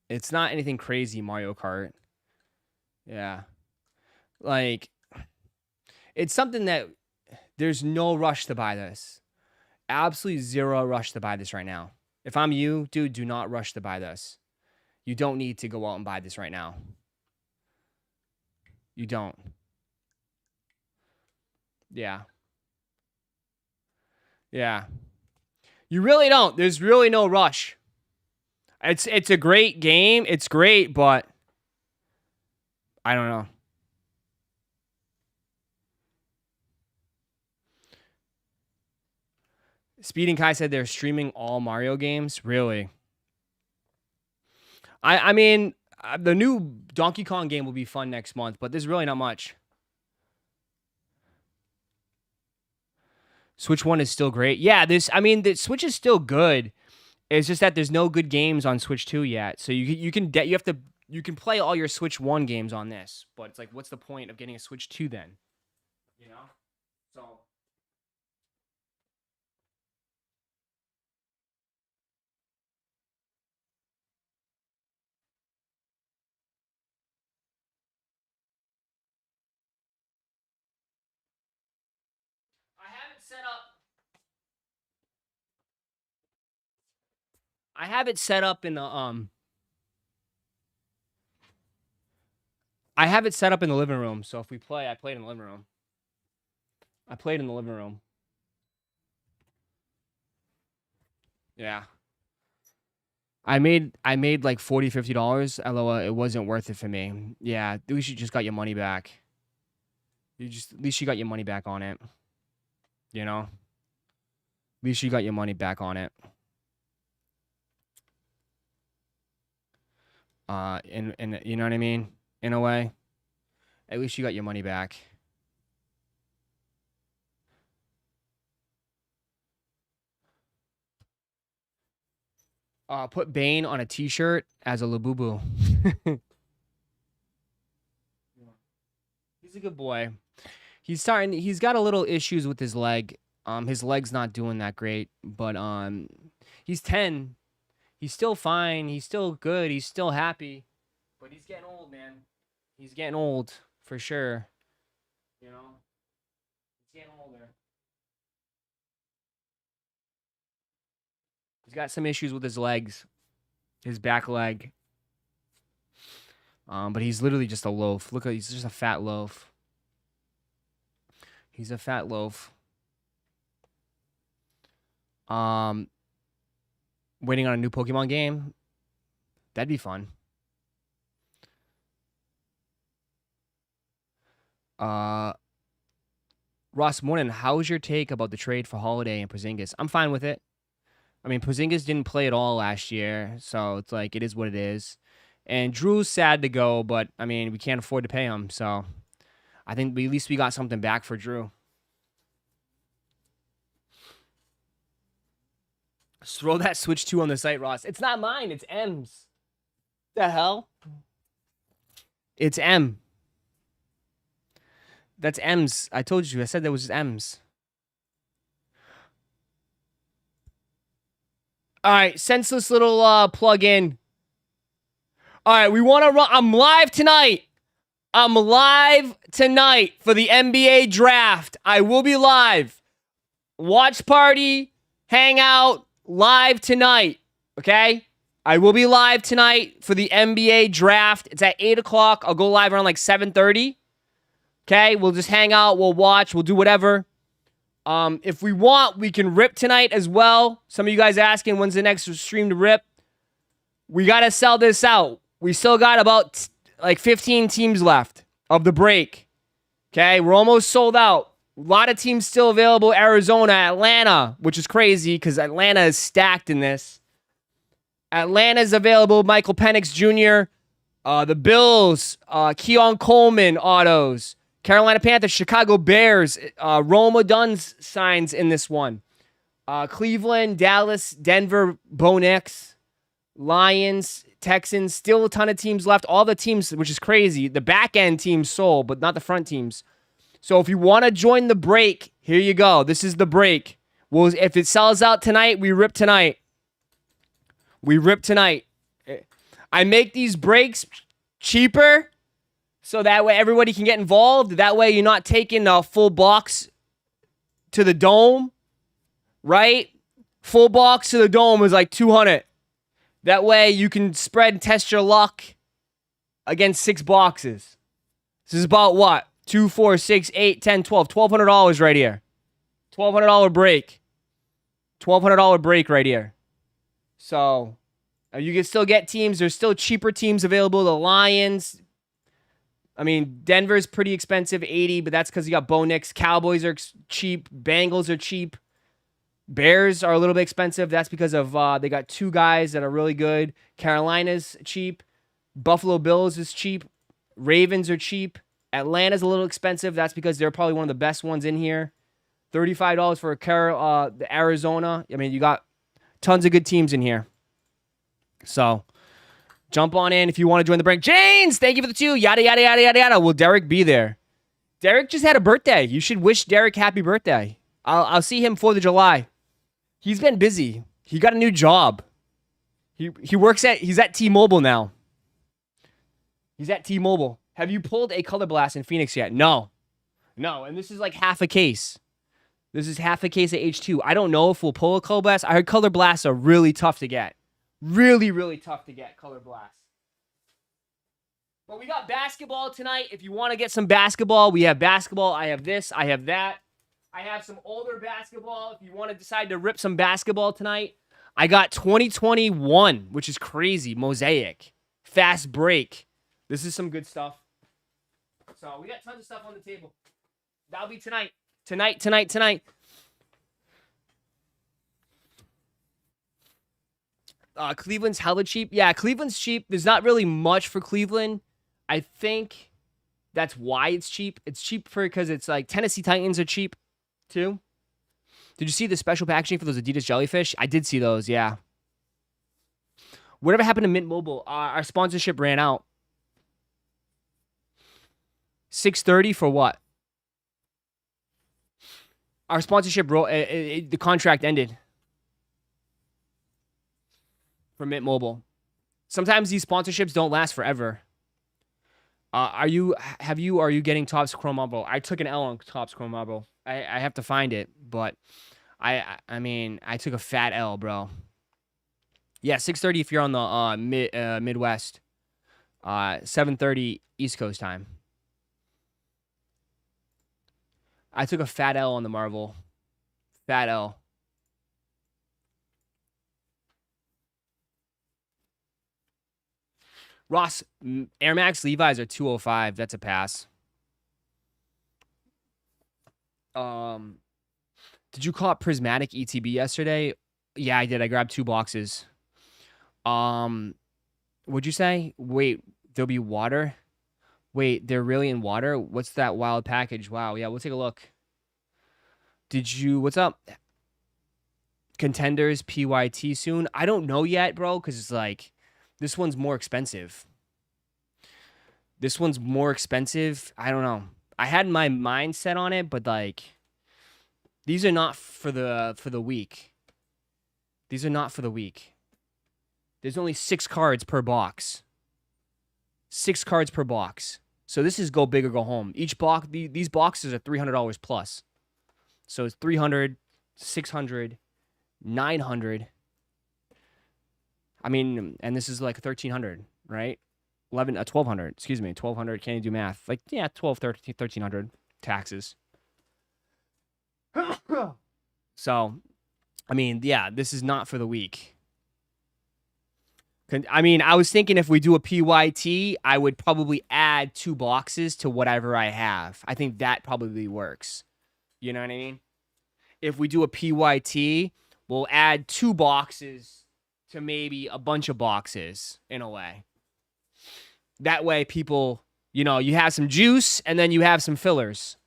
It's not anything crazy, Mario Kart. Yeah. Like, it's something that There's no rush to buy this. Absolutely zero rush to buy this right now. If I'm you, dude, do not rush to buy this. You don't need to go out and buy this right now. You don't. Yeah. Yeah. You really don't. There's really no rush. It's a great game. It's great, but I don't know. Speed and Kai said they're streaming all Mario games. Really? I mean, the new Donkey Kong game will be fun next month, but there's really not much. Switch 1 is still great. Yeah, the Switch is still good. It's just that there's no good games on Switch 2 yet. So you can play all your Switch 1 games on this, but it's like, what's the point of getting a Switch 2 then? You know? So I have it set up in the I have it set up in the living room. So if we play, I played in the living room. I played in the living room. Yeah. I made like $40, $50. LOL, it wasn't worth it for me. Yeah, at least you just got your money back. At least you got your money back on it. You know? At least you got your money back on it. And you know what I mean? In a way. At least you got your money back. Put Bane on a t-shirt as a Labubu. He's a good boy. He's got a little issues with his leg. His leg's not doing that great, but he's 10. He's still fine. He's still good. He's still happy. But he's getting old, man. He's getting old, for sure. You know? He's getting older. He's got some issues with his legs. His back leg. But he's literally just a loaf. Look, he's just a fat loaf. He's a fat loaf. Waiting on a new Pokemon game. That'd be fun. Ross Morning, how's your take about the trade for Holiday and Porzingis? I'm fine with it. I mean, Porzingis didn't play at all last year, so it's like, it is what it is. And Drew's sad to go, but, I mean, we can't afford to pay him, so I think at least we got something back for Drew. Just throw that Switch 2 on the site, Ross. It's not mine, it's M's. The hell? It's M. That's M's. I told you. I said that was M's. All right, senseless little plug-in. All right, we want to run. I'm live tonight. I'm live tonight for the NBA draft. I will be live. Watch party, hang out, live tonight. Okay? I will be live tonight for the NBA draft. It's at 8 o'clock. I'll go live around like 7:30. Okay? We'll just hang out. We'll watch. We'll do whatever. If we want, we can rip tonight as well. Some of you guys asking when's the next stream to rip. We got to sell this out. We still got about like 15 teams left of the break. Okay? We're almost sold out. A lot of teams still available. Arizona, Atlanta, which is crazy because Atlanta is stacked in this. Atlanta's available. Michael Penix Jr., the Bills, Keon Coleman autos. Carolina Panthers, Chicago Bears, Roma Dunn's signs in this one. Cleveland, Dallas, Denver, Bo Nix, Lions, Texans, still a ton of teams left. All the teams, which is crazy. The back end teams sold, but not the front teams. So if you want to join the break, here you go. This is the break. Well, if it sells out tonight, we rip tonight. We rip tonight. I make these breaks cheaper so that way everybody can get involved. That way you're not taking a full box to the dome, right? Full box to the dome is like 200. That way you can spread and test your luck against 6 boxes. This is about what? 2, 4, 6, 8, 10, 12. $1,200 right here. $1,200 break. $1,200 break right here. So you can still get teams. There's still cheaper teams available. The Lions. I mean, Denver's pretty expensive, 80, but that's because you got Bo Nix. Cowboys are cheap. Bengals are cheap. Bears are a little bit expensive. That's because of they got 2 guys that are really good. Carolina's cheap. Buffalo Bills is cheap. Ravens are cheap. Atlanta's a little expensive. That's because they're probably one of the best ones in here. $35 for the Arizona. I mean, you got tons of good teams in here. So jump on in if you want to join the break. James, thank you for the 2. Yada, yada, yada, yada, yada. Will Derek be there? Derek just had a birthday. You should wish Derek happy birthday. I'll see him 4th of July. He's been busy. He got a new job. He's at T-Mobile now. He's at T-Mobile. Have you pulled a Color Blast in Phoenix yet? No. And this is like half a case. This is half a case of H2. I don't know if we'll pull a Color Blast. I heard Color Blasts are really tough to get. Really, really tough to get Color Blasts. But we got basketball tonight. If you want to get some basketball, we have basketball. I have this. I have that. I have some older basketball. If you want to decide to rip some basketball tonight, I got 2021, which is crazy. Mosaic. Fast break. This is some good stuff. So we got tons of stuff on the table. That'll be tonight. Tonight. Cleveland's hella cheap. Yeah, Cleveland's cheap. There's not really much for Cleveland. I think that's why it's cheap. It's cheap because it's like Tennessee Titans are cheap too. Did you see the special packaging for those Adidas jellyfish? I did see those, yeah. Whatever happened to Mint Mobile? Our sponsorship ran out. $630 for what? Our sponsorship, the contract ended for Mint Mobile. Sometimes these sponsorships don't last forever. Are you getting Topps Chrome Marble? I took an L on Topps Chrome Marble. I have to find it, but I mean, I took a fat L, bro. Yeah, $630 if you're on the Midwest. $730 East Coast time. I took a fat L on the Marvel. Fat L. Ross, Air Max Levi's are 205. That's a pass. Did you call it Prismatic ETB yesterday? Yeah, I did. I grabbed 2 boxes. What'd you say? Wait, there'll be water? Wait, they're really in water? What's that wild package? Wow, yeah, we'll take a look. What's up? Contenders PYT soon? I don't know yet, bro, because it's like, this one's more expensive. I don't know. I had my mind set on it, but like, these are not for the week. These are not for the week. There's only 6 cards per box. 6 cards per box. So this is go big or go home. Each box, these boxes are $300 plus. So it's 300, 600, 900. I mean, and this is like 1,300, right? 1,200. Excuse me, 1,200. Can't you do math? Like, yeah, 12, 13, 1,300 taxes. So, I mean, yeah, this is not for the week. I mean, I was thinking if we do a PYT, I would probably add 2 boxes to whatever I have. I think that probably works. You know what I mean? If we do a PYT, we'll add 2 boxes to maybe a bunch of boxes in a way. That way people, you know, you have some juice and then you have some fillers.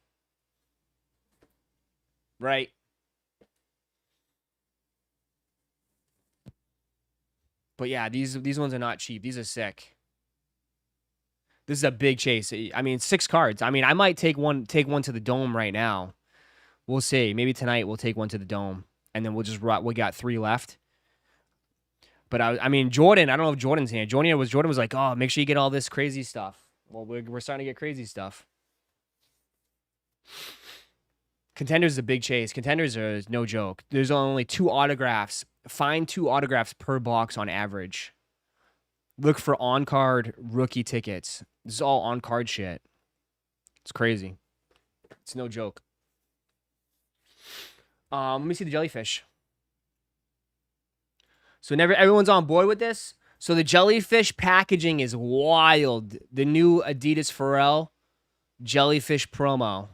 Right? But yeah, these ones are not cheap. These are sick. This is a big chase. I mean, 6 cards. I mean, I might take one to the dome right now. We'll see. Maybe tonight we'll take one to the dome, and then we got 3 left. But I mean, Jordan. I don't know if Jordan's here. Jordan was like, oh, make sure you get all this crazy stuff. Well, we're starting to get crazy stuff. Contenders is a big chase. Contenders are no joke. There's only 2 autographs. Find 2 autographs per box on average. Look for on-card rookie tickets. This is all on-card shit. It's crazy. It's no joke. Let me see the jellyfish. So everyone's on board with this? So the jellyfish packaging is wild. The new Adidas Pharrell jellyfish promo.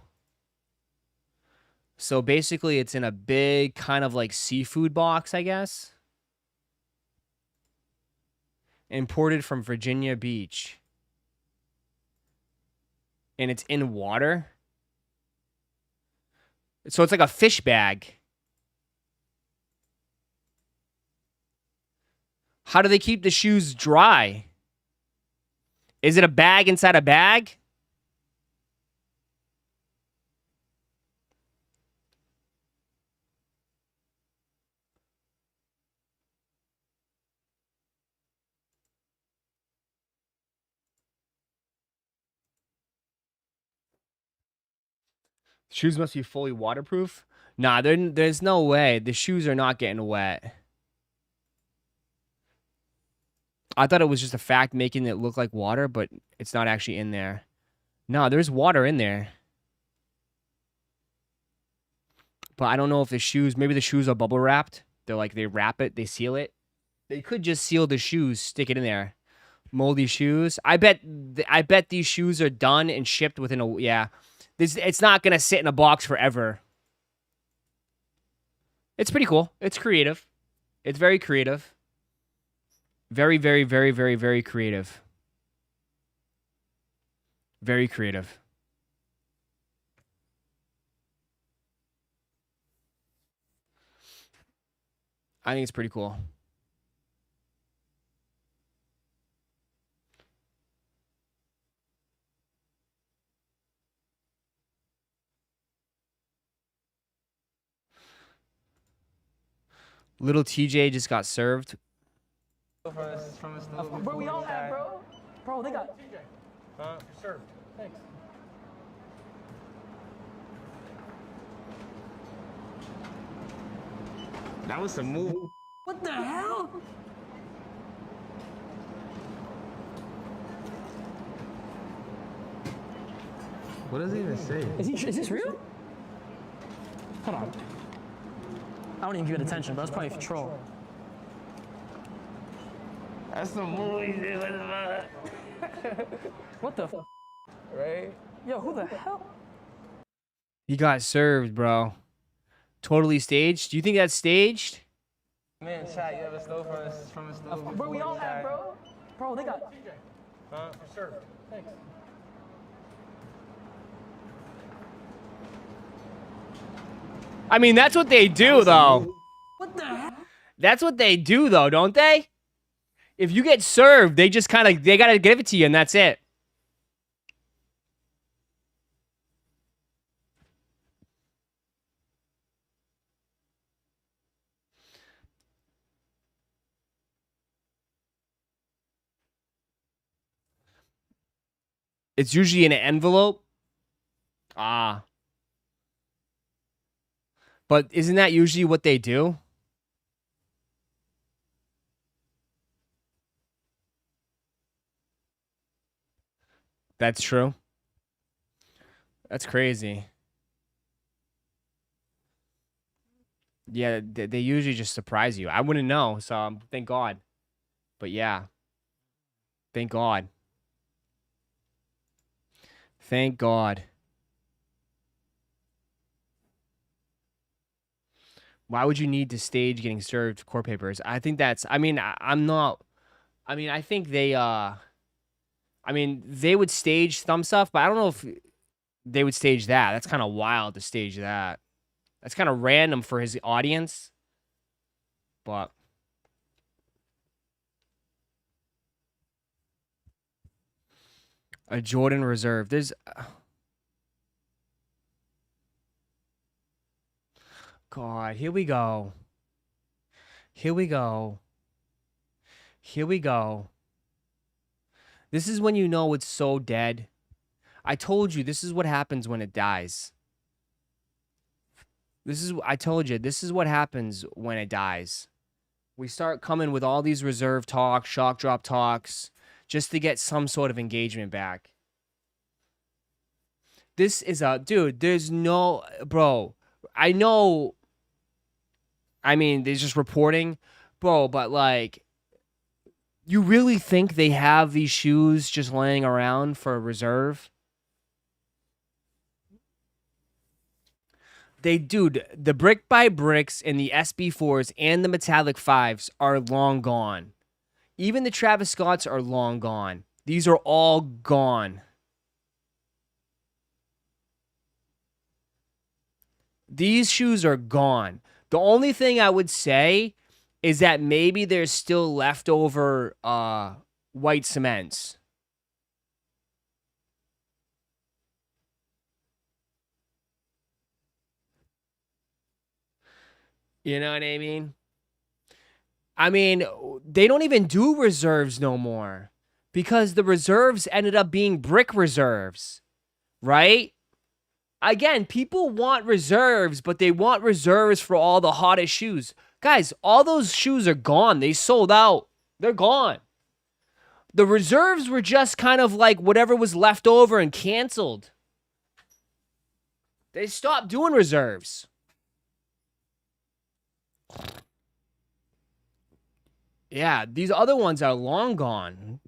So basically it's in a big kind of like seafood box, I guess. Imported from Virginia Beach. And it's in water. So it's like a fish bag. How do they keep the shoes dry? Is it a bag inside a bag? Shoes must be fully waterproof. Nah, there's no way. The shoes are not getting wet. I thought it was just a fact making it look like water, but it's not actually in there. No, there's water in there. But I don't know if the shoes, maybe the shoes are bubble wrapped. They're like, they wrap it, they seal it. They could just seal the shoes, stick it in there. Moldy shoes. I bet these shoes are done and shipped within a, yeah. It's not going to sit in a box forever. It's pretty cool. It's creative. It's very creative. Very, very, very, very, very creative. Very creative. I think it's pretty cool. Little TJ just got served. Where we all at, bro? Bro, they got TJ. You're served. Thanks. That was some move. What the hell? What does it even say? Is this real? Hold on. I don't even give it attention, but that's probably for troll. That's some movie shit. What the f? Right? Yo, who the hell? He got served, bro. Totally staged. Do you think that's staged? Man, chat, you ever stole from a store? Where we all at, bro? Bro, they got TJ. You're served. Thanks. I mean, that's what they do, though. What the hell? That's what they do, though, don't they? If you get served, they just kind of, they got to give it to you, and that's it. It's usually in an envelope. Ah. But isn't that usually what they do? That's true. That's crazy. Yeah, they usually just surprise you. I wouldn't know, so thank God. But yeah. Thank God. Thank God. Why would you need to stage getting served court papers? I think that's, I mean, I'm not, I mean, I think they, I mean, they would stage some stuff, but I don't know if they would stage that. That's kind of wild to stage that. That's kind of random for his audience. But a Jordan Reserve. There's God, here we go. Here we go. Here we go. This is when you know it's so dead. I told you this is what happens when it dies. I told you, this is what happens when it dies. We start coming with all these reserve talks, shock drop talks, just to get some sort of engagement back. This is a dude, there's no bro. I know, I mean, they're just reporting, bro, but like, you really think they have these shoes just laying around for a reserve? They, dude, the brick by bricks and the SB4s and the metallic 5s are long gone. Even the Travis Scotts are long gone. These are all gone. These shoes are gone. The only thing I would say is that maybe there's still leftover white cements. You know what I mean? I mean, they don't even do reserves no more because the reserves ended up being brick reserves, right? Again, people want reserves, but they want reserves for all the hottest shoes. Guys, all those shoes are gone. They sold out. They're gone. The reserves were just kind of like whatever was left over and canceled. They stopped doing reserves. Yeah, these other ones are long gone.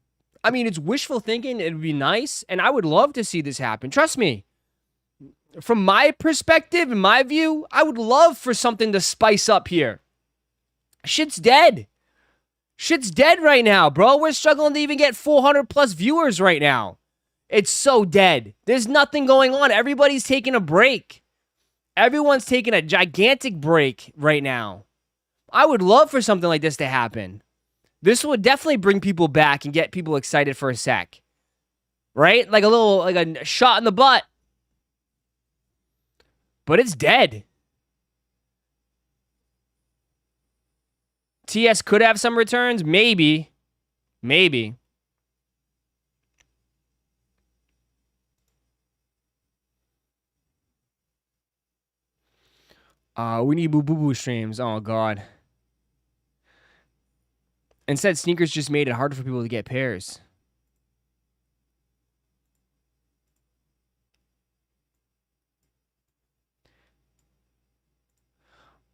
I mean, it's wishful thinking. It'd be nice, and I would love to see this happen. Trust me. From my perspective, in my view, I would love for something to spice up here. Shit's dead. Shit's dead right now, bro. We're struggling to even get 400 plus viewers right now. It's so dead. There's nothing going on. Everybody's taking a break. Everyone's taking a gigantic break right now. I would love for something like this to happen. This would definitely bring people back and get people excited for a sec. Right? Like a shot in the butt. But it's dead. TS could have some returns. Maybe. Maybe. We need boo-boo-boo streams. Oh, God. Instead, sneakers just made it harder for people to get pairs.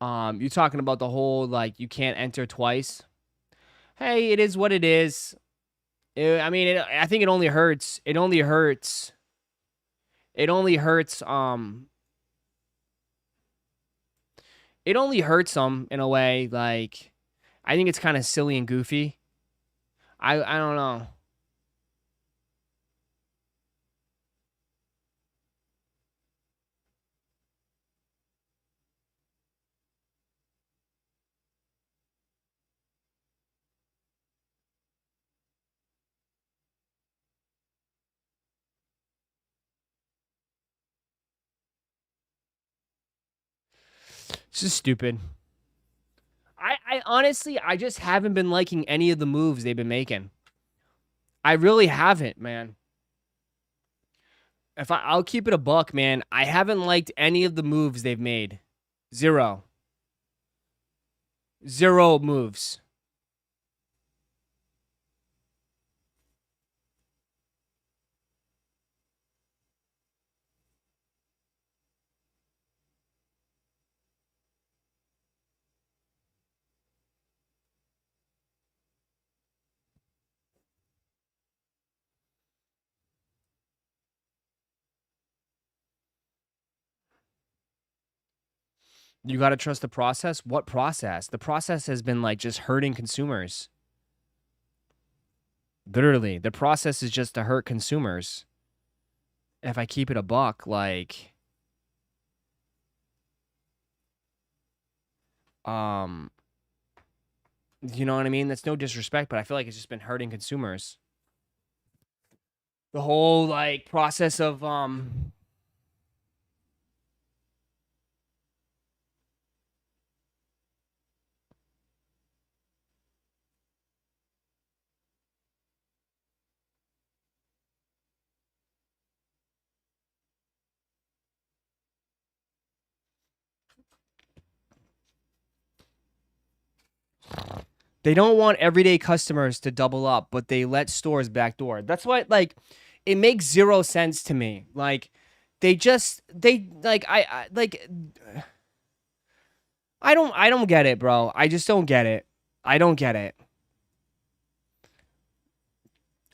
You talking about the whole, like, you can't enter twice? Hey, it is what it is. I mean, I think it only hurts. It only hurts. It only hurts, it only hurts them in a way, like, I think it's kind of silly and goofy. I don't know. It's just stupid. I honestly, I just haven't been liking any of the moves they've been making. I really haven't, man. I'll keep it a buck, man. I haven't liked any of the moves they've made. Zero. Zero moves. You got to trust the process? What process? The process has been like just hurting consumers. Literally, the process is just to hurt consumers. If I keep it a buck, like, you know what I mean? That's no disrespect, but I feel like it's just been hurting consumers. The whole like process of They don't want everyday customers to double up, but they let stores backdoor. That's why, like, it makes zero sense to me. Like, I don't get it, bro. I just don't get it. I don't get it.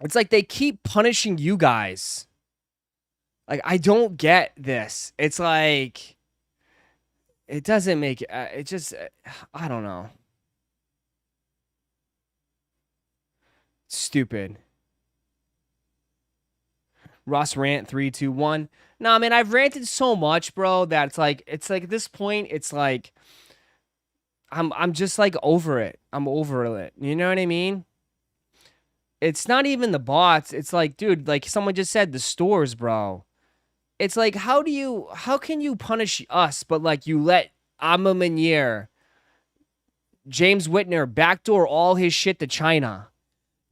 It's like they keep punishing you guys. Like, I don't get this. It's like, it doesn't make it just, I don't know. Stupid. Ross rant 3, 2, 1. Nah, man, I've ranted so much, bro, that it's like at this point, it's like I'm just like over it. I'm over it. You know what I mean? It's not even the bots. It's like, dude, like someone just said, the stores, bro. It's like, how can you punish us, but like you let Amma Manier, James Whitner backdoor all his shit to China.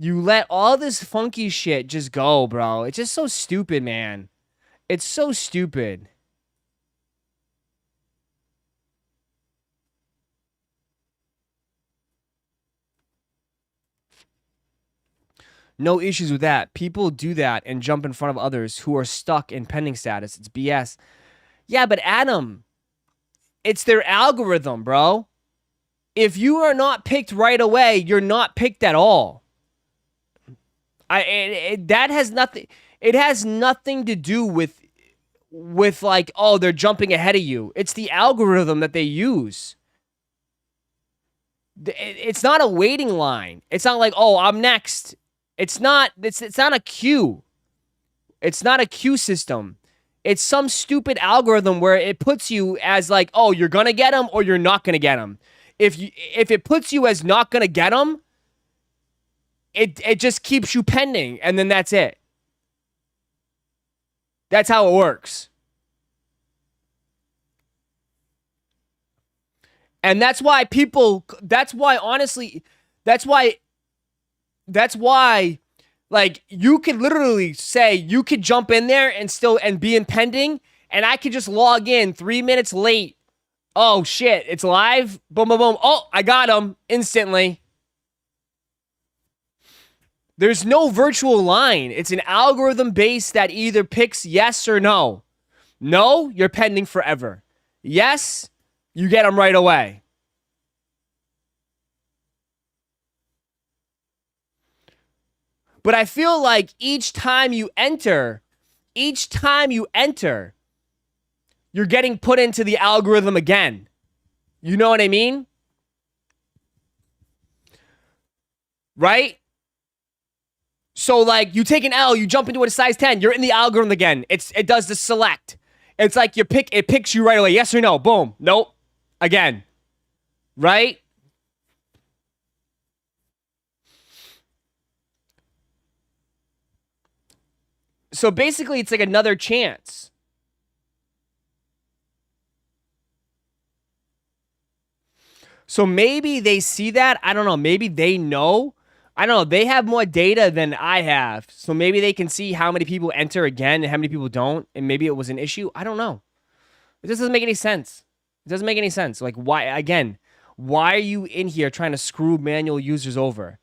You let all this funky shit just go, bro. It's just so stupid, man. It's so stupid. No issues with that. People do that and jump in front of others who are stuck in pending status. It's BS. Yeah, but Adam, it's their algorithm, bro. If you are not picked right away, you're not picked at all. That has nothing. It has nothing to do with like, oh, they're jumping ahead of you. It's the algorithm that they use. It's not a waiting line. It's not like, oh, I'm next. It's not. It's not a queue. It's not a queue system. It's some stupid algorithm where it puts you as like, oh, you're gonna get them or you're not gonna get them. If it puts you as not gonna get them, it just keeps you pending, and then that's it. That's how it works. And that's why like you could literally say you could jump in there and be in pending, and I could just log in 3 minutes late. Oh shit, it's live. Boom, boom, boom. Oh, I got him instantly. There's no virtual line. It's an algorithm base that either picks yes or no. No, you're pending forever. Yes, you get them right away. But I feel like each time you enter, you're getting put into the algorithm again. You know what I mean? Right? So like you take an L, you jump into a size 10, you're in the algorithm again. It does the select. It's like it picks you right away. Yes or no? Boom. Nope. Again. Right? So basically it's like another chance. So maybe they see that. I don't know. Maybe they know. I don't know. They have more data than I have. So maybe they can see how many people enter again and how many people don't. And maybe it was an issue. I don't know. It just doesn't make any sense. It doesn't make any sense. Like, why are you in here trying to screw manual users over?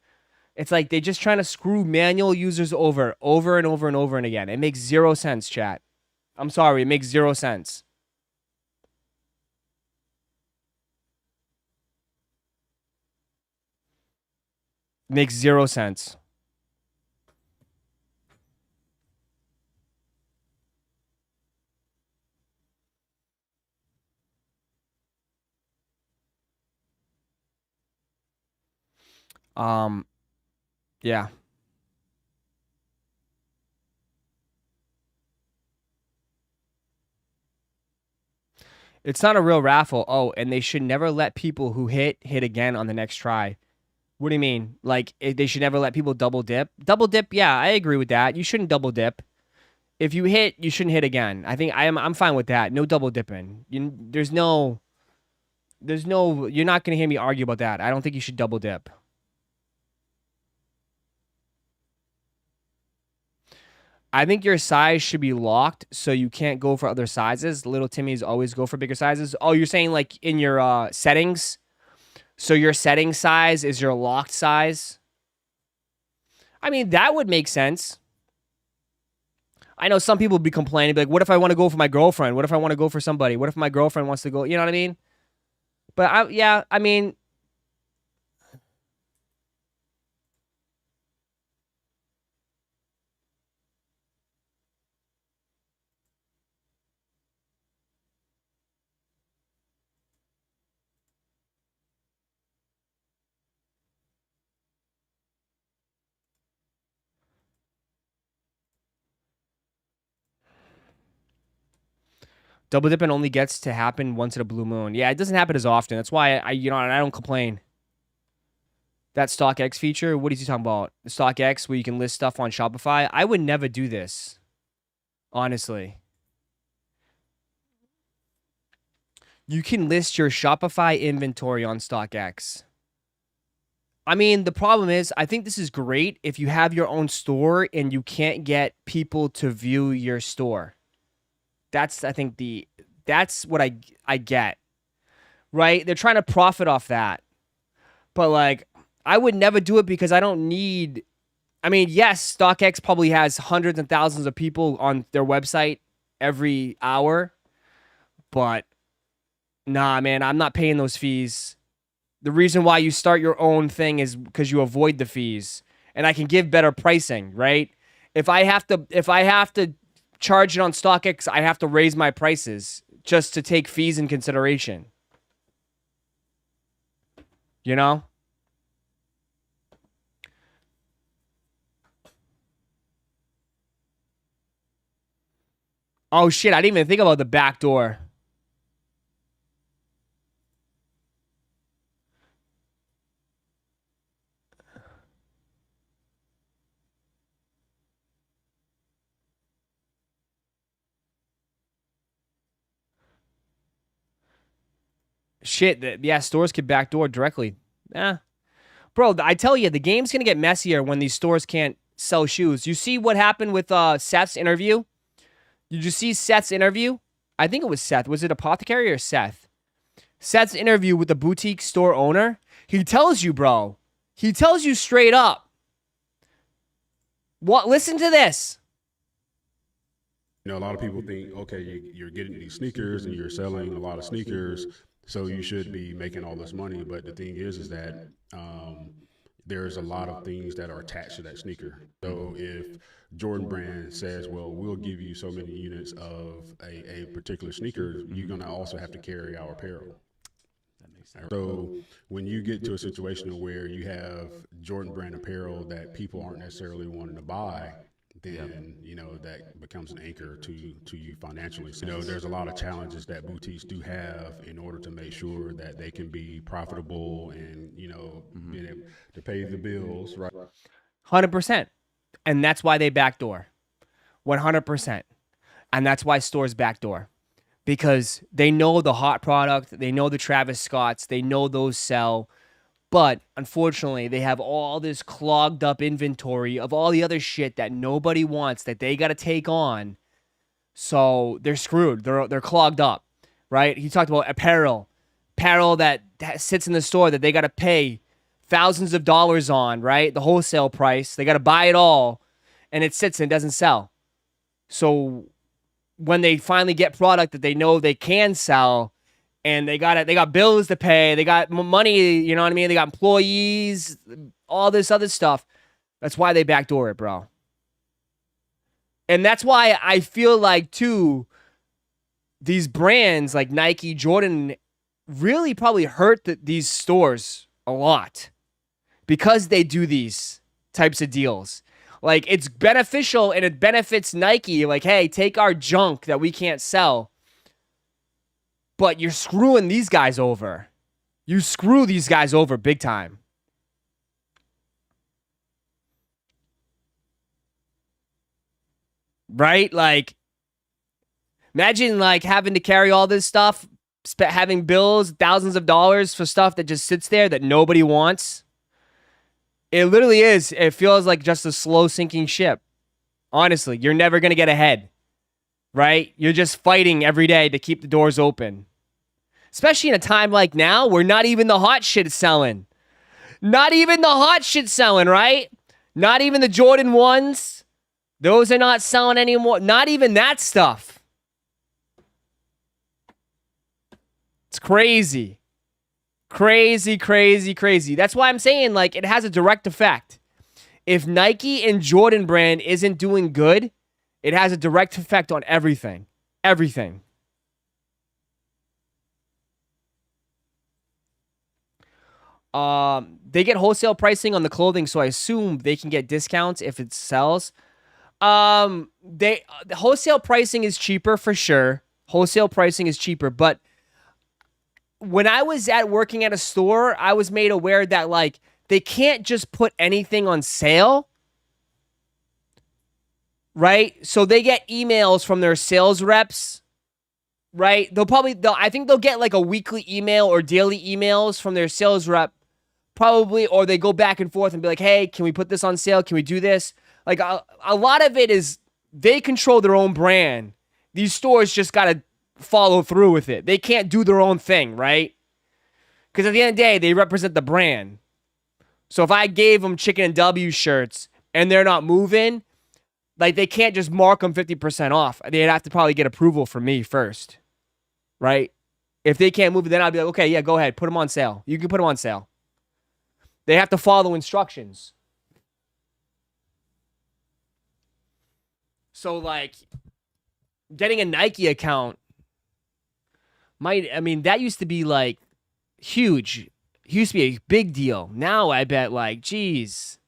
It's like they're just trying to screw manual users over and over and over and again. It makes zero sense, chat. I'm sorry. It makes zero sense. Makes zero sense. Yeah. It's not a real raffle. Oh, and they should never let people who hit again on the next try. What do you mean? Like, they should never let people double dip? Double dip, yeah, I agree with that. You shouldn't double dip. If you hit, you shouldn't hit again. I think I'm fine with that. No double dipping. There's no, you're not going to hear me argue about that. I don't think you should double dip. I think your size should be locked so you can't go for other sizes. Little Timmy's always go for bigger sizes. Oh, you're saying like in your settings? So your setting size is your locked size. I mean, that would make sense. I know some people would be complaining, like, what if I want to go for my girlfriend? What if I want to go for somebody? What if my girlfriend wants to go? You know what I mean? But yeah, I mean, double dipping only gets to happen once in a blue moon. Yeah, it doesn't happen as often. That's why I don't complain. That StockX feature, what is he talking about? The StockX where you can list stuff on Shopify? I would never do this, honestly. You can list your Shopify inventory on StockX. I mean, the problem is, I think this is great if you have your own store and you can't get people to view your store. That's, I think, that's what I get, right? They're trying to profit off that. But, like, I would never do it because I don't need, I mean, yes, StockX probably has hundreds and thousands of people on their website every hour, but nah, man, I'm not paying those fees. The reason why you start your own thing is because you avoid the fees, and I can give better pricing, right? If I have to charge it on StockX, I have to raise my prices just to take fees in consideration. You know? Oh shit, I didn't even think about the back door. Shit, yeah, stores could backdoor directly. Bro, I tell you, the game's going to get messier when these stores can't sell shoes. You see what happened with Seth's interview? Did you see Seth's interview? I think it was Seth. Was it Apothecary or Seth? Seth's interview with the boutique store owner. He tells you, bro. He tells you straight up. What? Listen to this. You know, a lot of people think, okay, you're getting these sneakers and you're selling a lot of sneakers, so you should be making all this money. But the thing is that there's a lot of things that are attached to that sneaker. So if Jordan Brand says, well, we'll give you so many units of a particular sneaker, you're going to also have to carry our apparel. So when you get to a situation where you have Jordan Brand apparel that people aren't necessarily wanting to buy, then, you know, that becomes an anchor to you financially. So, you know, there's a lot of challenges that boutiques do have in order to make sure that they can be profitable and, you know, being able to pay the bills, right? 100%. And that's why they backdoor. 100%. And that's why stores backdoor. Because they know the hot product, they know the Travis Scotts, they know those sell. But unfortunately, they have all this clogged up inventory of all the other shit that nobody wants that they got to take on. So they're screwed. They're clogged up, right? He talked about apparel that sits in the store that they got to pay thousands of dollars on, right? The wholesale price. They got to buy it all, and it sits and doesn't sell. So when they finally get product that they know they can sell, and they got bills to pay, they got money, you know what I mean? They got employees, all this other stuff. That's why they backdoor it, bro. And that's why I feel like, too, these brands like Nike, Jordan, really probably hurt these stores a lot because they do these types of deals. Like, it's beneficial and it benefits Nike. Like, hey, take our junk that we can't sell. But you're screwing these guys over. You screw these guys over big time. Right? Like, imagine like having to carry all this stuff, having bills, thousands of dollars for stuff that just sits there that nobody wants. It literally is. It feels like just a slow sinking ship. Honestly, you're never going to get ahead. Right? You're just fighting every day to keep the doors open. Especially in a time like now where not even the hot shit is selling. Not even the hot shit selling, right? Not even the Jordan 1s. Those are not selling anymore. Not even that stuff. It's crazy. Crazy, crazy, crazy. That's why I'm saying, like, it has a direct effect. If Nike and Jordan brand isn't doing good, it has a direct effect on everything. Everything. They get wholesale pricing on the clothing, so I assume they can get discounts if it sells. The wholesale pricing is cheaper for sure. Wholesale pricing is cheaper, but when I was working at a store, I was made aware that like they can't just put anything on sale, right? So they get emails from their sales reps, right? I think they'll get like a weekly email or daily emails from their sales rep, probably, or they go back and forth and be like, hey, can we put this on sale? Can we do this? Like a lot of it is they control their own brand. These stores just got to follow through with it. They can't do their own thing, right? Because at the end of the day, they represent the brand. So if I gave them Chicken and W shirts and they're not moving, like they can't just mark them 50% off. They'd have to probably get approval from me first, right? If they can't move it, then I'd be like, okay, yeah, go ahead. Put them on sale. You can put them on sale. They have to follow instructions. So, like, getting a Nike account that used to be, like, huge. It used to be a big deal. Now, I bet, like, geez.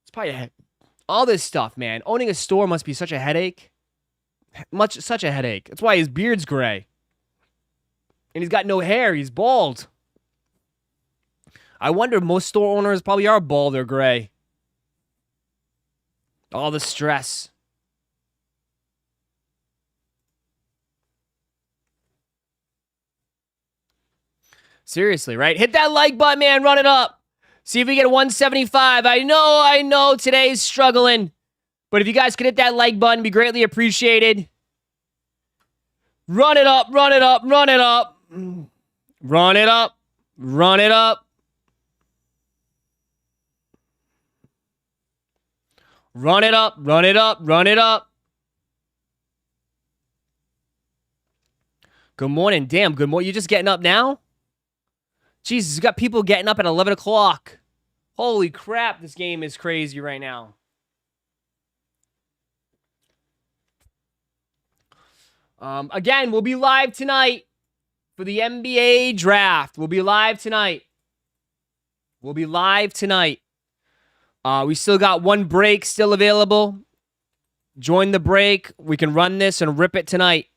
It's probably all this stuff, man. Owning a store must be such a headache. Such a headache. That's why his beard's gray. And he's got no hair. He's bald. I wonder, most store owners probably are bald or gray. All the stress. Seriously, right? Hit that like button, man. Run it up. See if we get a 175. I know today's struggling. But if you guys could hit that like button, it'd be greatly appreciated. Run it up, run it up, run it up. Run it up, run it up. Run it up, run it up, run it up. Good morning. Damn, good morning. You just getting up now? Jesus, you got people getting up at 11 o'clock. Holy crap, this game is crazy right now. Again, we'll be live tonight for the NBA draft. We'll be live tonight. We'll be live tonight. We still got one break still available. Join the break. We can run this and rip it tonight.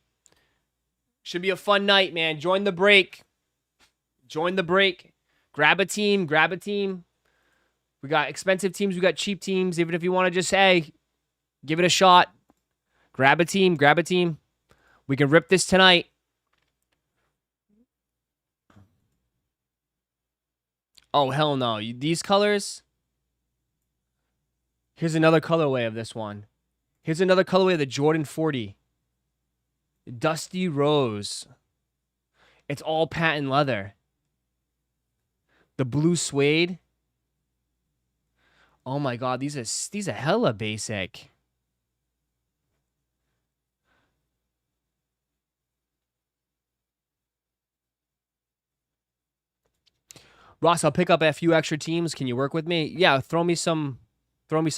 Should be a fun night, man. Join the break. Join the break. Grab a team. Grab a team. We got expensive teams. We got cheap teams. Even if you want to just, hey, give it a shot. Grab a team. Grab a team. We can rip this tonight. Oh, hell no. These colors? Here's another colorway of this one. Here's another colorway of the Jordan 40. Dusty Rose. It's all patent leather. The blue suede. Oh my god, these are hella basic. Ross, I'll pick up a few extra teams. Can you work with me? Yeah, throw me something. Throw me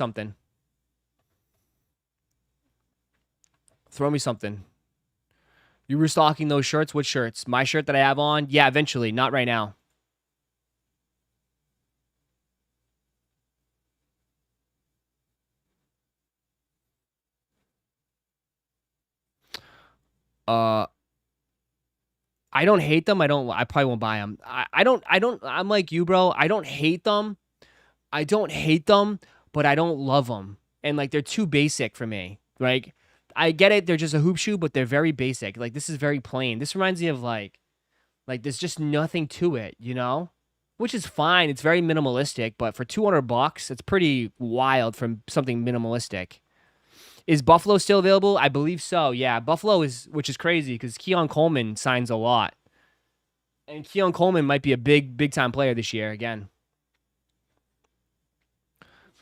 something. You restocking those shirts? What shirts? My shirt that I have on? Yeah, eventually. Not right now. I don't hate them. I probably won't buy them. I'm like you, bro. I don't hate them. But I don't love them. And like, they're too basic for me. Like, I get it. They're just a hoop shoe, but they're very basic. Like, this is very plain. This reminds me of like there's just nothing to it, you know? Which is fine. It's very minimalistic, but for $200, it's pretty wild from something minimalistic. Is Buffalo still available? I believe so. Yeah, Buffalo is, which is crazy because Keon Coleman signs a lot. And Keon Coleman might be a big time player this year again.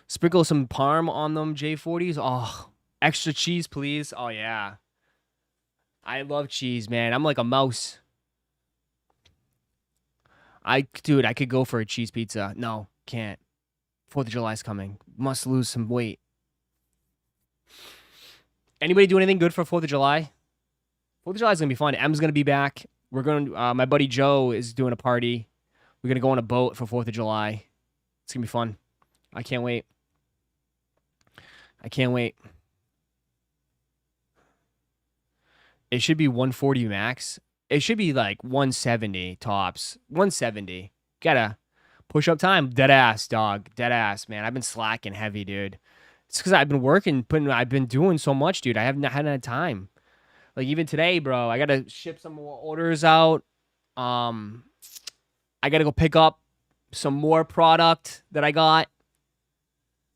Sprinkle some parm on them J40s. Oh, extra cheese, please. Oh, yeah. I love cheese, man. I'm like a mouse. Dude, I could go for a cheese pizza. No, can't. 4th of July's coming. Must lose some weight. Anybody do anything good for 4th of July? 4th of July is going to be fun. M's going to be back. We're going to, my buddy Joe is doing a party. We're going to go on a boat for 4th of July. It's going to be fun. I can't wait. I can't wait. It should be 140 max. It should be like 170 tops. 170. Gotta push up time. Dead ass, dog. Dead ass, man. I've been slacking heavy, dude. It's because I've been working, I've been doing so much, dude. I haven't had time. Like even today, bro, I gotta ship some more orders out. I gotta go pick up some more product that I got.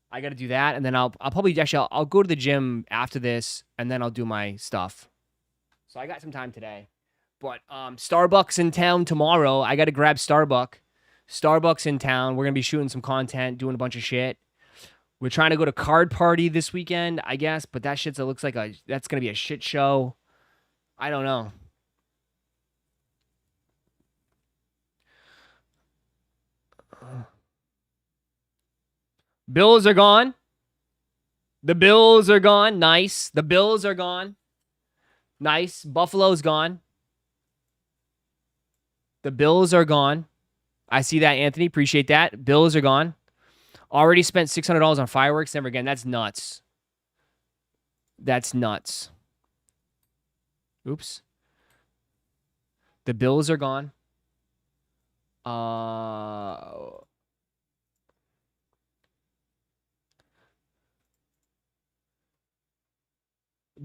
I gotta do that, and then I'll probably actually I'll go to the gym after this, and then I'll do my stuff. So I got some time today. But Starbucks in town tomorrow. I gotta grab Starbucks in town. We're gonna be shooting some content, doing a bunch of shit. We're trying to go to Card Party this weekend, I guess, but that shit's looks like that's gonna be a shit show. I don't know. Bills are gone. The Bills are gone. Nice. The Bills are gone. Nice. Buffalo's gone. The Bills are gone. I see that, Anthony. Appreciate that. Bills are gone. Already spent $600 on fireworks. Never again. That's nuts. That's nuts. Oops. The Bills are gone.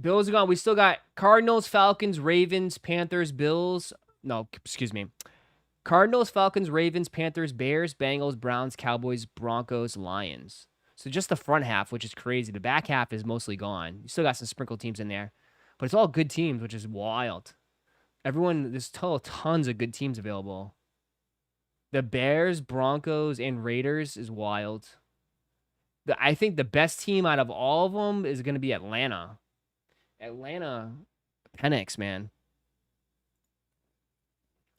Bills are gone. We still got Cardinals, Falcons, Ravens, Panthers, Bills. No, excuse me. Cardinals, Falcons, Ravens, Panthers, Bears, Bengals, Browns, Cowboys, Broncos, Lions. So just the front half, which is crazy. The back half is mostly gone. You still got some sprinkle teams in there. But it's all good teams, which is wild. There's tons of good teams available. The Bears, Broncos, and Raiders is wild. I think the best team out of all of them is going to be Atlanta. Atlanta, Penix, man.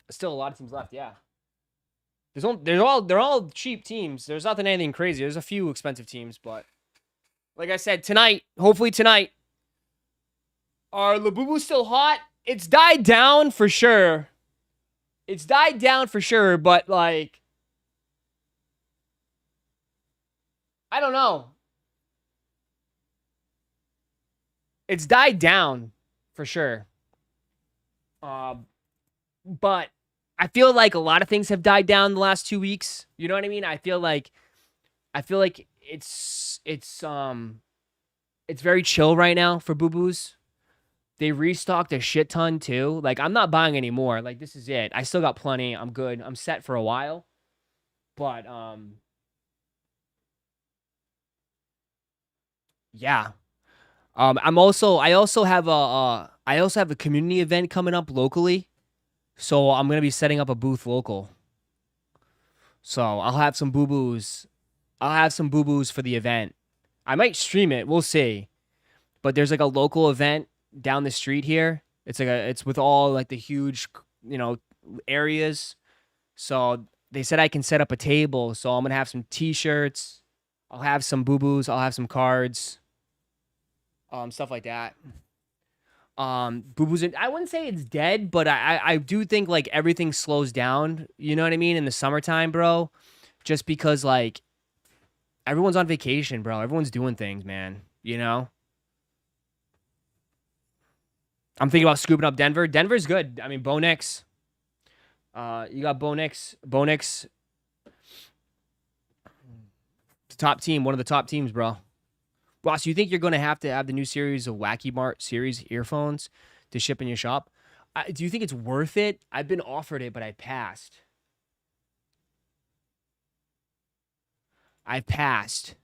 Still a lot of teams left, yeah. They're all cheap teams. There's nothing anything crazy. There's a few expensive teams, but like I said, hopefully tonight, are Labubu still hot? It's died down for sure. It's died down for sure, but like, I don't know. It's died down for sure. But I feel like a lot of things have died down the last 2 weeks. You know what I mean? I feel like it's very chill right now for boo-boos. They restocked a shit ton too. Like I'm not buying any more. Like this is it. I still got plenty. I'm good. I'm set for a while. But yeah. I also have a community event coming up locally. So I'm going to be setting up a booth local. So I'll have some boo-boos. I'll have some boo-boos for the event. I might stream it. We'll see. But there's like a local event down the street here. It's with all like the huge, areas. So they said I can set up a table. So I'm going to have some t-shirts. I'll have some boo-boos. I'll have some cards. Stuff like that. Boo-boos, I wouldn't say it's dead, but I do think like everything slows down, you know what I mean, in the summertime, bro. Just because like everyone's on vacation, bro. Everyone's doing things, man. You know? I'm thinking about scooping up Denver. Denver's good. I mean, Bo Nix. You got Bo Nix. Bo Nix. The top team, one of the top teams, bro. Ross, you think you're going to have the new series of Wacky Mart series earphones to ship in your shop? Do you think it's worth it? I've been offered it, but I passed. I passed.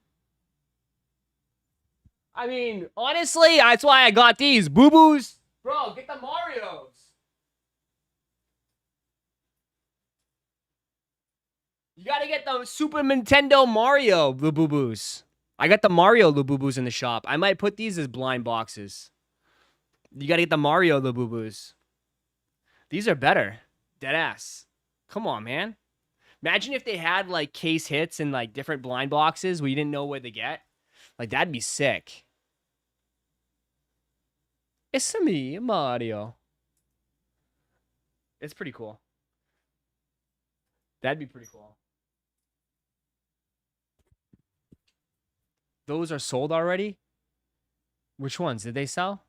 I mean, honestly, that's why I got these. Boo-boos. Bro, get the Marios. You gotta get the Super Nintendo Mario Lububus. I got the Mario Lububus in the shop. I might put these as blind boxes. You gotta get the Mario Lububus. These are better. Deadass. Come on, man. Imagine if they had like case hits and like different blind boxes where you didn't know where to get. Like that'd be sick. It's me, Mario. It's pretty cool. That'd be pretty cool. Those are sold already? Which ones? Did they sell?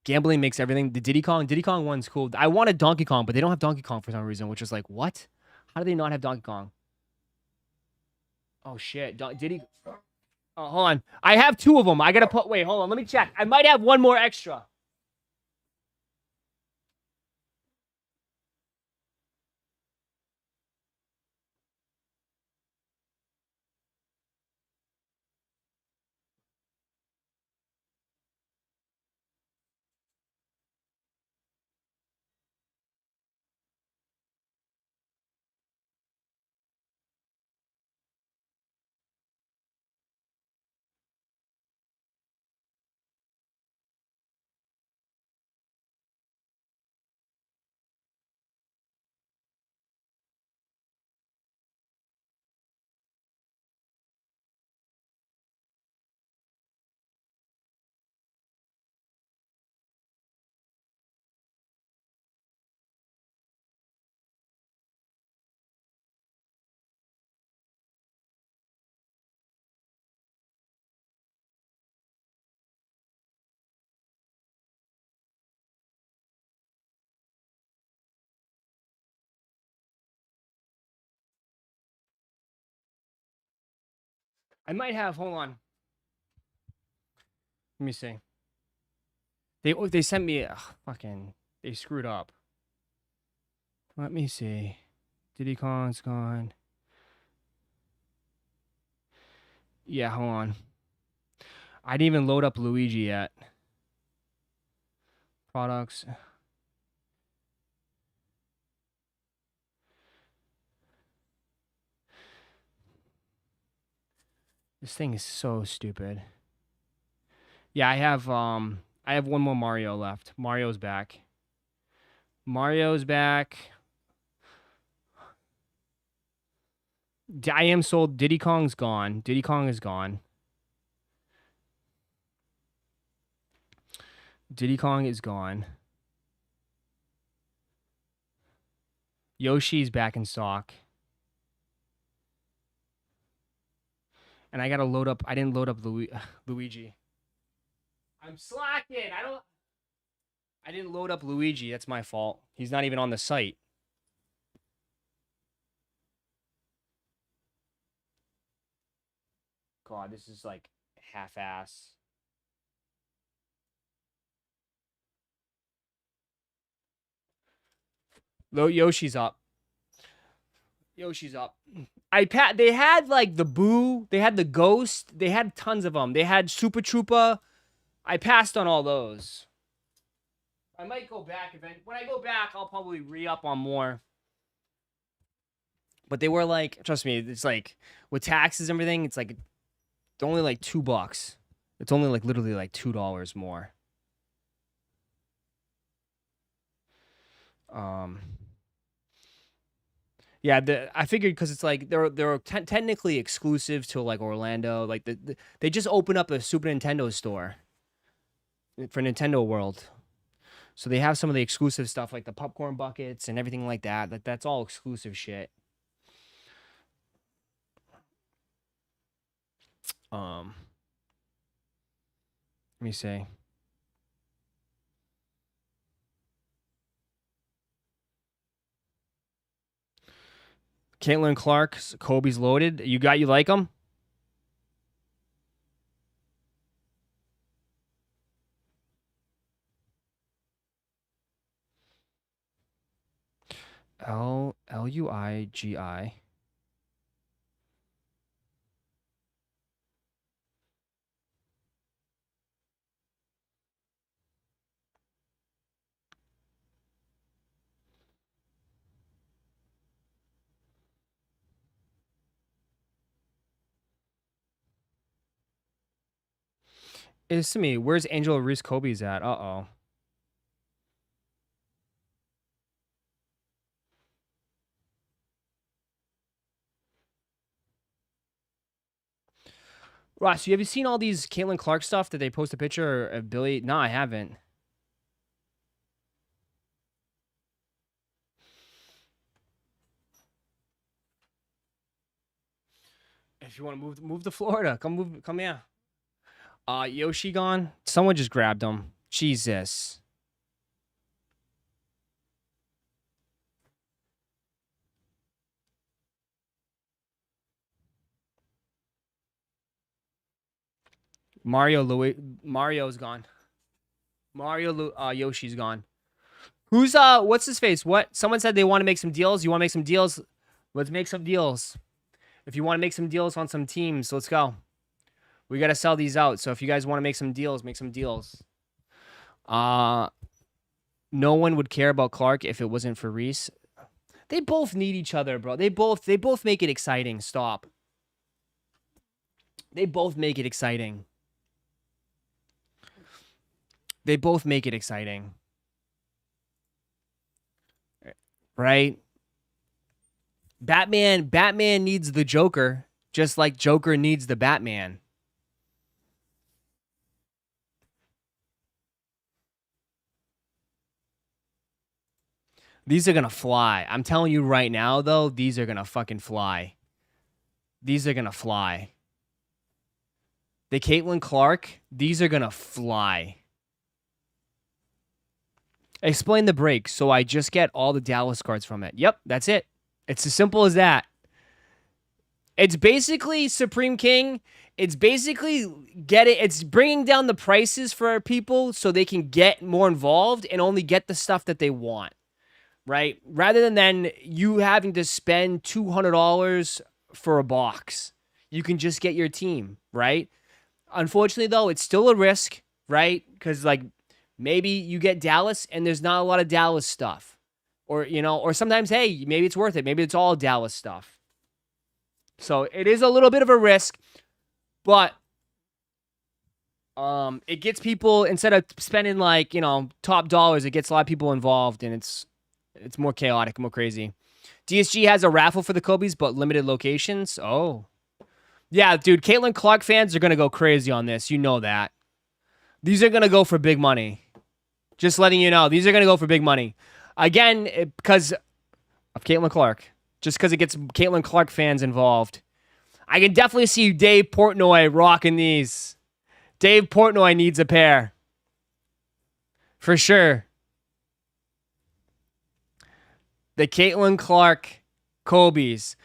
Gambling makes everything. The Diddy Kong one's cool. I wanted Donkey Kong, but they don't have Donkey Kong for some reason, which is like, what? How do they not have Donkey Kong? Oh, shit. Diddy... Oh, hold on. I have 2 of them. I gotta put... Wait, hold on. Let me check. I might have 1 more extra. I might have... Hold on. Let me see. They sent me... Ugh, fucking... They screwed up. Let me see. Diddy Kong's gone. Yeah, hold on. I didn't even load up Luigi yet. Products. This thing is so stupid. Yeah, I have 1 more Mario left. Mario's back. Mario's back. I am sold. Diddy Kong's gone. Diddy Kong is gone. Diddy Kong is gone. Yoshi's back in stock. And I gotta load up. I didn't load up Luigi. I'm slacking. I didn't load up Luigi. That's my fault. He's not even on the site. God, this is like half-ass. Yoshi's up. Yoshi's up. They had like the Boo, they had the Ghost, they had tons of them. They had Super Troopa. I passed on all those. I might go back when I go back, I'll probably re-up on more. But they were like, trust me, it's like with taxes and everything, it's like it's only like $2. It's only like literally like $2 more. Yeah, I figured because it's like they're technically exclusive to like Orlando. Like they just opened up a Super Nintendo store for Nintendo World, so they have some of the exclusive stuff like the popcorn buckets and everything like that. Like that's all exclusive shit. Let me see. Caitlin Clark's Kobe's loaded. You like them? Luigi. It's to me. Where's Angel Reese Kobe's at? Uh-oh. Ross, have you seen all these Caitlin Clark stuff that they post a picture of Billy? No, I haven't. If you want to move to Florida, come here. Yoshi gone? Someone just grabbed him. Jesus. Mario's gone. Yoshi's gone. Who's what's his face? What? Someone said they want to make some deals. You want to make some deals? Let's make some deals. If you want to make some deals on some teams, let's go. We got to sell these out. So if you guys want to make some deals, make some deals. No one would care about Clark if it wasn't for Reese. They both need each other, bro. They both make it exciting. Stop. They both make it exciting. They both make it exciting. Right? Batman needs the Joker, just like Joker needs the Batman. These are going to fly. I'm telling you right now, though, these are going to fucking fly. These are going to fly. The Caitlin Clark, these are going to fly. Explain the break. So I just get all the Dallas cards from it. Yep, that's it. It's as simple as that. It's basically Supreme King. It's basically it's bringing down the prices for people so they can get more involved and only get the stuff that they want. Right? Rather than then you having to spend $200 for a box. You can just get your team, right? Unfortunately, though, it's still a risk, right? Because, like, maybe you get Dallas and there's not a lot of Dallas stuff. Or, you know, or sometimes, hey, maybe it's worth it. Maybe it's all Dallas stuff. So it is a little bit of a risk, but it gets people, instead of spending, like, you know, top dollars, it gets a lot of people involved, and it's more chaotic, more crazy. DSG has a raffle for the Kobe's, but limited locations. Oh. Yeah, dude, Caitlin Clark fans are going to go crazy on this. You know that. These are going to go for big money. Just letting you know. These are going to go for big money. Again, because of Caitlin Clark. Just because it gets Caitlin Clark fans involved. I can definitely see Dave Portnoy rocking these. Dave Portnoy needs a pair. For sure. The Caitlin Clark Kobe's.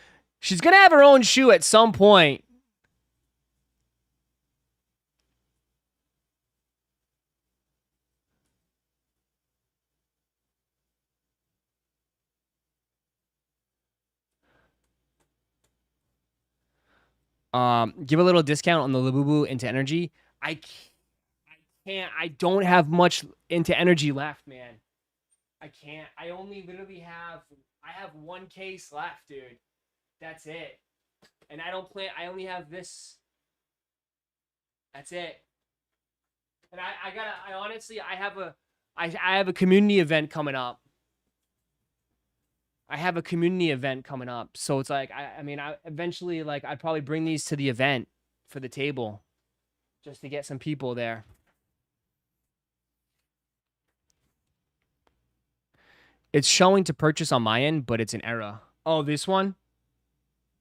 She's going to have her own shoe at some point. Give a little discount on the Labubu into energy. I can't. I don't have much into energy left, man. I can't. I only literally have one case left, dude. That's it. And I only have this. That's it. And I honestly have a community event coming up. So it's like, I eventually, like, I'd probably bring these to the event for the table just to get some people there. It's showing to purchase on my end, but it's an error. Oh, this one?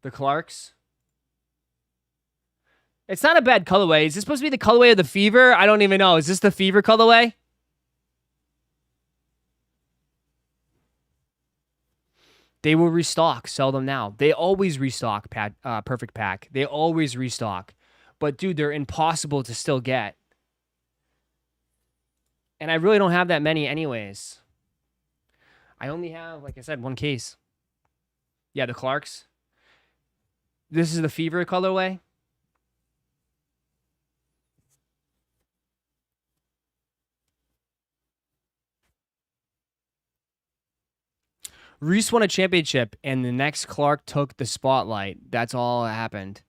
The Clarks? It's not a bad colorway. Is this supposed to be the colorway of the Fever? I don't even know. Is this the Fever colorway? They will restock. Sell them now. They always restock, Perfect Pack. They always restock. But, dude, they're impossible to still get. And I really don't have that many anyways. I only have, like I said, one case. Yeah, the Clarks. This is the Fever colorway. Reese won a championship, and the next Clark took the spotlight. That's all that happened.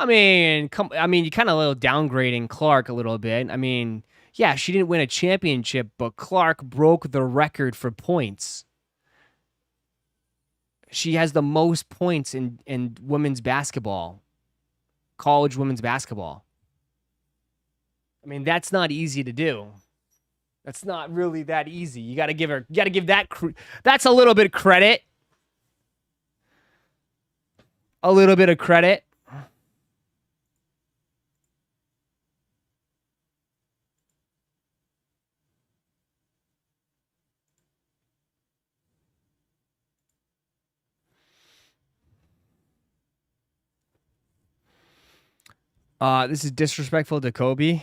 I mean, you're kind of a little downgrading Clark a little bit. I mean, yeah, she didn't win a championship, but Clark broke the record for points. She has the most points in women's basketball, college women's basketball. I mean, that's not easy to do. That's not really that easy. You got to give that, that's a little bit of credit. A little bit of credit. This is disrespectful to Kobe.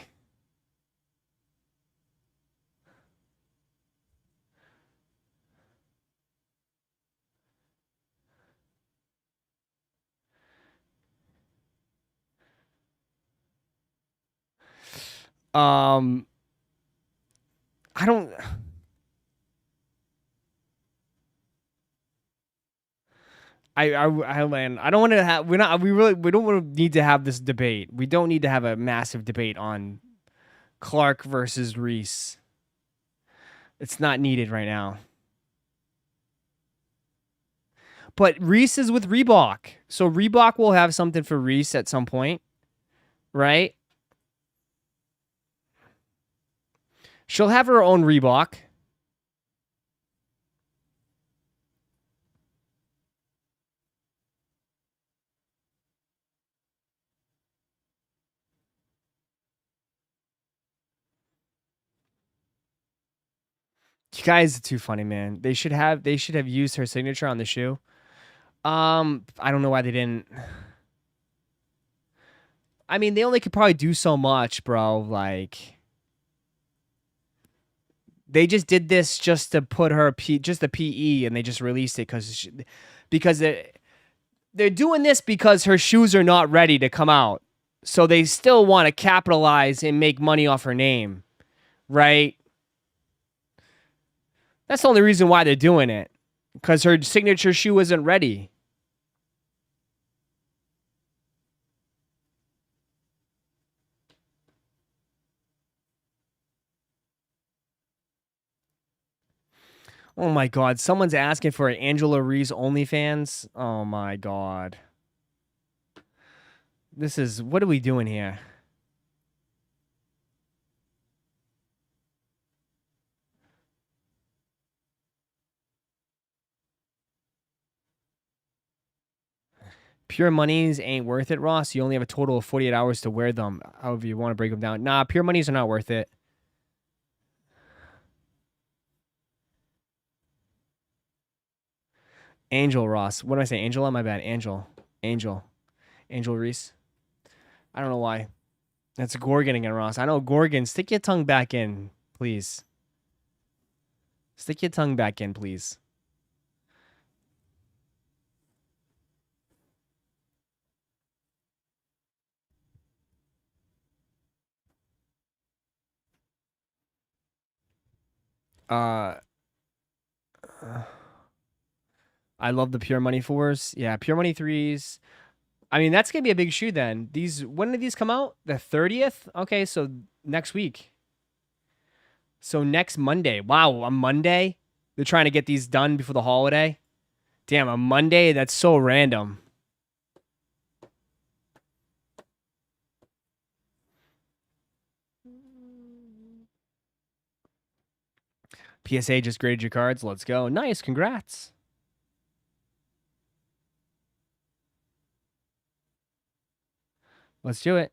I don't. Man, I don't want to have. We don't need to have this debate. We don't need to have a massive debate on Clark versus Reese. It's not needed right now. But Reese is with Reebok, so Reebok will have something for Reese at some point, right? She'll have her own Reebok. You guys are too funny, man. They should have used her signature on the shoe. I don't know why they didn't. I mean, they only could probably do so much, bro. Like, they just did this just to put her just the PE, and they just released it because they're doing this because her shoes are not ready to come out. So they still want to capitalize and make money off her name, right? That's the only reason why they're doing it, because her signature shoe isn't ready. Oh my God, someone's asking for an Angela Reese OnlyFans. Oh my God. What are we doing here? Pure Monies ain't worth it, Ross. You only have a total of 48 hours to wear them, however you want to break them down. Nah, Pure Monies are not worth it. Angel Ross. What did I say? Angela? My bad. Angel Reese. I don't know why. That's Gorgon again, Ross. I know Gorgon. Stick your tongue back in, please. Stick your tongue back in, please. I love the Pure Money 4s. Yeah, Pure Money 3s. I mean, that's going to be a big shoe then. When did these come out? The 30th? Okay, so next week. So next Monday. Wow, a Monday? They're trying to get these done before the holiday? Damn, a Monday? That's so random. PSA just graded your cards. Let's go. Nice, congrats. Let's do it.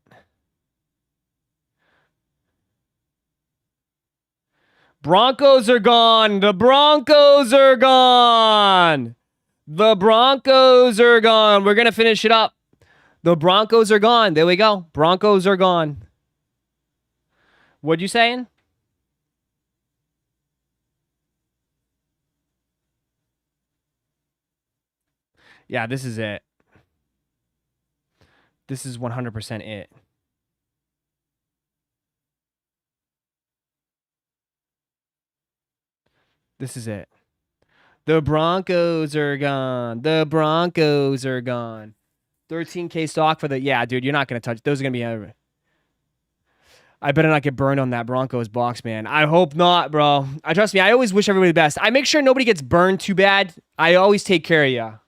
Broncos are gone. The Broncos are gone. The Broncos are gone. We're going to finish it up. The Broncos are gone. There we go. Broncos are gone. What you saying? Yeah, this is it. This is 100% it. This is it. The Broncos are gone. The Broncos are gone. $13K stock for the dude. You're not gonna touch those. Are gonna be. I better not get burned on that Broncos box, man. I hope not, bro. I trust me. I always wish everybody the best. I make sure nobody gets burned too bad. I always take care of you.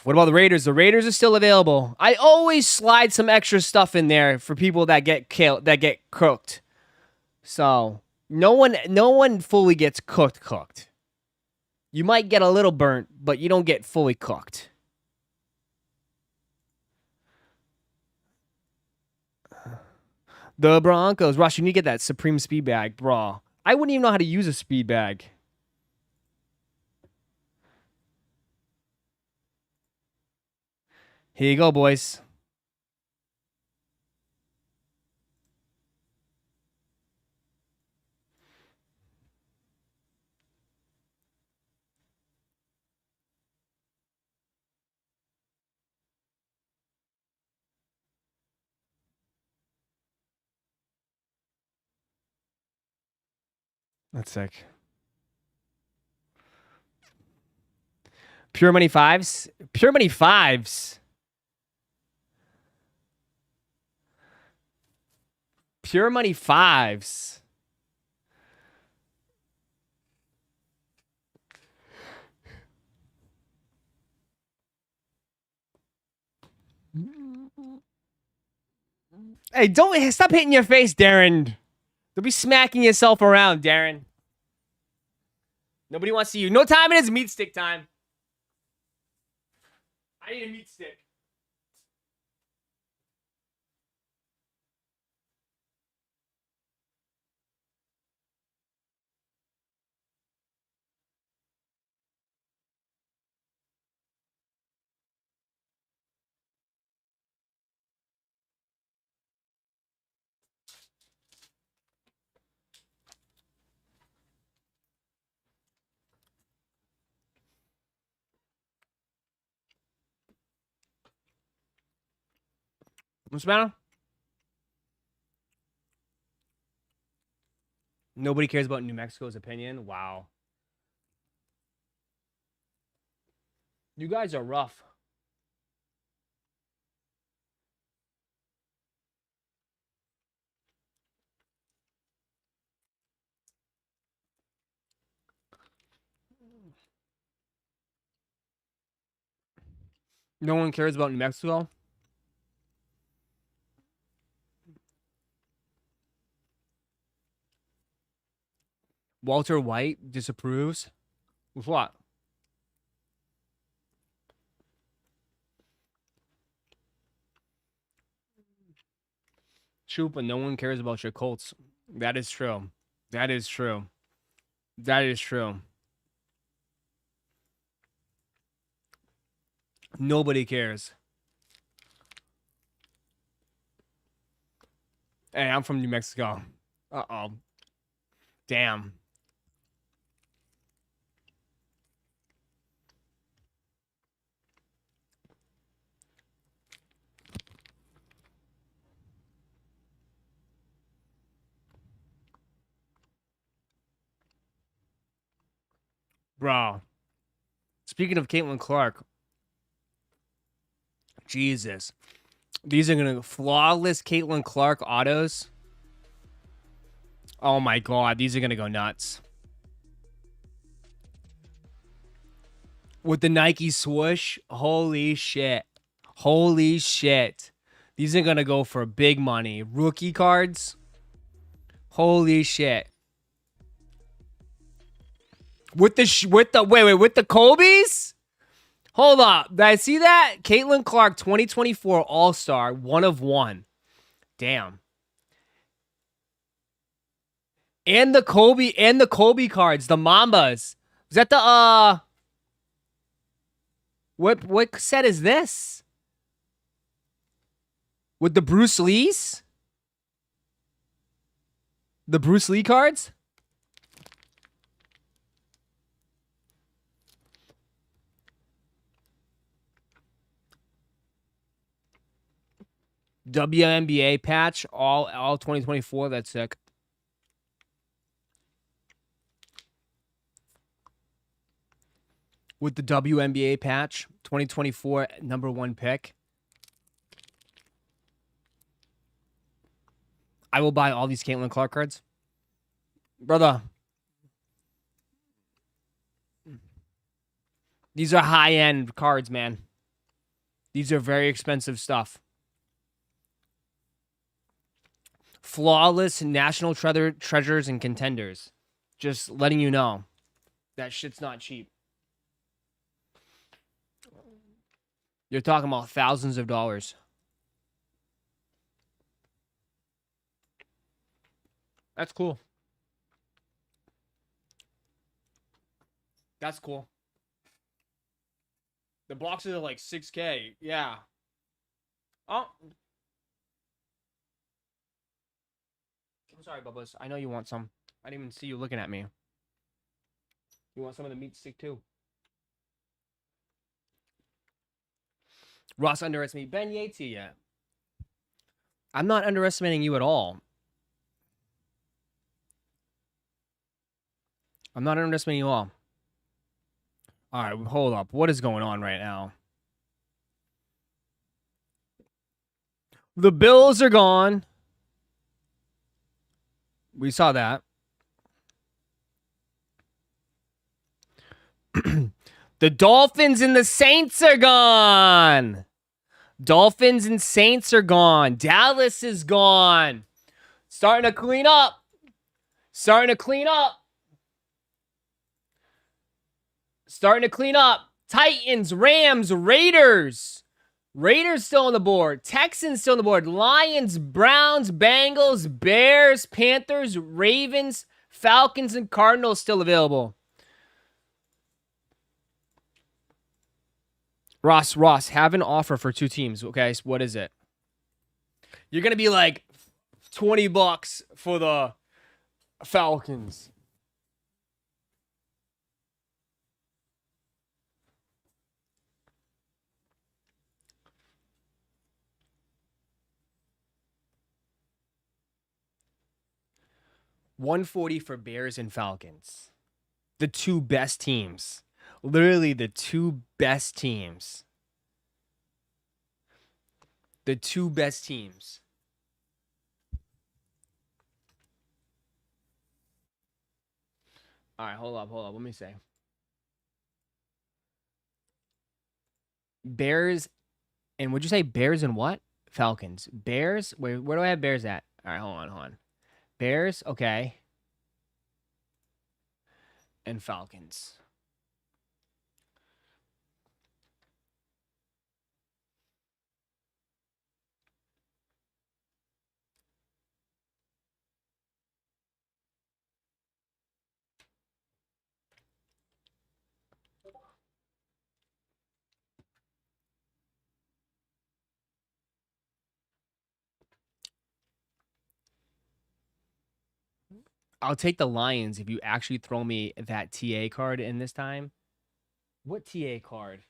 What about the Raiders? The Raiders are still available. I always slide some extra stuff in there for people that get killed, that get cooked. So no one fully gets cooked. You might get a little burnt, but you don't get fully cooked. The Broncos. Rosh, you need to get that Supreme Speed Bag, bro. I wouldn't even know how to use a speed bag. Here you go, boys. That's sick. Pure Money 5s? Pure Money 5s? Pure Money 5s? Hey, stop hitting your face, Darren. Don't be smacking yourself around, Darren. Nobody wants to see you. No time it is meat stick time. I need a meat stick. What's the matter? Nobody cares about New Mexico's opinion? Wow. You guys are rough. No one cares about New Mexico? Walter White disapproves? With what? True, but no one cares about your Colts. That is true. That is true. That is true. Nobody cares. Hey, I'm from New Mexico. Uh-oh. Damn. Bro. Speaking of Caitlin Clark. Jesus. These are going to flawless Caitlin Clark autos. Oh my God. These are going to go nuts. With the Nike swoosh. Holy shit. Holy shit. These are going to go for big money. Rookie cards. Holy shit. With the Kobe's? Hold up. Did I see that? Caitlin Clark 2024 All-Star, 1 of 1. Damn. And the Kobe cards, the Mambas. Is that the what set is this? With the Bruce Lees? The Bruce Lee cards? WNBA patch, all 2024. That's sick. with the WNBA patch, 2024 #1 pick. I will buy all these Caitlin Clark cards. Brother. These are high-end cards, man. These are very expensive stuff. Flawless national treasures and contenders. Just letting you know. That shit's not cheap. You're talking about thousands of dollars. That's cool. That's cool. The boxes are like 6K. Yeah. Oh. I'm sorry, Bubba's. I know you want some. I didn't even see you looking at me. You want some of the meat stick too? Ross underestimated Ben Yates yet. I'm not underestimating you at all. I'm not underestimating you all. All right, hold up. What is going on right now? The Bills are gone. We saw that. The Dolphins and the Saints are gone. Dolphins and Saints are gone. Dallas is gone. Starting to clean up. Starting to clean up. Starting to clean up. Titans, Rams, Raiders. Raiders still on the board. Texans still on the board. Lions, Browns, Bengals, Bears, Panthers, Ravens, Falcons, and Cardinals still available. Ross, have an offer for 2 teams. Okay, so what is it? You're going to be like $20 for the Falcons. $140 for Bears and Falcons. The 2 best teams. Literally the 2 best teams. The 2 best teams. All right, hold up. Let me say. Bears and would you say Bears and what? Falcons. Bears? Where do I have Bears at? All right, hold on. Bears, okay. And Falcons. I'll take the Lions if you actually throw me that TA card in this time. What TA card?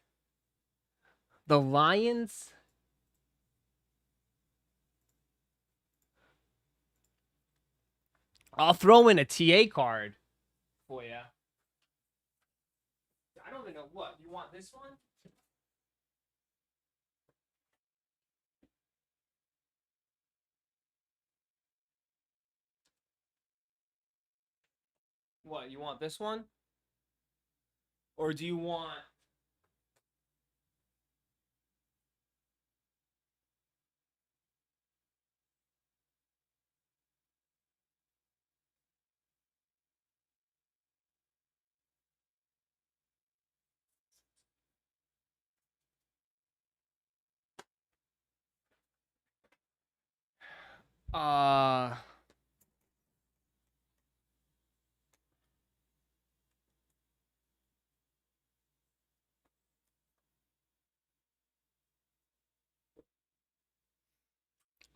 The Lions? I'll throw in a TA card for you. I don't even know what. You want this one? What, you want this one? Or do you want...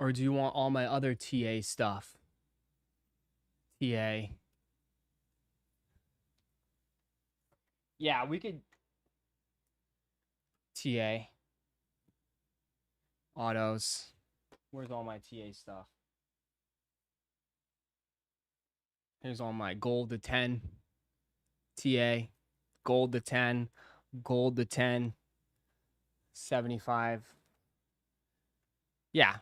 Or do you want all my other TA stuff? TA. Yeah, we could... TA. Autos. Where's all my TA stuff? Here's all my gold to 10. TA. Gold to 10. Gold to 10. 75. Yeah.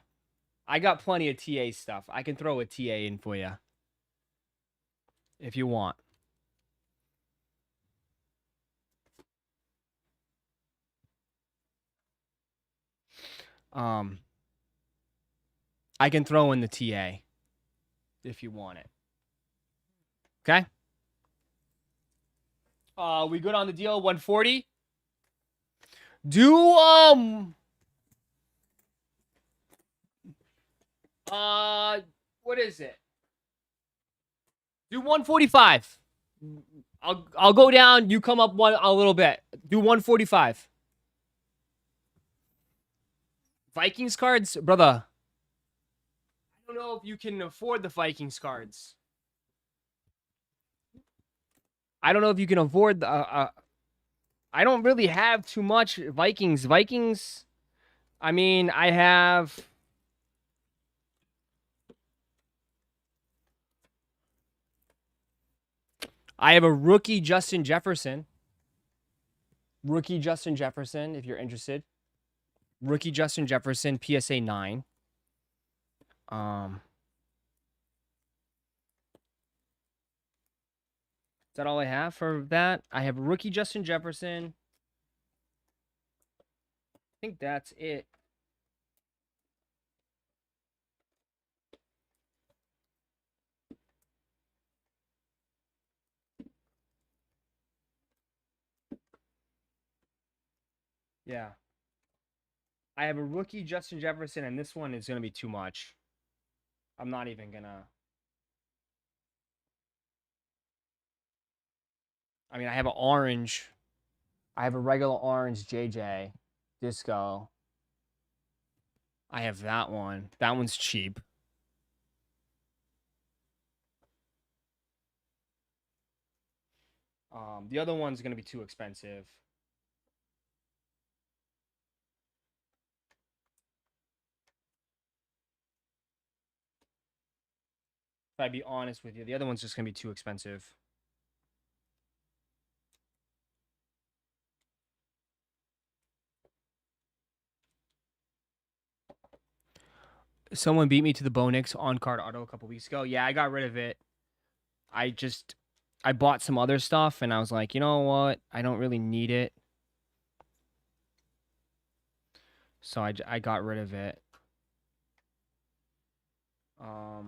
I got plenty of TA stuff. I can throw a TA in for you. If you want. I can throw in the TA if you want it. Okay? We good on the deal? 140? Do what is it? Do 145. I'll go down, you come up a little bit. Do 145. Vikings cards, brother. I don't know if you can afford the Vikings cards. I don't know if you can afford the I don't really have too much Vikings. Vikings, I mean, I have a rookie Justin Jefferson. Rookie Justin Jefferson, if you're interested. Rookie Justin Jefferson, PSA 9. Is that all I have for that? I have rookie Justin Jefferson. I think that's it. Yeah. I have a rookie Justin Jefferson, and this one is going to be too much. I'm not even going to... I mean, I have an orange. I have a regular orange JJ. Disco. I have that one. That one's cheap. The other one's going to be too expensive. If I'd be honest with you, the other one's just going to be too expensive. Someone beat me to the Bonix on-card auto a couple weeks ago. Yeah, I got rid of it. I bought some other stuff, and I was like, you know what? I don't really need it. So I got rid of it. I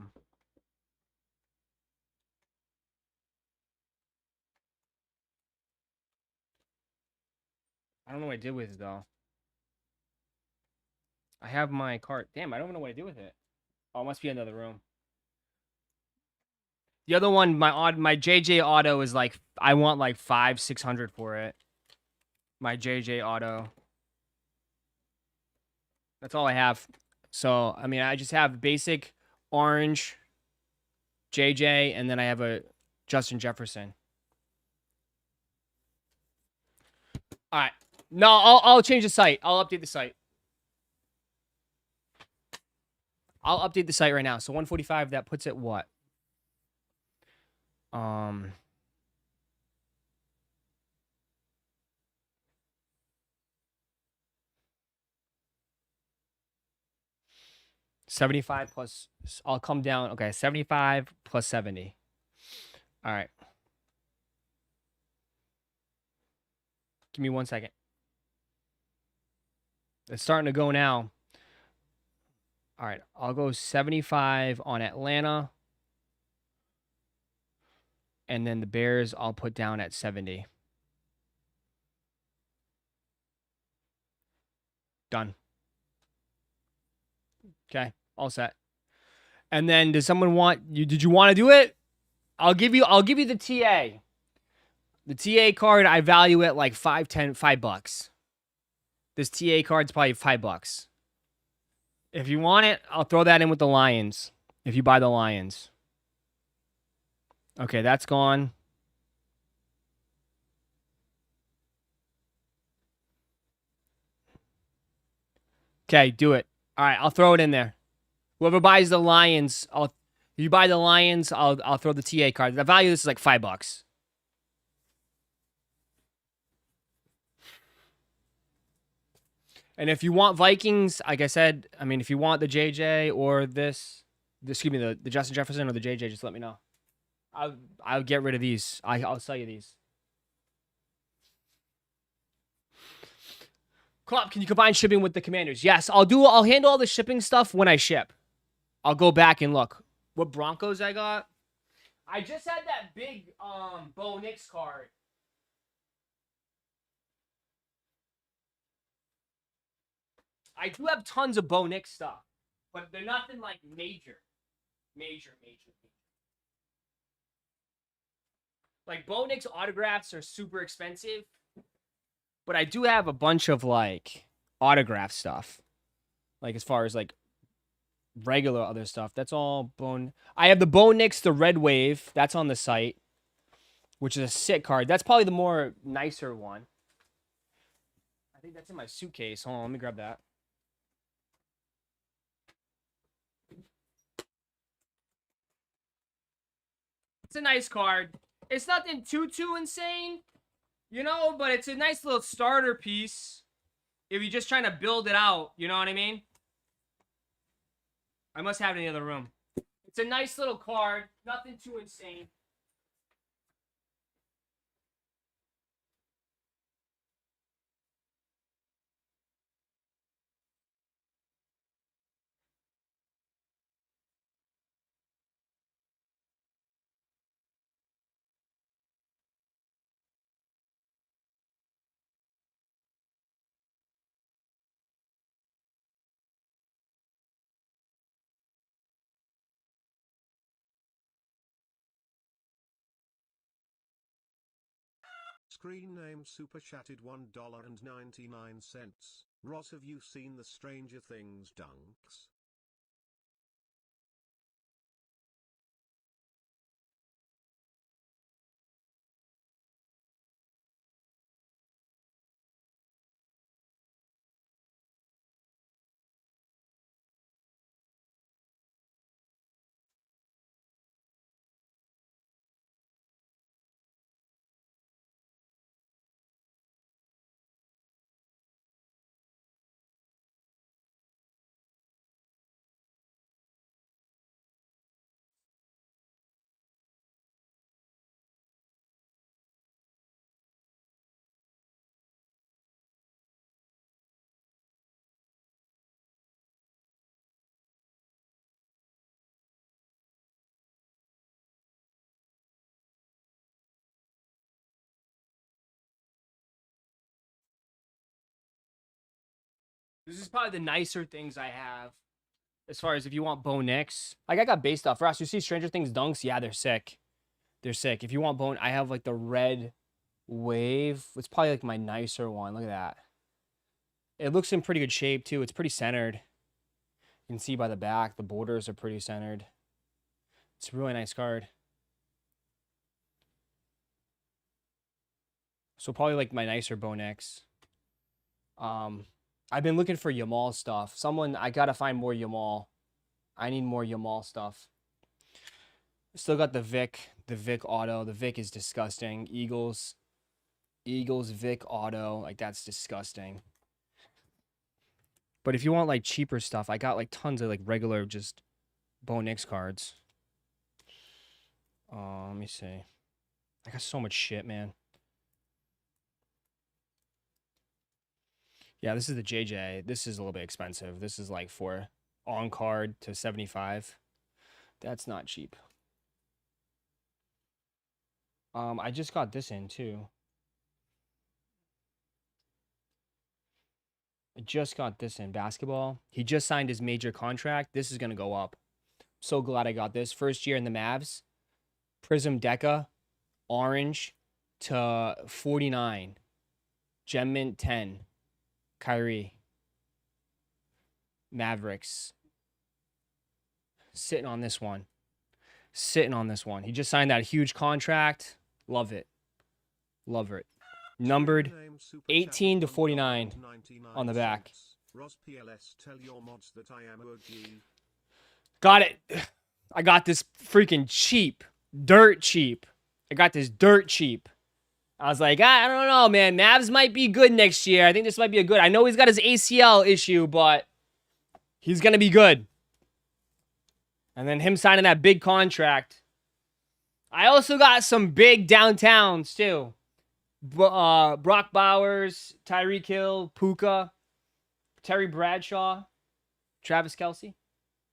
don't know what I did with it, though. I have my cart. Damn, I don't even know what I did with it. Oh, it must be another room. The other one, my JJ auto is like, I want like 500-600 for it. My JJ auto. That's all I have. So, I mean, I just have basic orange JJ, and then I have a Justin Jefferson. All right. No, I'll change the site. I'll update the site. I'll update the site right now. So 145, that puts it what? 75 plus, I'll come down. Okay, 75 plus 70. All right. Give me 1 second. It's starting to go now. All right, I'll go 75 on Atlanta. And then the Bears, I'll put down at 70. Done. Okay, all set. And then does someone want you? Did you want to do it? I'll give you the TA. The TA card, I value it like $5. This TA card's probably $5. If you want it, I'll throw that in with the Lions. If you buy the Lions. Okay, that's gone. Okay, do it. All right, I'll throw it in there. Whoever buys the Lions, if you buy the Lions, I'll throw the TA card. The value of this is like $5. And if you want Vikings, like I said, I mean, if you want the JJ or excuse me, the Justin Jefferson or the JJ, just let me know. I'll get rid of these. I'll sell you these. Klopp, can you combine shipping with the Commanders? Yes, I'll handle all the shipping stuff when I ship. I'll go back and look. What Broncos I got? I just had that big Bo Nix card. I do have tons of Bo Nix stuff, but they're nothing like major. Like Bo Nix autographs are super expensive, but I do have a bunch of like autograph stuff. Like as far as like regular other stuff. That's all Bone. I have the Bo Nix, the Red Wave. That's on the site, which is a sick card. That's probably the more nicer one. I think that's in my suitcase. Hold on, let me grab that. It's a nice card. It's nothing too insane, you know, but it's a nice little starter piece if you're just trying to build it out, you know what I mean? I must have it in the other room. It's a nice little card, nothing too insane. Screen name super chatted $1.99. Ross, have you seen the Stranger Things dunks? This is probably the nicer things I have. As far as if you want Bo Nix. Like I got base stuff. Ross, you see Stranger Things dunks? Yeah, they're sick. They're sick. If you want Bone, I have like the Red Wave. It's probably like my nicer one. Look at that. It looks in pretty good shape too. It's pretty centered. You can see by the back, the borders are pretty centered. It's a really nice card. So probably like my nicer Bo Nix. I've been looking for Yamal stuff. I gotta find more Yamal. I need more Yamal stuff. Still got the Vic auto. The Vic is disgusting. Eagles Vic auto. Like that's disgusting. But if you want like cheaper stuff, I got like tons of like regular just Bo Nix cards. Let me see. I got so much shit, man. Yeah, this is the JJ. This is a little bit expensive. This is like for on card to 75. That's not cheap. I just got this in too. I just got this in basketball. He just signed his major contract. This is going to go up. So glad I got this. First year in the Mavs. Prism Deca. Orange to 49. Gem Mint 10. Kyrie. Mavericks. Sitting on this one. He just signed that huge contract. Love it. Love it. Numbered 18 to 49 on the back. Got it. I got this freaking cheap. Dirt cheap. I got this dirt cheap. I was like, I don't know, man. Mavs might be good next year. I think this might be a good. I know he's got his ACL issue, but he's going to be good. And then him signing that big contract. I also got some big downtowns, too. Brock Bowers, Tyreek Hill, Puka, Terry Bradshaw, Travis Kelce,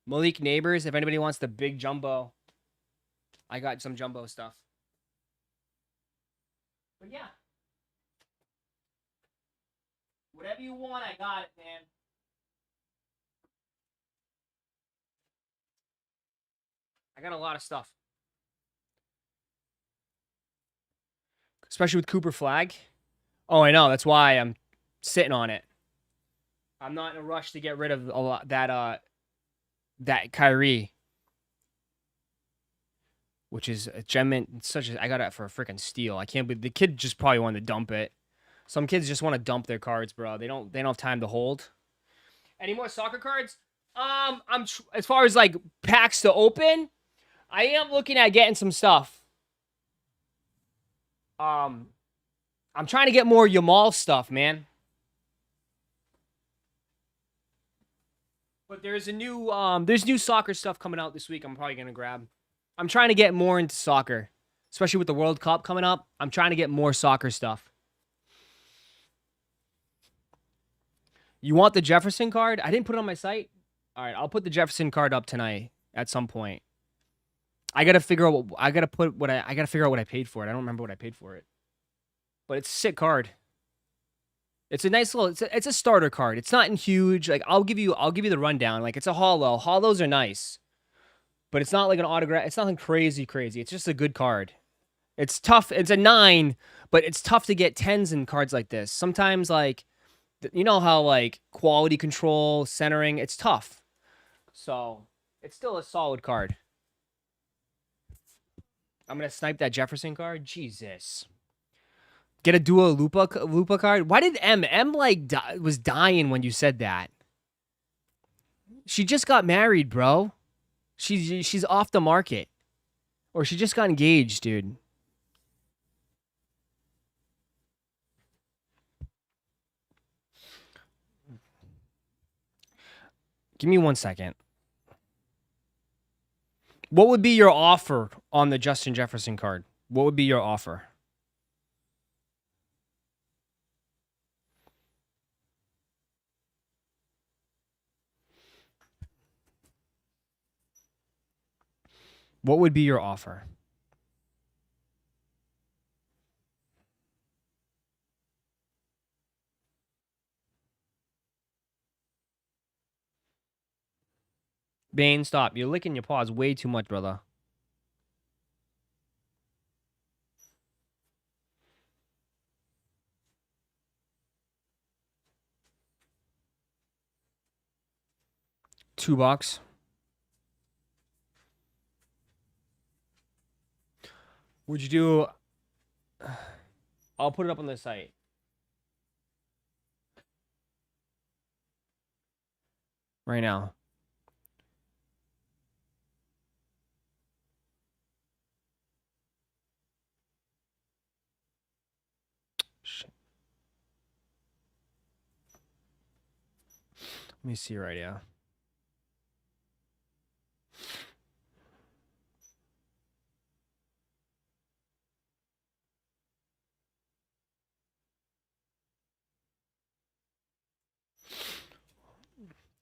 Malik Neighbors. If anybody wants the big jumbo, I got some jumbo stuff. But yeah. Whatever you want, I got it, man. I got a lot of stuff. Especially with Cooper Flag. Oh, I know. That's why I'm sitting on it. I'm not in a rush to get rid of a lot that Kyrie. Which is a gem. I got it for a freaking steal. I can't believe the kid just probably wanted to dump it. Some kids just want to dump their cards, bro. They don't have time to hold. Any more soccer cards? As far as like packs to open, I am looking at getting some stuff. I'm trying to get more Yamal stuff, man. But there's new soccer stuff coming out this week. I'm probably gonna grab. I'm trying to get more into soccer, especially with the World Cup coming up. I'm trying to get more soccer stuff. You want the Jefferson card? I didn't put it on my site. All right, I'll put the Jefferson card up tonight at some point. I gotta figure out. I gotta figure out what I paid for it. I don't remember what I paid for it, but it's a sick card. It's a nice little. It's a starter card. It's not in huge. Like I'll give you the rundown. Like it's a hollow. Hollows are nice, but it's not like an autograph. It's nothing crazy. It's just a good card. It's tough. It's a 9, but it's tough to get 10s in cards like this. Sometimes like, you know how like quality control, centering. It's tough. So it's still a solid card. I'm gonna snipe that Jefferson card. Jesus. Get a Dua Lupa card. Why did M like was dying when you said that? She just got married, bro. She's off the market, or she just got engaged, dude. Give me 1 second. What would be your offer on the Justin Jefferson card? What would be your offer? What would be your offer? Bane, stop. You're licking your paws way too much, brother. $2. Would you do... I'll put it up on the site. Right now. Shit. Let me see right now.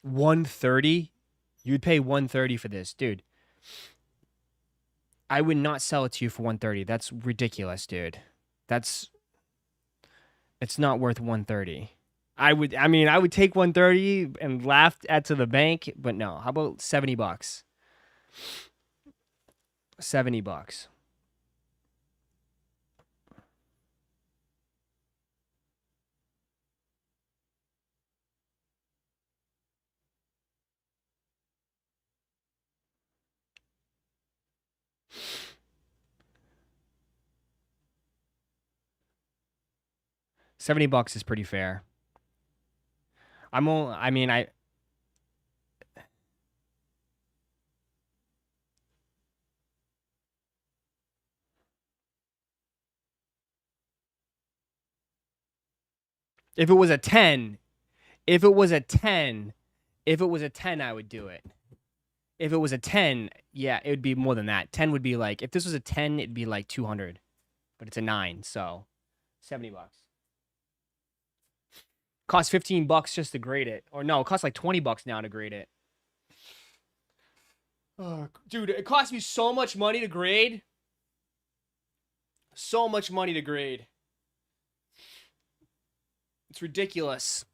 $130? You'd pay $130 for this, dude. I would not sell it to you for $130. That's ridiculous, dude. It's not worth $130. I would take $130 and laugh at to the bank, but no. How about $70? $70. $70 is pretty fair. If it was a 10, if it was a 10, if it was a 10, I would do it. If it was a 10, yeah, it would be more than that. 10 would be like, if this was a 10, it'd be like 200. But it's a 9, so $70. Costs $15 just to grade it. Or no, it costs like $20 now to grade it. Oh, dude, it cost me so much money to grade. So much money to grade. It's ridiculous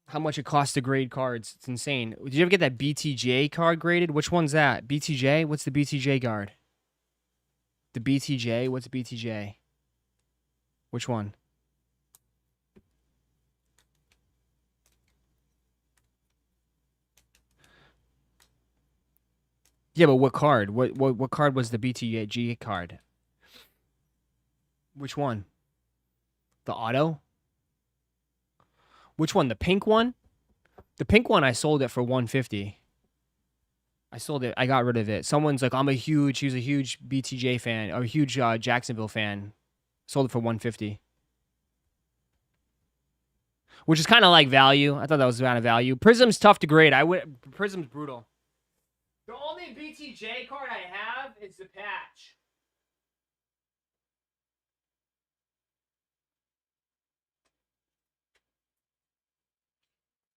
how much it costs to grade cards. It's insane. Did you ever get that BTJ card graded? Which one's that? BTJ? What's the BTJ card? The BTJ? What's BTJ? Which one? Yeah, but what card? What card was the BTG card? Which one? The auto? Which one? The pink one? The pink one I sold it for $150. I sold it. I got rid of it. Someone's like, he was a huge BTJ fan, or a huge Jacksonville fan. Sold it for $150. Which is kind of like value. I thought that was kind of value. Prism's tough to grade. Prism's brutal. The only BTJ card I have is the patch.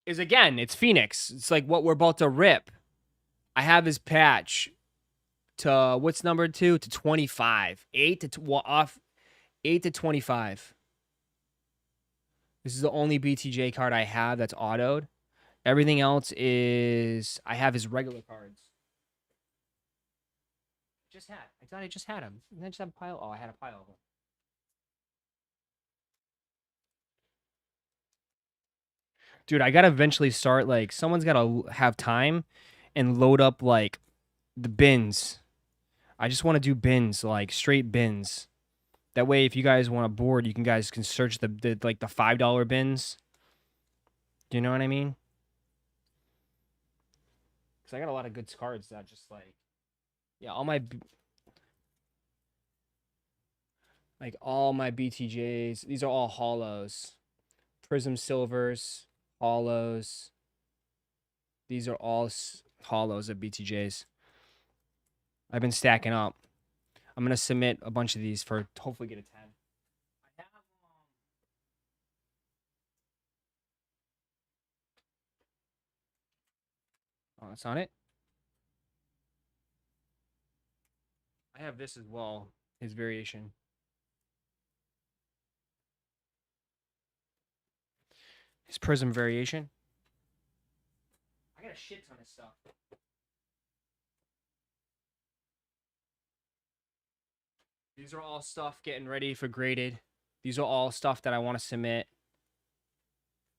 It's Phoenix. It's like what we're about to rip. I have his patch to what's numbered to 25. 8 to 25. This is the only BTJ card I have that's autoed. Everything else is I have his regular cards. I thought I just had him. Didn't I just have a pile? Oh, I had a pile of them. Dude, I gotta eventually start, like, someone's gotta have time and load up, like, the bins. I just want to do bins, like, straight bins. That way, if you guys want a board, you guys can search the $5 bins. Do you know what I mean? Because I got a lot of good cards that just, like, yeah, all my BTJs, these are all hollows. Prism silvers, hollows. These are all hollows of BTJs. I've been stacking up. I'm going to submit a bunch of these for hopefully get a 10. I have oh, that's not it. I have this as well, his variation. His prism variation. I got a shit ton of stuff. These are all stuff getting ready for graded. These are all stuff that I want to submit.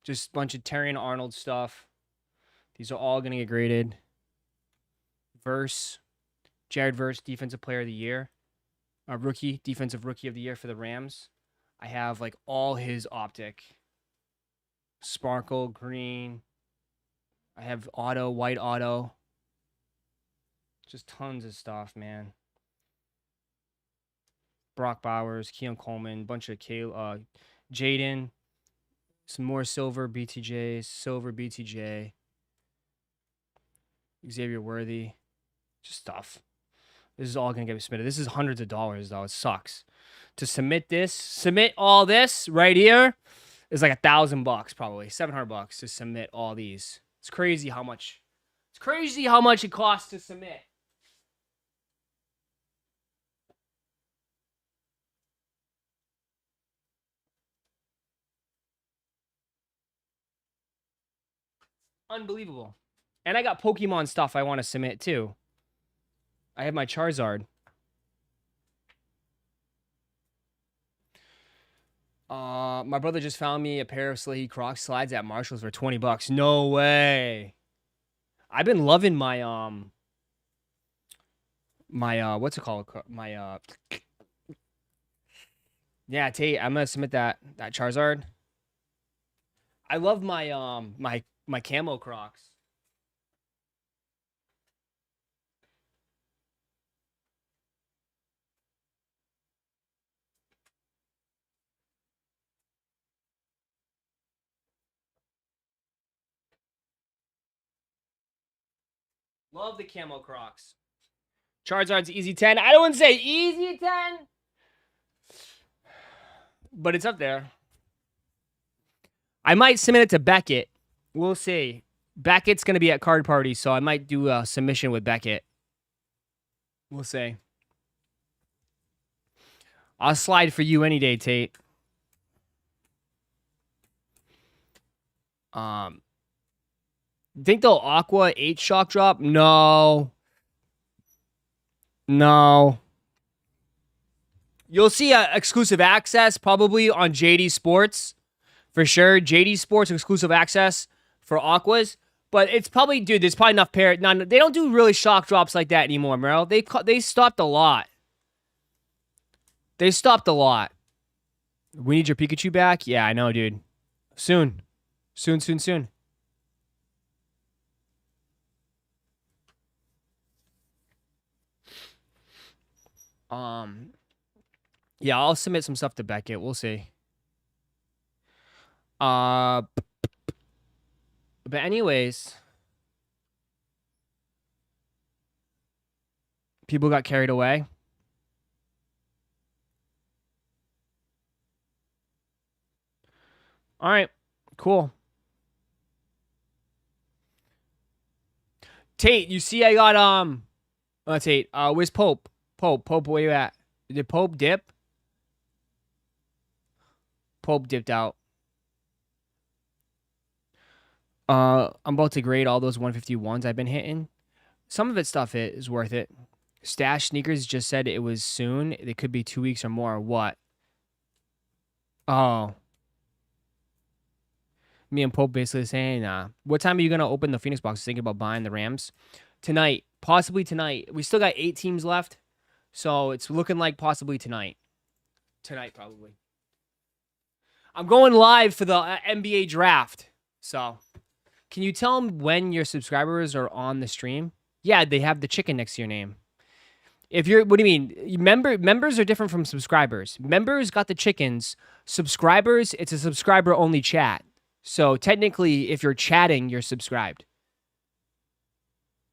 Just a bunch of Terry and Arnold stuff. These are all going to get graded. Jared Verse, Defensive Player of the Year. Defensive Rookie of the Year for the Rams. I have like all his optic. Sparkle, green. I have auto, white auto. Just tons of stuff, man. Brock Bowers, Keon Coleman, bunch of Jaden, some more silver BTJ, Xavier Worthy, just stuff. This is all gonna get submitted. This is hundreds of dollars though. It sucks to submit all this right here is like $1,000 probably, $700 to submit all these. It's crazy how much it costs to submit. Unbelievable. And I got Pokemon stuff I want to submit too. I have my Charizard. My brother just found me a pair of Slahy Crocs slides at Marshall's for $20. No way. I've been loving my what's it called? Yeah, Tate, I'm gonna submit that Charizard. I love my my camo Crocs. Love the camo Crocs. Charizard's easy 10. I don't want to say easy 10, but it's up there. I might submit it to Beckett. We'll see. Beckett's going to be at Card Party, so I might do a submission with Beckett. We'll see. I'll slide for you any day, Tate. Think they'll Aqua 8 shock drop? No. No. You'll see exclusive access probably on JD Sports. For sure. JD Sports exclusive access for Aquas. But it's probably, dude, there's probably enough pair. No, they don't do really shock drops like that anymore, Merrill. They stopped a lot. They stopped a lot. We need your Pikachu back? Yeah, I know, dude. Soon. Soon, soon, soon. Yeah, I'll submit some stuff to Beckett. We'll see. But anyways, people got carried away. All right, cool. Tate, you see I got Tate, where's Pope? Pope, where you at? Did Pope dip? Pope dipped out. I'm about to grade all those 151s I've been hitting. Some of it stuff is worth it. Stash Sneakers just said it was soon. It could be 2 weeks or more. What? Oh. Me and Pope basically saying, what time are you going to open the Phoenix box? Thinking about buying the Rams? Tonight. Possibly tonight. We still got 8 teams left. So it's looking like possibly tonight. Tonight, probably. I'm going live for the NBA draft. So, can you tell them when your subscribers are on the stream? Yeah, they have the chicken next to your name. If you're, what do you mean? Members are different from subscribers. Members got the chickens. Subscribers, it's a subscriber-only chat. So, technically, if you're chatting, you're subscribed.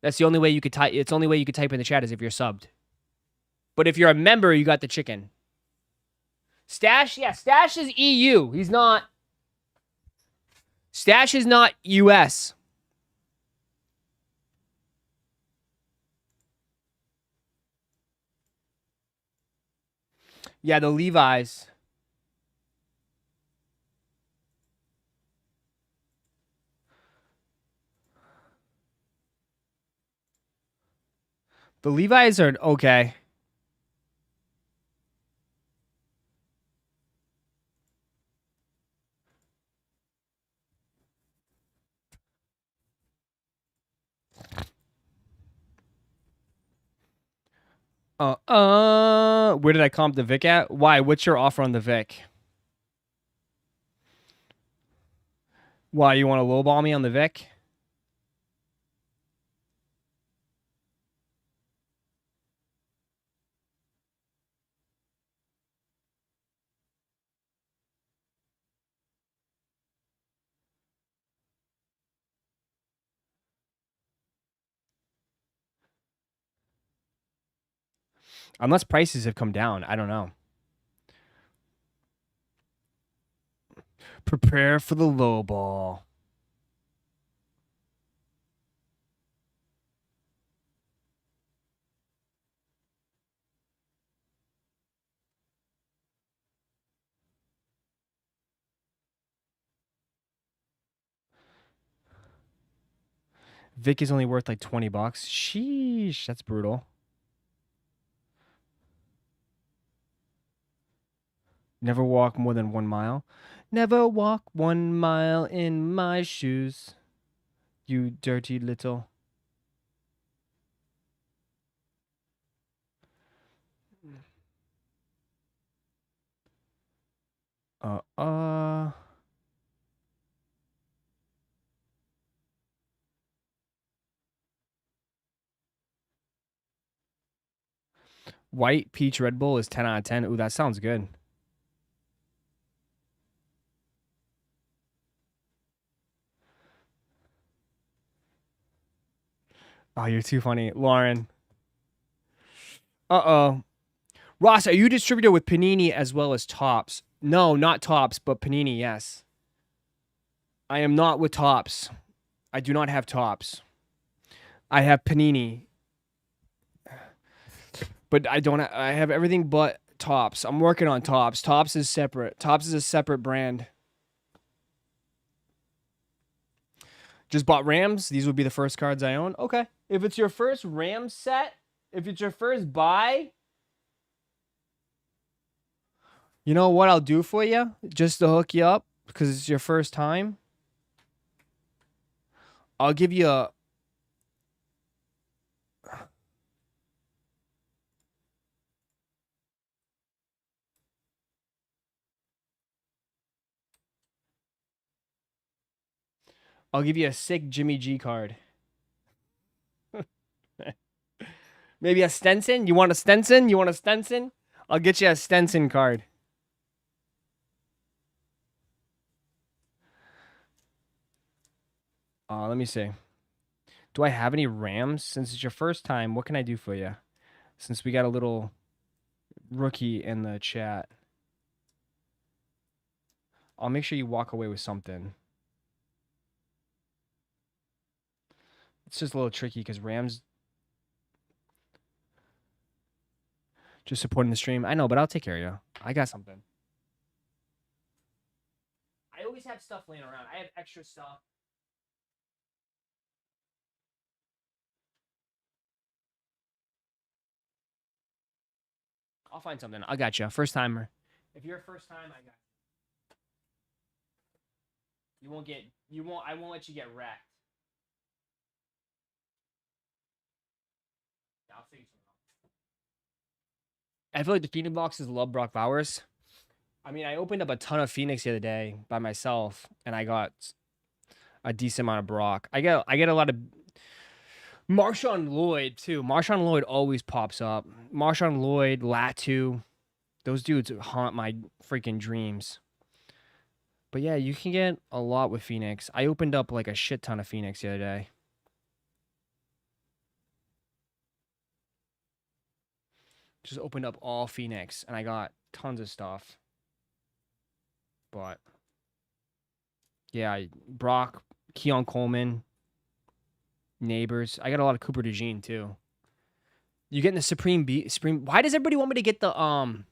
That's the only way you could type. It's the only way you could type in the chat is if you're subbed. But if you're a member, you got the chicken. Stash, yeah, Stash is EU. He's not. Stash is not US. Yeah, the Levi's. The Levi's are okay. Where did I comp the Vic at? Why? What's your offer on the Vic? Why, you want to lowball me on the Vic? Unless prices have come down. I don't know. Prepare for the lowball. Vic is only worth like $20. Sheesh, that's brutal. Never walk more than 1 mile. Never walk 1 mile in my shoes. You dirty little. White Peach Red Bull is 10 out of 10. Ooh, that sounds good. Oh, you're too funny. Lauren. Uh-oh. Ross, are you a distributor with Panini as well as Topps? No, not Topps, but Panini, yes. I am not with Topps. I do not have Topps. I have Panini. But I don't I have everything but Topps. I'm working on Topps. Topps is separate. Topps is a separate brand. Just bought Rams. These would be the first cards I own. Okay. If it's your first Rams set, if it's your first buy, you know what I'll do for you? Just to hook you up, because it's your first time. I'll give you a... I'll give you a sick Jimmy G card. Maybe a Stenson? You want a Stenson? You want a Stenson? I'll get you a Stenson card. Let me see. Do I have any Rams? Since it's your first time, what can I do for you? Since we got a little rookie in the chat. I'll make sure you walk away with something. It's just a little tricky because Rams just supporting the stream. I know, but I'll take care of you. I got something. I always have stuff laying around. I have extra stuff. I'll find something. I got you. First timer. If you're a first time, I got you. I won't let you get wrecked. I'll figure something out. I feel like the Phoenix boxes love Brock Bowers. I mean, I opened up a ton of Phoenix the other day by myself, and I got a decent amount of Brock. I get a lot of Marshawn Lloyd too. Marshawn Lloyd always pops up. Marshawn Lloyd, Latu, those dudes haunt my freaking dreams. But yeah, you can get a lot with Phoenix. I opened up like a shit ton of Phoenix the other day. Just opened up all Phoenix, and I got tons of stuff. But yeah, Brock, Keon Coleman, Neighbors. I got a lot of Cooper DeJean too. You getting the Supreme? Why does everybody want me to get the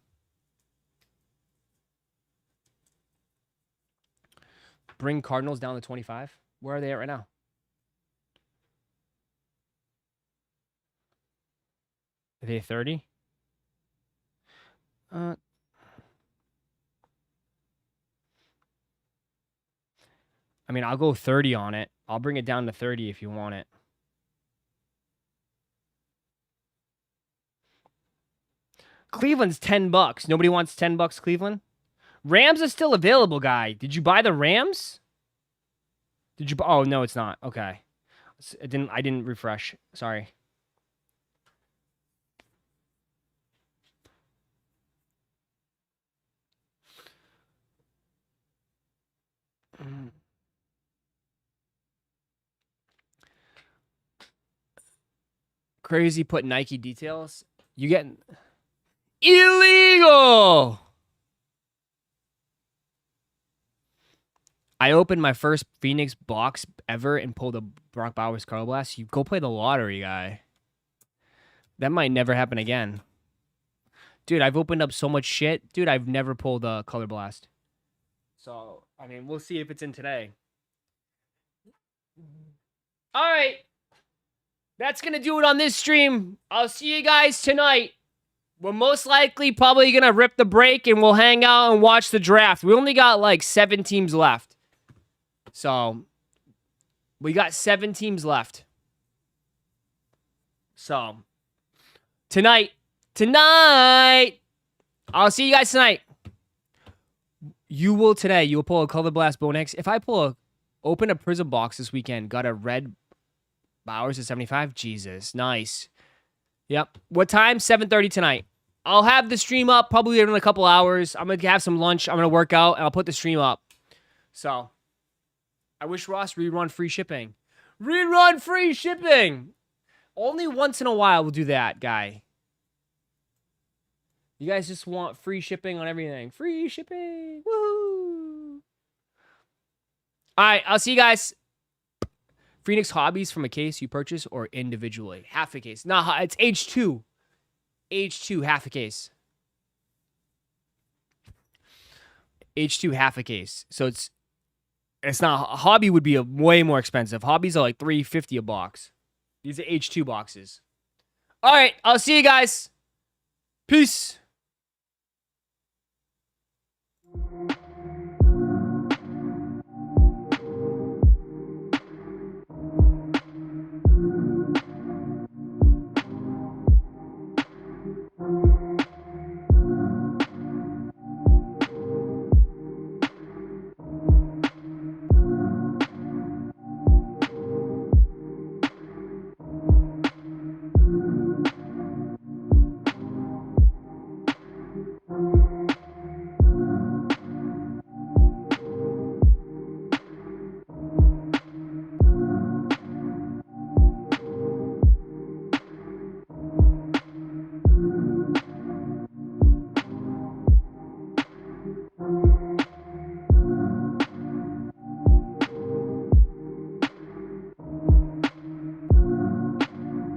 bring Cardinals down to 25? Where are they at right now? Are they 30? I mean, I'll go 30 on it. I'll bring it down to 30 if you want it. Cleveland's $10. Nobody wants $10, Cleveland? Rams is still available, guy. Did you buy the Rams? Did you? Oh, no, it's not. Okay. I didn't refresh. Sorry. Crazy put Nike details. You getting illegal? I opened my first Phoenix box ever and pulled a Brock Bowers Color Blast. You go play the lottery, guy. That might never happen again. Dude, I've opened up so much shit. Dude, I've never pulled a Color Blast. So, I mean, we'll see if it's in today. All right. That's going to do it on this stream. I'll see you guys tonight. We're most likely probably going to rip the break and we'll hang out and watch the draft. We only got like 7 teams left. So, we got 7 teams left. So, tonight, I'll see you guys tonight. You will pull a Color Blast Bone X. If I open a Prism box this weekend, got a red Bowers at 75. Jesus, nice. Yep. What time? 7:30 tonight. I'll have the stream up probably in a couple hours. I'm going to have some lunch. I'm going to work out, and I'll put the stream up. So, I wish Ross rerun free shipping. Rerun free shipping! Only once in a while we'll do that, guy. You guys just want free shipping on everything. Free shipping. Woohoo. All right, I'll see you guys. Phoenix Hobbies from a case you purchase or individually? Half a case. Nah, it's H2. H2, half a case. H2, half a case. So it's not, Hobby would be way more expensive. Hobbies are like $3.50 a box. These are H2 boxes. All right, I'll see you guys. Peace.